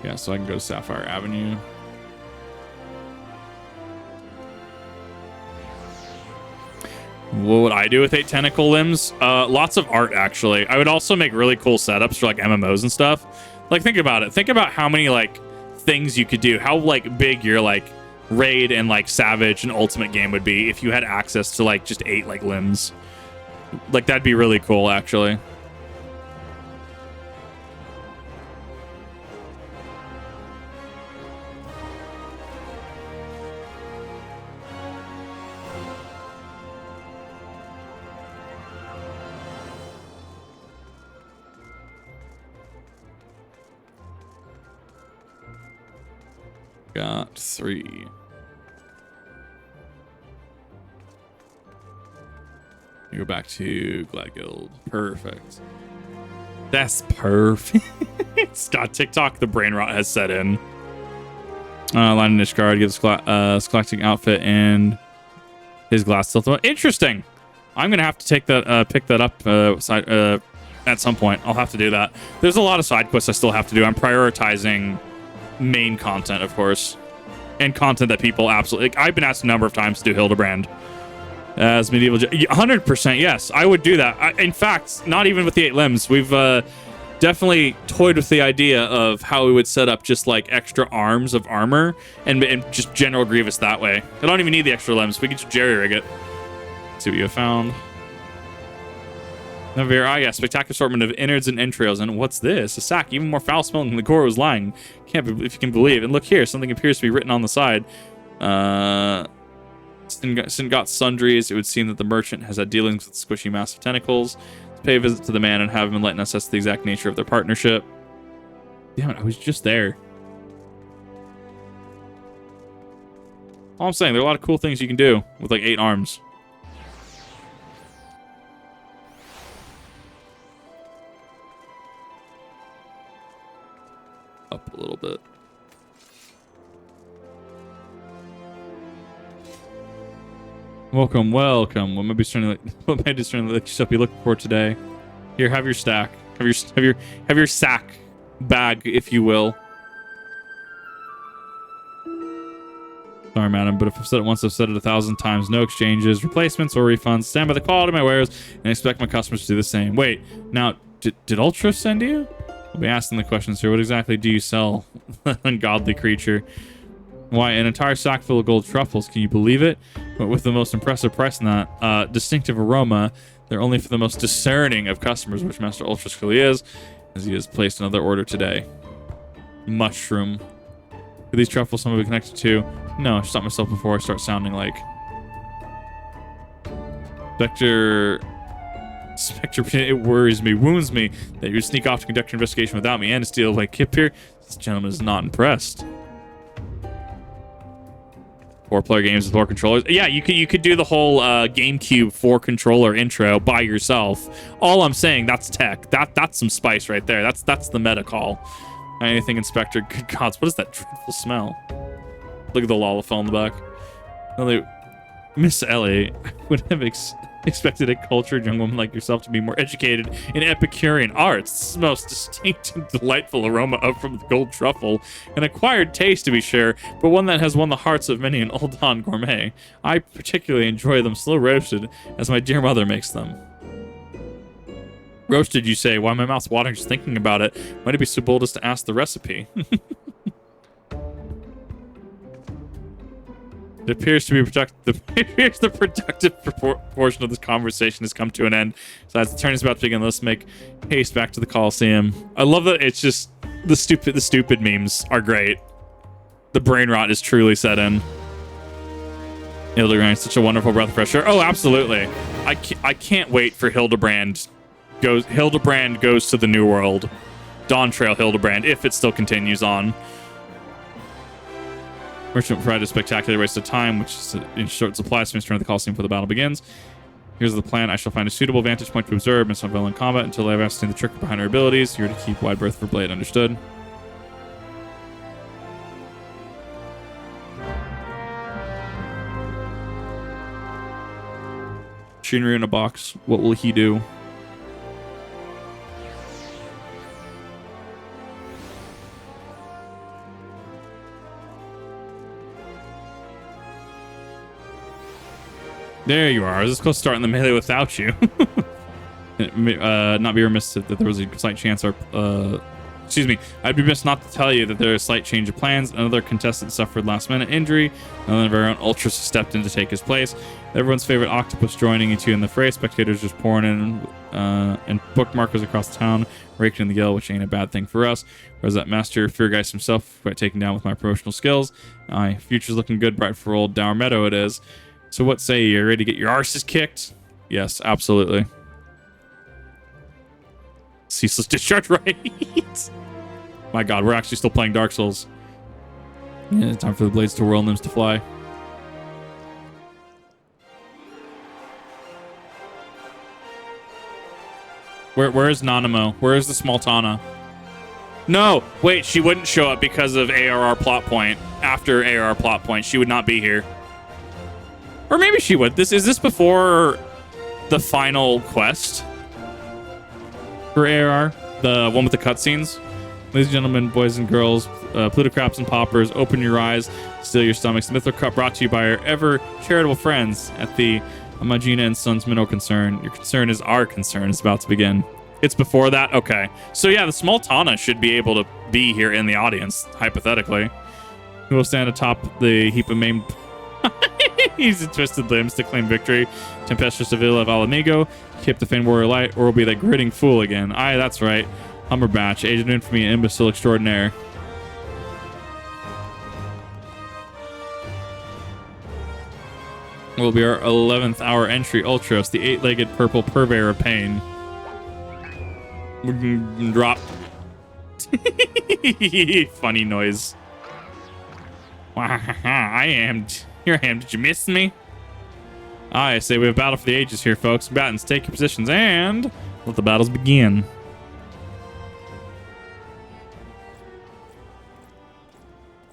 Yeah, so I can go to Sapphire Avenue. What would I do with 8 tentacle limbs? Lots of art, actually. I would also make really cool setups for like MMOs and stuff. Like, think about it. Think about how many like things you could do. How like big your like raid and like savage and ultimate game would be if you had access to like just 8 like limbs. Like, that'd be really cool, actually. Got 3. You go back to Glad Guild. Perfect. That's perfect. Scott, TikTok, the brain rot has set in. Line Nishgard gives collecting outfit and his glass tilt. Interesting. I'm gonna have to take that, pick that up at some point. I'll have to do that. There's a lot of side quests I still have to do. I'm prioritizing main content, of course, and content that people absolutely like. I've been asked a number of times to do Hildibrand as medieval 100%. Yes, I would do that. In fact, not even with the 8 limbs, we've definitely toyed with the idea of how we would set up just like extra arms of armor and just general Grievous that way. I don't even need the extra limbs. We can just jerry-rig it. Let's see what you have found. Yeah, spectacular assortment of innards and entrails. And what's this? A sack, even more foul-smelling than the gore was lying. Can't be, if you can believe. And look here, something appears to be written on the side. Sin got sundries. It would seem that the merchant has had dealings with squishy massive tentacles. Let's pay a visit to the man and have him enlighten us as to the exact nature of their partnership. Damn it, I was just there. All I'm saying, there are a lot of cool things you can do with like 8 arms. Up a little bit. Welcome. What may be starting to stuff be looking for today? Here, have your stack. Have your sack bag, if you will. Sorry, madam, but if I've said it once, I've said it 1,000 times. No exchanges, replacements, or refunds. Stand by the quality of my wares and expect my customers to do the same. Wait, now, did Ul'dah send you? I'll be asking the questions here. What exactly do you sell, ungodly creature? Why, an entire sack full of gold truffles. Can you believe it? But with the most impressive price in that distinctive aroma, they're only for the most discerning of customers, which Master Ul'dah clearly is, as he has placed another order today. Mushroom. Are these truffles someone be connected to? No, I should stop myself before I start sounding like Spectre, it worries me, wounds me that you would sneak off to conduct an investigation without me and to steal like Kip here. This gentleman is not impressed. 4-player games with 4 controllers. Yeah, you could do the whole GameCube 4-controller intro by yourself. All I'm saying, that's tech. That's some spice right there. That's the meta call. Anything Inspector? Good gods, what is that dreadful smell? Look at the Lalafell in the back. Miss Ellie, I would have expected a cultured young woman like yourself to be more educated in Epicurean arts. This is the most distinct and delightful aroma up from the gold truffle. An acquired taste, to be sure, but one that has won the hearts of many an Ul'dah gourmet. I particularly enjoy them slow roasted, as my dear mother makes them. Roasted, you say? Why, my mouth's watering just thinking about it. Might it be so bold as to ask the recipe? It appears to be the productive portion of this conversation has come to an end. So as the turn is about to begin, let's make haste back to the Coliseum. I love that it's just the stupid memes are great. The brain rot is truly set in. Hildibrand, such a wonderful breath of fresh air. Oh, absolutely. I can't wait for Hildibrand goes to the New World. Dawn Trail Hildibrand, if it still continues on. Merchant provided a spectacular waste of time, which is in short supply, so return to the Coliseum before the battle begins. Here's the plan. I shall find a suitable vantage point to observe Miss Unveil in combat until I have ascertained the trick behind her abilities. You're to keep wide berth for blade, understood? Machinery in a box. What will he do? There you are. I was just close to starting the melee without you. Not be remiss that there was a slight chance excuse me. I'd be remiss not to tell you that there is a slight change of plans. Another contestant suffered last-minute injury. Another of our own Ultras stepped in to take his place. Everyone's favorite octopus joining you two in the fray. Spectators just pouring in, and bookmarkers across town raking in the yell, which ain't a bad thing for us. Whereas that master Feargeist himself got taken down with my promotional skills. Aye, future's looking good, bright for old Dower Meadow it is. So what say you? Ready to get your arses kicked? Yes, absolutely. Ceaseless discharge, right? My God, we're actually still playing Dark Souls. Yeah, time for the blades to whirl and limbs to fly. Where is Nanamo? Where is the small Tana? No, wait, she wouldn't show up because of ARR plot point. After ARR plot point, she would not be here. Or maybe she would. Is this before the final quest for ARR? The one with the cutscenes? Ladies and gentlemen, boys and girls, plutocraps and paupers, open your eyes, still your stomachs. The Mithril Cup brought to you by our ever charitable friends at the Amagina and Sons Mineral Concern. Your concern is our concern. It's about to begin. It's before that? Okay. So yeah, the small Tana should be able to be here in the audience, hypothetically. Who will stand atop the heap of maimed... He's twisted limbs to claim victory. Tempestuous Avila of Alamigo, keep the Fane Warrior Light, or will be that gritting fool again. Aye, that's right. Humberbatch, Agent of Infamy, and Imbecile Extraordinaire. Will be our 11th hour entry, Ultros, the 8-legged purple purveyor of pain. We can drop. Funny noise. Here I am. Did you miss me? I say we have battle for the ages here, folks. Combatants, take your positions and let the battles begin.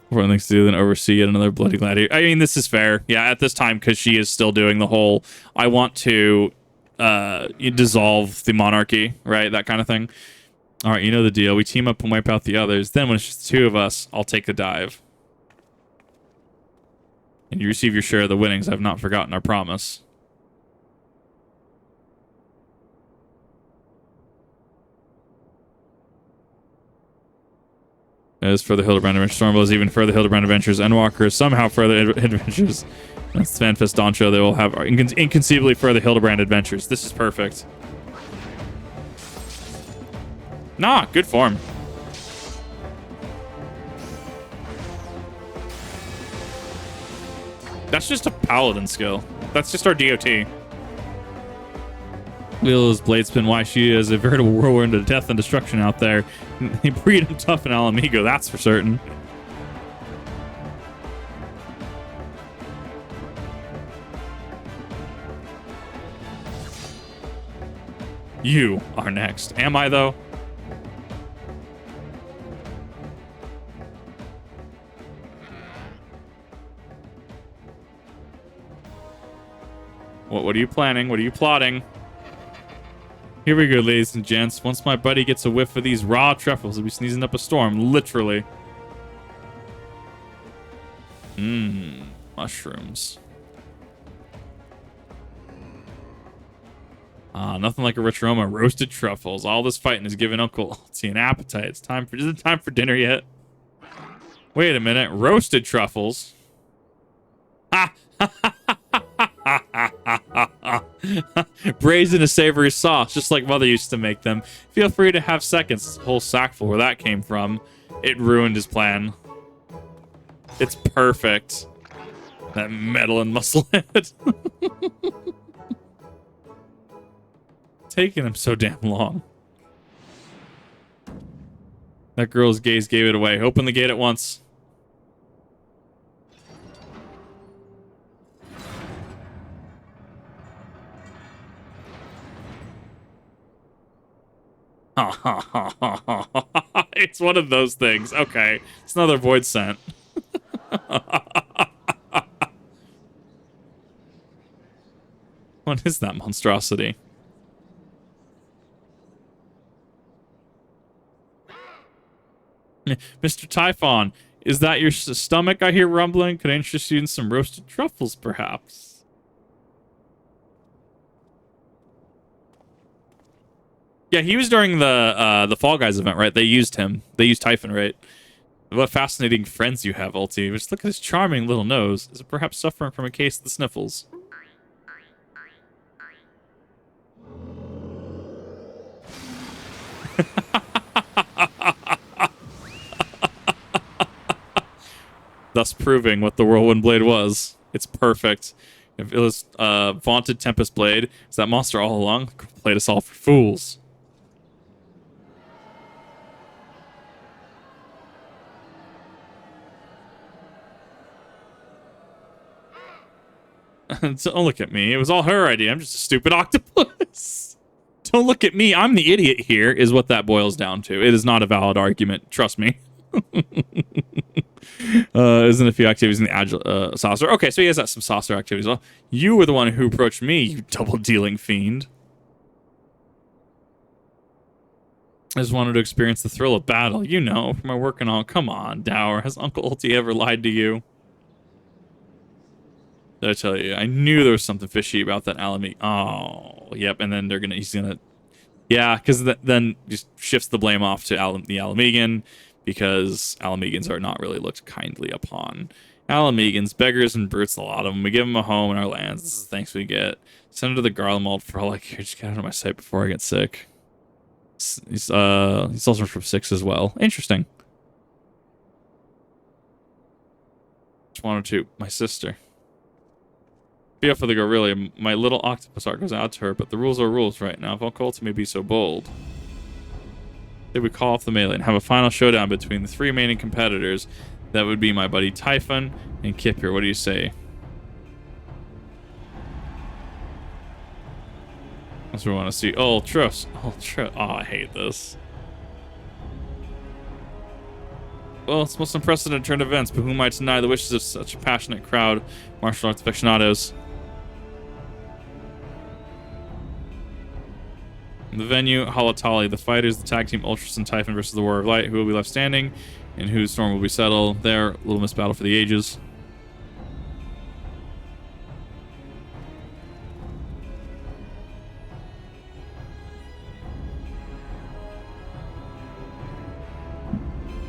Important things to do than oversee yet another bloody gladiator. I mean, this is fair. Yeah, at this time, because she is still doing the whole, I want to dissolve the monarchy, right? That kind of thing. All right, you know the deal. We team up and wipe out the others. Then when it's just the two of us, I'll take the dive. And you receive your share of the winnings. I've not forgotten our promise. As for the Hildibrand Adventures, Stormville is even further Hildibrand Adventures. Endwalker is somehow further adventures. That's the Fanfest Dawn Show. They will have inconceivably further Hildibrand Adventures. This is perfect. Nah, good form. That's just a paladin skill. That's just our DOT. Wheel's blade spin. Why she is a veritable whirlwind of death and destruction out there. They breed him tough in Alamigo, that's for certain. You are next. Am I, though? What are you planning? What are you plotting? Here we go, ladies and gents. Once my buddy gets a whiff of these raw truffles, he'll be sneezing up a storm, literally. Mushrooms. Nothing like a rich aroma. Roasted truffles. All this fighting is giving Uncle Ul'dah an appetite. Is it time for dinner yet? Wait a minute. Roasted truffles? Braised in a savory sauce, just like Mother used to make them. Feel free to have seconds. A whole sackful where that came from. It ruined his plan. It's perfect. That metal and muscle head. Taking him so damn long. That girl's gaze gave it away. Open the gate at once. It's one of those things. Okay. It's another void scent. What is that monstrosity? Mr. Typhon, is that your stomach I hear rumbling? Could I interest you in some roasted truffles, perhaps? Yeah, he was during the Fall Guys event, right? They used him. They used Typhon, right? What fascinating friends you have, Ulti. Just look at his charming little nose. Is it perhaps suffering from a case of the sniffles? Thus proving what the Whirlwind Blade was. It's perfect. If it was vaunted Tempest Blade, is that monster all along? Played us all for fools. Don't look at me. It was all her idea. I'm just a stupid octopus. Don't look at me. I'm the idiot here, is what that boils down to. It is not a valid argument. Trust me. Isn't a few activities in the agile saucer. Okay, so he has some saucer activities. Well, you were the one who approached me, you double-dealing fiend. I just wanted to experience the thrill of battle. You know, from my work and all. Come on, Dower. Has Uncle Ulti ever lied to you? Did I tell you? I knew there was something fishy about that Alamy. Oh, yep. And then he's gonna, yeah, because then just shifts the blame off to the Alamegan, because Alamegans are not really looked kindly upon. Alamegans, beggars and brutes, a lot of them. We give them a home in our lands. This is the thanks we get. Send them to the Garlemald for all I care. Just get out of my sight before I get sick. He's also from 6 as well. Interesting. Just wanted to. My sister. Be up for the gorilla. My little octopus art goes out to her, but the rules are rules right now. If Uncle Ulti may be so bold. Did we call off the melee and have a final showdown between the 3 remaining competitors? That would be my buddy Typhon and Kipir. What do you say? That's what we want to see. Ultra. Oh, I hate this. Well, it's most unprecedented turn of events, but who might deny the wishes of such a passionate crowd? Martial arts aficionados. The venue, Halatali, the fighters, the tag team Ultras and Typhon versus the War of Light. Who will be left standing and whose storm will be settled? There, Little Miss Battle for the Ages.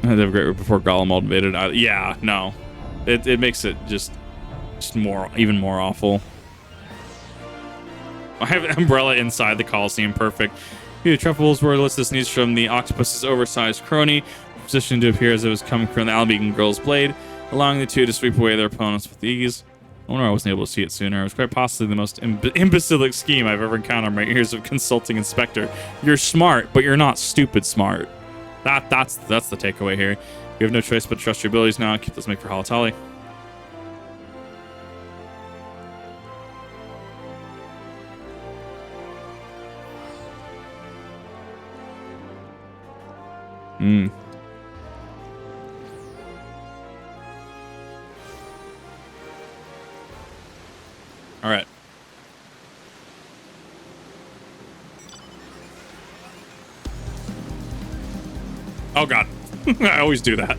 They have a great route before Garlemald invaded. Yeah, no. It makes it just even more awful. I have Umbrella inside the Coliseum. Perfect. The truffles were listed news from the octopus's oversized crony, positioned to appear as it was coming from the Albegan girl's blade, allowing the two to sweep away their opponents with ease. I wonder I wasn't able to see it sooner. It was quite possibly the most imbecilic scheme I've ever encountered in my years of consulting Inspector. You're smart, but you're not stupid smart. That's the takeaway here. You have no choice but to trust your abilities now. Keep this make for Halatali. All right. Oh god. I always do that.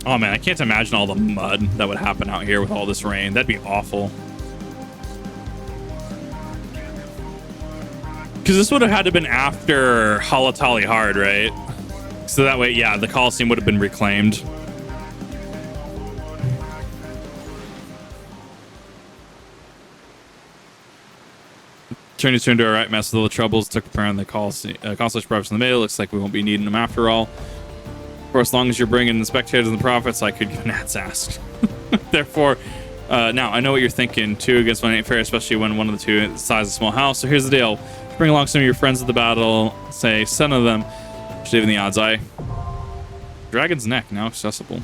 Oh man, I can't imagine all the mud that would happen out here with all this rain. That'd be awful. Because this would have had to have been after Halatali Hard, right? So that way, yeah, the Coliseum would have been reclaimed. Turning to into a right mess with all the troubles. Took apparently the constellation prophets in the mail. Looks like we won't be needing them after all. For as long as you're bringing the spectators and the prophets, I could give Nat's asked. Therefore, now I know what you're thinking. 2 against 1 ain't fair, especially when one of the 2 is the size of a small house. So here's the deal: bring along some of your friends of the battle. Say 7 of them. Should even the odds eye. Dragon's Neck now accessible.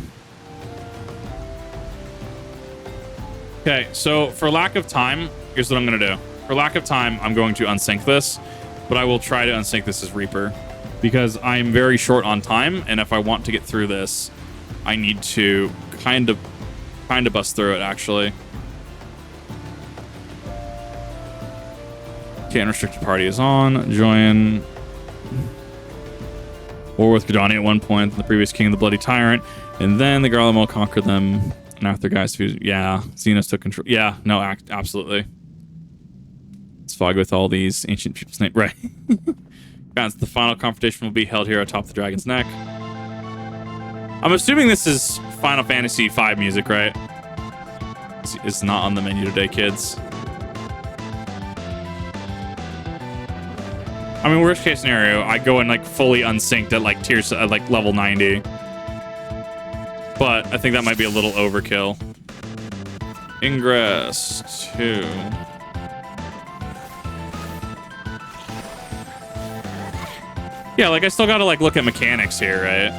Okay, so for lack of time, here's what I'm gonna do. For lack of time, I'm going to unsync this, but I will try to unsync this as Reaper because I'm very short on time, and if I want to get through this, I need to kind of bust through it, actually. Okay, unrestricted party is on. Join. War with Gadani at one point, the previous king, the bloody tyrant, and then the Garlemald will conquer them. And after guys, yeah, Xenos took control. Yeah, no, absolutely. Let's fog with all these ancient people's names. Right. Guys, the final confrontation will be held here atop the Dragon's Neck. I'm assuming this is Final Fantasy V music, right? It's not on the menu today, kids. I mean, worst case scenario, I go in like fully unsynced at like tier at like level 90. But I think that might be a little overkill. Ingress 2. Yeah, like I still gotta like look at mechanics here, right?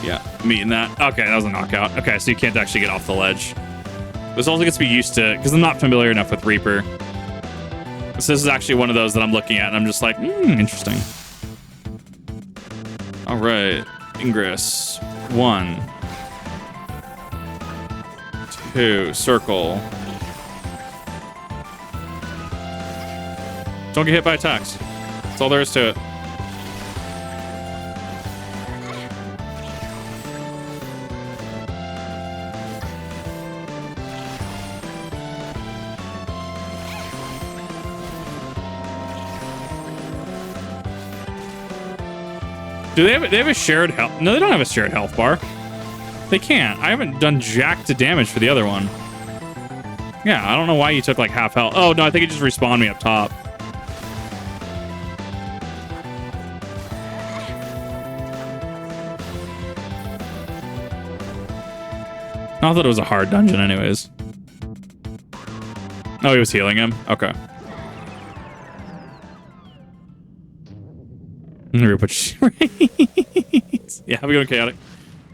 Yeah, meeting that. Okay, that was a knockout. Okay, so you can't actually get off the ledge. This also gets to be used to, because I'm not familiar enough with Reaper. So this is actually one of those that I'm looking at, and I'm just like, interesting. All right, Ingress. 1. 2, circle. Don't get hit by attacks. That's all there is to it. Do they have a shared health? No, they don't have a shared health bar. They can't. I haven't done jack to damage for the other one. Yeah, I don't know why you took like half health. Oh, no, I think it just respawned me up top. I thought it was a hard dungeon anyways. Oh, he was healing him? Okay. Yeah, have a good chaotic.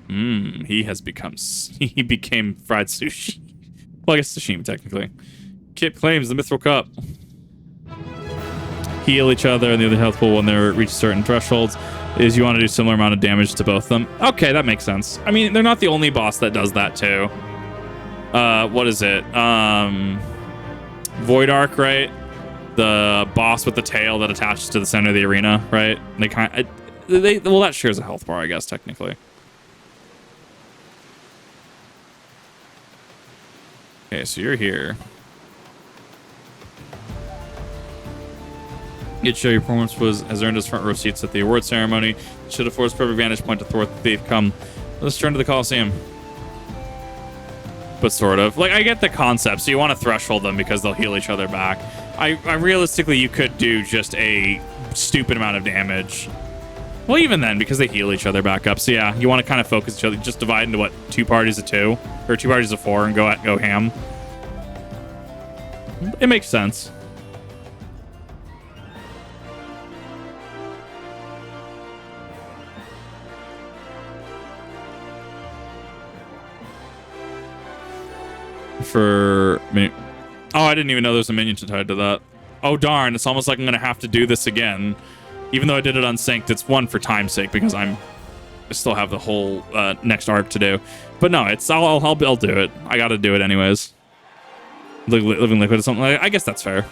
He became fried sushi. Well, I guess sashimi technically. Kip claims the Mithril Cup. Heal each other and the other health pool when they reach certain thresholds. Is you want to do similar amount of damage to both of them. Okay, that makes sense. I mean, they're not the only boss that does that too. What is it? Void Arc, right? The boss with the tail that attaches to the center of the arena, right? Well, that shares a health bar, I guess, technically. Okay, so you're here. You'd show your performance has earned us front row seats at the award ceremony. Should afford us perfect vantage point to thwart the thief. Come, let's turn to the Coliseum. But sort of. Like, I get the concept. So you want to threshold them because they'll heal each other back. I realistically, you could do just a stupid amount of damage. Well, even then, because they heal each other back up. So yeah, you want to kind of focus each other. Just divide into what, 2 parties of 2? Or 2 parties of 4 and go ham. It makes sense. Oh, I didn't even know there was a minion tied to that. Oh darn, it's almost like I'm gonna have to do this again. Even though I did it unsynced, it's one for time's sake because I still have the whole next arc to do. But no, I'll do it. I gotta do it anyways. Living Liquid or something like that. I guess that's fair.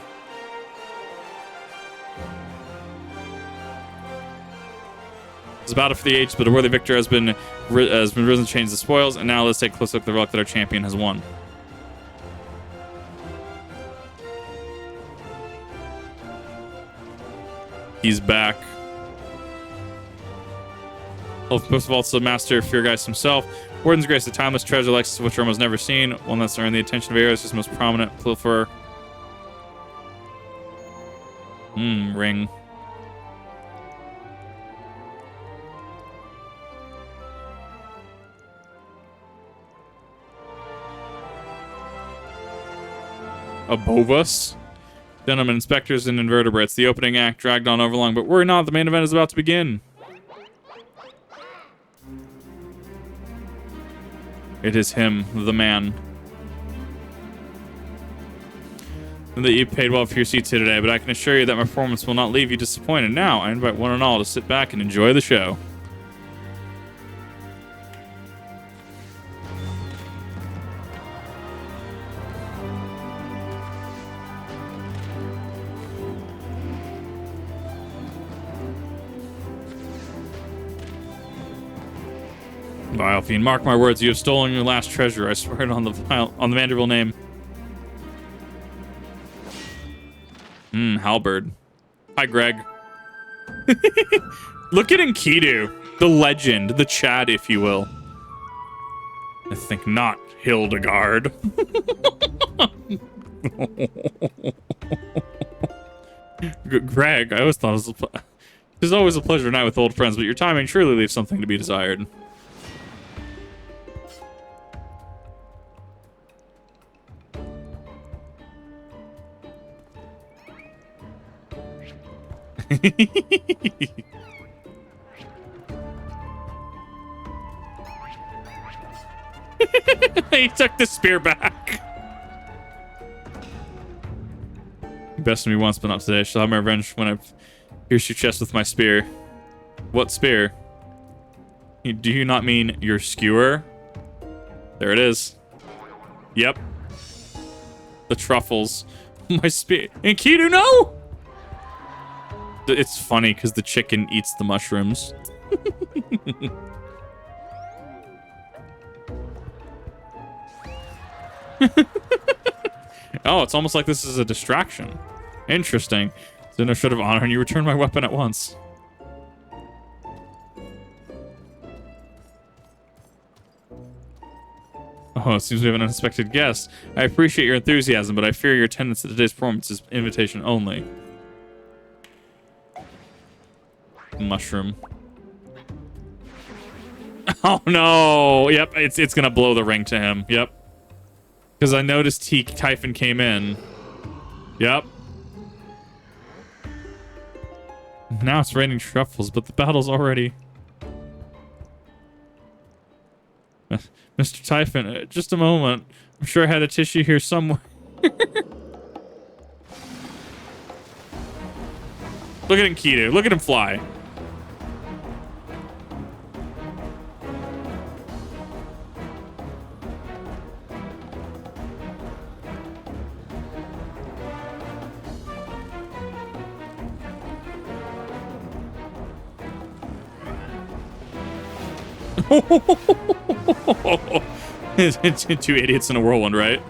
was a battle for the ages, but a worthy victor has been risen to change the spoils, and now let's take a close look at the relic that our champion has won. He's back. Most of all, it's the master of Feargeist himself. Warden's Grace, a timeless treasure like which Rome has never seen, one that's earned the attention of Eros, his most prominent pilferer. Ring. Above us. Gentlemen, inspectors, and invertebrates. The opening act dragged on overlong, but worry not, the main event is about to begin. It is him, the man. And that you paid well for your seats here today, but I can assure you that my performance will not leave you disappointed. Now, I invite one and all to sit back and enjoy the show. Vile fiend, mark my words, you have stolen your last treasure. I swear it on the Vanderbilt name. Halberd. Hi, Greg. Look at Enkidu, the legend, the Chad, if you will. I think not, Hildegard. Greg, I always thought it was always a pleasure night with old friends, but your timing surely leaves something to be desired. He took the spear back. You bested me once, but not today. Shall have my revenge when I pierce your chest with my spear. What spear? Do you not mean your skewer? There it is. Yep. The truffles. My spear. Enkidu, no! It's funny because the chicken eats the mushrooms. Oh, it's almost like this is a distraction. Interesting. Then I should have honored and you returned my weapon at once. Oh, it seems we have an unexpected guest. I appreciate your enthusiasm, but I fear your attendance at today's performance is invitation only. Mushroom. Oh no! Yep, it's gonna blow the ring to him. Yep. Because I noticed Typhon came in. Yep. Now it's raining truffles, but the battle's already... Mr. Typhon, just a moment. I'm sure I had a tissue here somewhere. Look at Enkidu. Look at him fly. Two idiots in a whirlwind, right?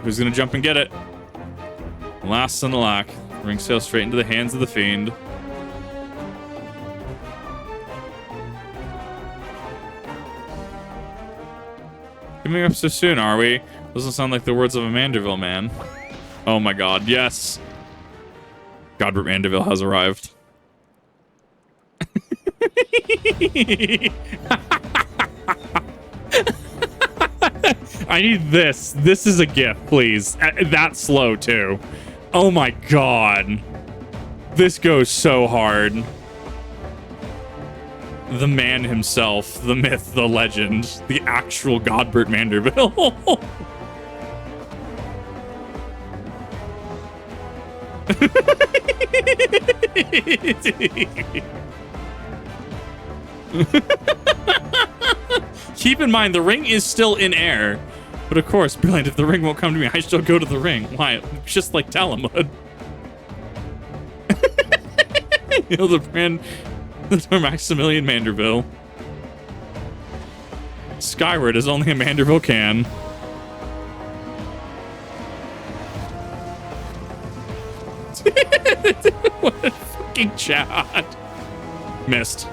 Who's gonna jump and get it? Last in the lack. Ring sails straight into the hands of the fiend. Coming up so soon, are we? Doesn't sound like the words of a Manderville man. Oh my god, yes. Godbert Mandeville has arrived. I need this. This is a gift, please. That slow, too. Oh my god. This goes so hard. The man himself, the myth, the legend, the actual Godbert Manderville. Keep in mind, the ring is still in air. But of course, brilliant, if the ring won't come to me, I shall go to the ring. Why? Just like Talamud. Hildibrand, or Maximilian Manderville. Skyward as only a Manderville can. What a fucking chat. Missed.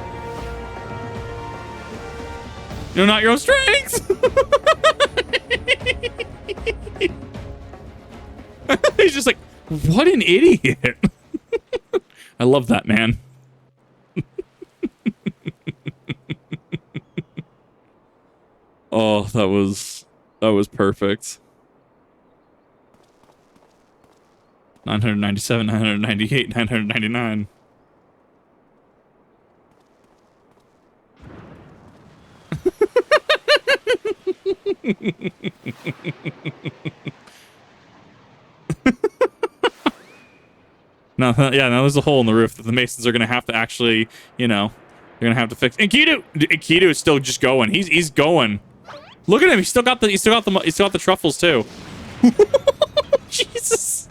No, not your own strength. He's just like, what an idiot. I love that man. Oh, that was perfect. 997, 998, 999. Now there's a hole in the roof that the Masons are gonna have to actually, you know, they're gonna have to fix. And Enkidu is still just going. He's going. Look at him. He's still got the truffles too. Jesus.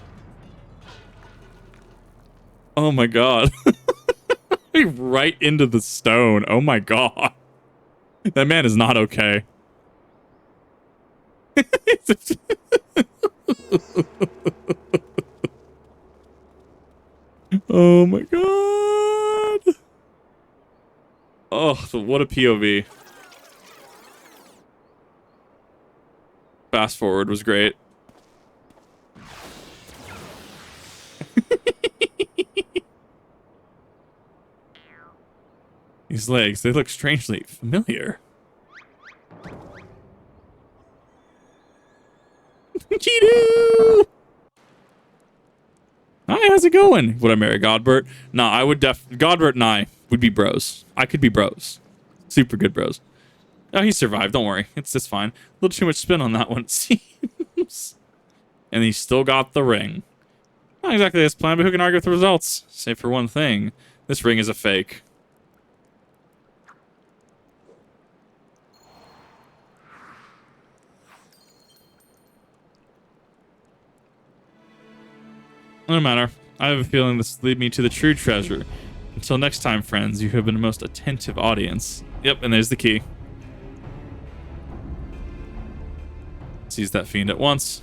Oh my god. Right into the stone. Oh my god. That man is not okay. Oh my god. Oh, what a POV. Fast forward was great. These legs, they look strangely familiar. Cheeto! Hi, how's it going? Would I marry Godbert? No, I would Godbert and I would be bros. I could be bros. Super good bros. Oh, he survived. Don't worry. It's fine. A little too much spin on that one, it seems. And he still got the ring. Not exactly as planned, but who can argue with the results? Save for one thing. This ring is a fake. No matter. I have a feeling this will lead me to the true treasure. Until next time, friends, you have been a most attentive audience. Yep, and there's the key. Seize that fiend at once.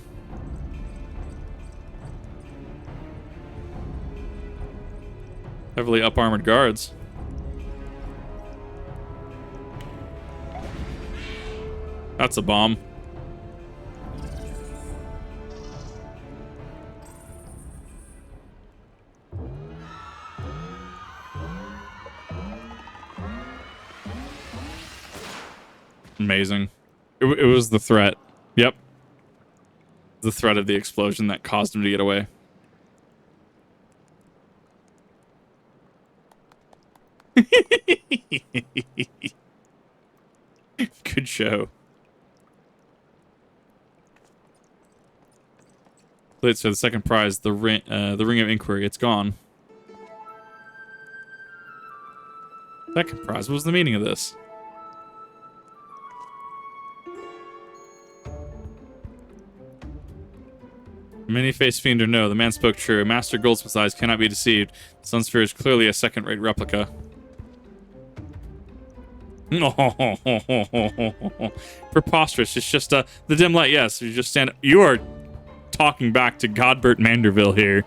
Heavily up-armored guards. That's a bomb. Amazing. It was the threat. Yep. The threat of the explosion that caused him to get away. Good show. Let's for the second prize, the ring of inquiry. It's gone. Second prize. What was the meaning of this? Many-faced fiend or no, the man spoke true. Master Goldsmith's eyes cannot be deceived. The Sunsphere is clearly a second-rate replica. Preposterous. It's just the dim light. Yes, you just stand. You are talking back to Godbert Manderville here.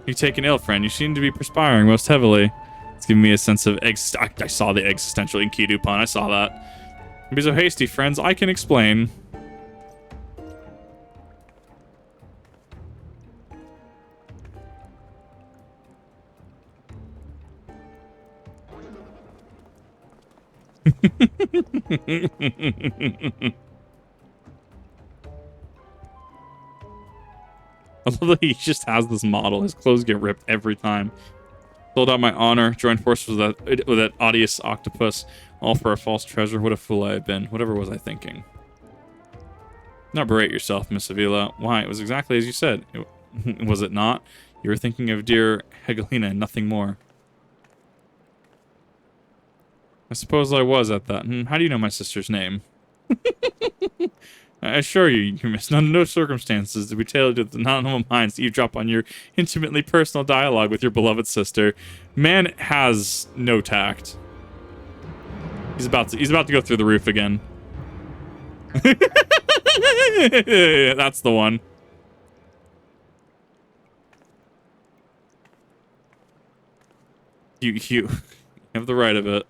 You're taken ill, friend. You seem to be perspiring most heavily. It's giving me a sense of I saw the existential Enkidu pun. I saw that. Don't be so hasty, friends. I can explain. Although he just has this model, his clothes get ripped every time. Sold out my honor, joined forces with that odious octopus, all for a false treasure. What a fool I had been. Whatever was I thinking? Not berate yourself, Miss Avila. Why, it was exactly as you said. Was it not? You were thinking of dear Hegelina and nothing more. I suppose I was at that. How do you know my sister's name? I assure you, you must under no circumstances to be tailored to the non-normal minds to eavesdrop on your intimately personal dialogue with your beloved sister. Man has no tact. He's about to go through the roof again. That's the one. You have the right of it.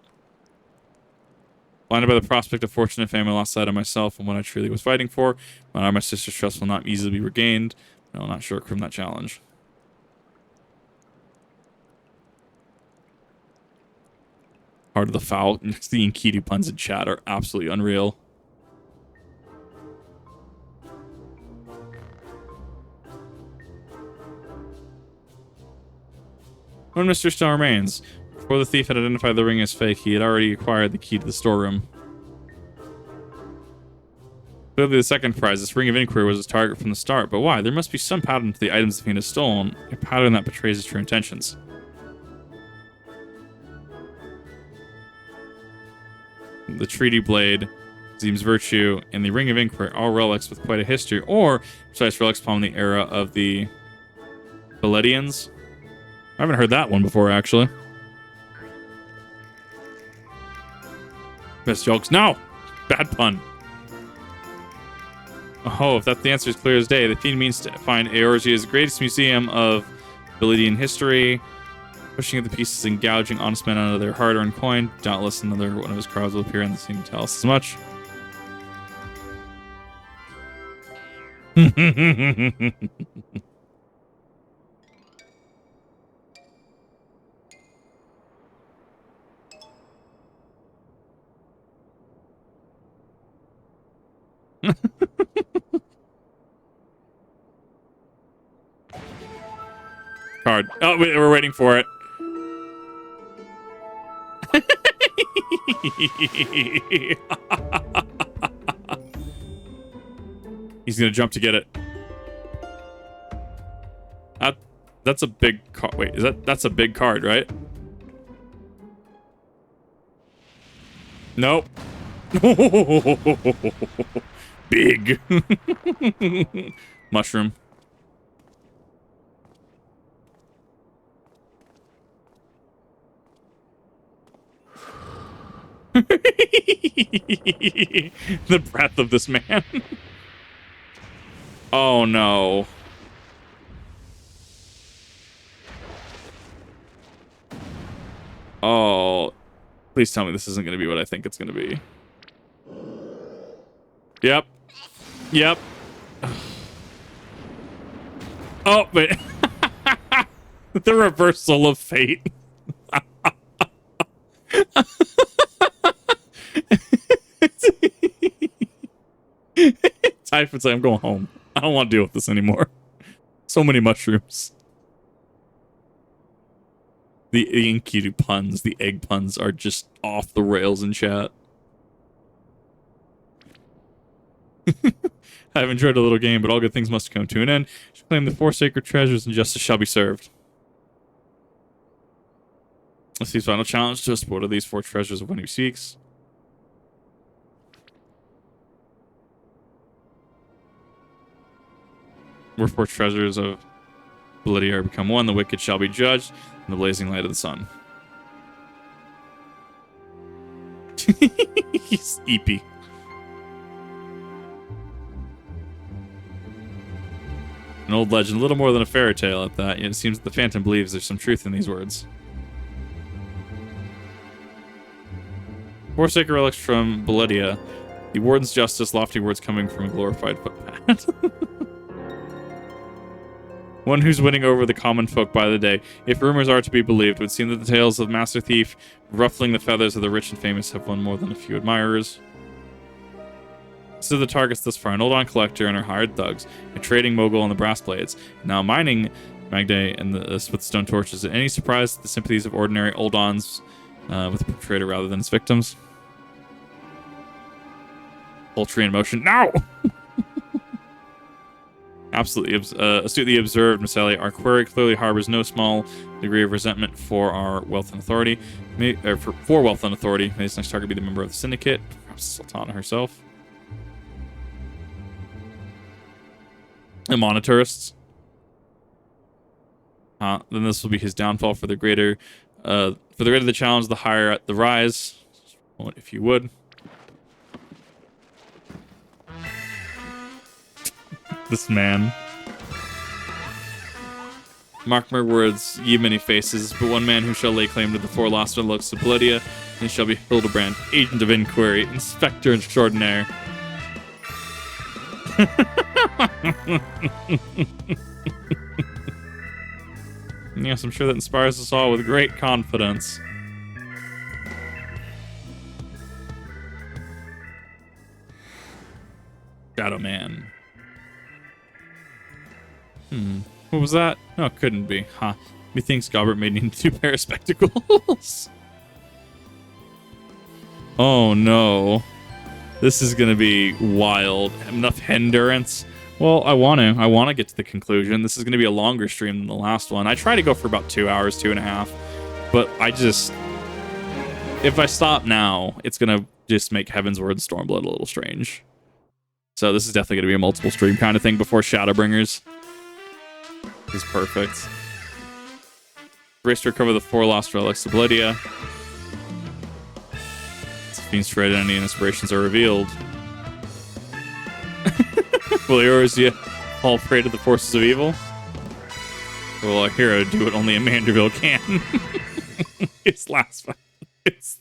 Blinded by the prospect of fortune and fame, I lost sight of myself and what I truly was fighting for. My sister's trust will not easily be regained. I will not short from that challenge. Heart of the Foul. The Enkidu puns in chat are absolutely unreal. One mystery still remains. Before the thief had identified the ring as fake, he had already acquired the key to the storeroom. Clearly the second prize, this ring of inquiry, was his target from the start. But why? There must be some pattern to the items the fiend has stolen. A pattern that betrays his true intentions. The treaty blade, Zeem's virtue, and the ring of inquiry, all relics with quite a history, or precise relics upon the era of the Beledians. I haven't heard that one before, actually. Best jokes. No! Bad pun. Oh, if that's the answer is clear as day. The fiend means to find Eorzea's greatest museum of Beledian history, pushing at the pieces and gouging honest men out of their hard-earned coin. Doubtless another one of his crowds will appear in the scene to tell us as much. Card. Oh, wait, we're waiting for it. He's gonna jump to get it. That's a big card. Wait, that's a big card, right? Nope. Big. Mushroom. The breath of this man. Oh no. Oh, please tell me this isn't going to be what I think it's going to be. Yep. Yep. Oh, wait. The reversal of fate. Typhon's like, I'm going home. I don't want to deal with this anymore. So many mushrooms. The Enkidu puns, the egg puns are just off the rails in chat. I've enjoyed a little game, but all good things must come to an end. She claimed the 4 sacred treasures and justice shall be served. Let's see his final challenge to us. What are these 4 treasures of when he seeks? Where 4 treasures of Ul'dah are become one, the wicked shall be judged in the blazing light of the sun. He's eepy. An old legend, a little more than a fairy tale at that, yet it seems that the Phantom believes there's some truth in these words. 4 sacred relics from Ul'dah. The Warden's justice, lofty words coming from a glorified footpath. One who's winning over the common folk by the day. If rumors are to be believed, it would seem that the tales of Master Thief ruffling the feathers of the rich and famous have won more than a few admirers. This is the targets thus far: an Ul'dah collector and her hired thugs, a trading mogul on the brass blades, now mining Magdae and with stone torches. Any surprise at the sympathies of ordinary Ul'dahs with the perpetrator rather than its victims? Poultry in motion. No! Absolutely astutely observed, Miss Elliot. Our query clearly harbors no small degree of resentment for our wealth and authority. For wealth and authority. May this next target be the member of the syndicate, perhaps Sultana herself. and monetarists. Then this will be his downfall for the greater the challenge, the higher the rise. If you would. This man. Mark my words, ye many faces, but one man who shall lay claim to the four lost looks of Ul'dah, and it shall be Hildibrand, agent of inquiry, inspector extraordinaire. Yes, I'm sure that inspires us all with great confidence. Shadow Man. What was that? No, it couldn't be. Huh. Methinks Gobert may need 2 pair of spectacles. Oh no. This is gonna be wild. Enough endurance. Well, I want to get to the conclusion. This is going to be a longer stream than the last one. I try to go for about 2 hours, 2.5. But if I stop now, it's going to just make Heaven's Word Stormblood a little strange. So this is definitely going to be a multiple stream kind of thing before Shadowbringers. This is perfect. Race to recover the 4 lost relics of Ul'dah. Fiend's true identity and inspirations are revealed. Will yours yet fall prey to the forces of evil? Or will a hero do what only a Manderville can? It's last fight. It's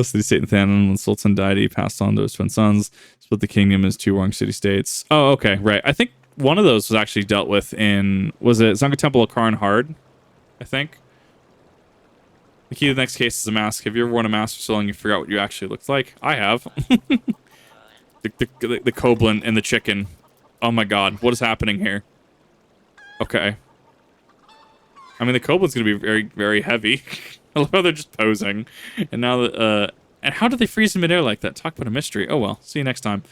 City State and Thanon, when Sultan died, he passed on to his twin sons, split the kingdom as 2 warring city-states. Oh, okay, right. I think one of those was actually dealt with in, was it Zunga Temple of Karn Hard? I think. The key to the next case is a mask. Have you ever worn a mask for so long you forgot what you actually looked like? I have. The Koblin and the chicken. Oh my god, what is happening here? Okay. I mean, the Koblin's gonna be very, very heavy. I love how they're just posing. And now that, and how did they freeze in midair like that? Talk about a mystery. Oh well, see you next time.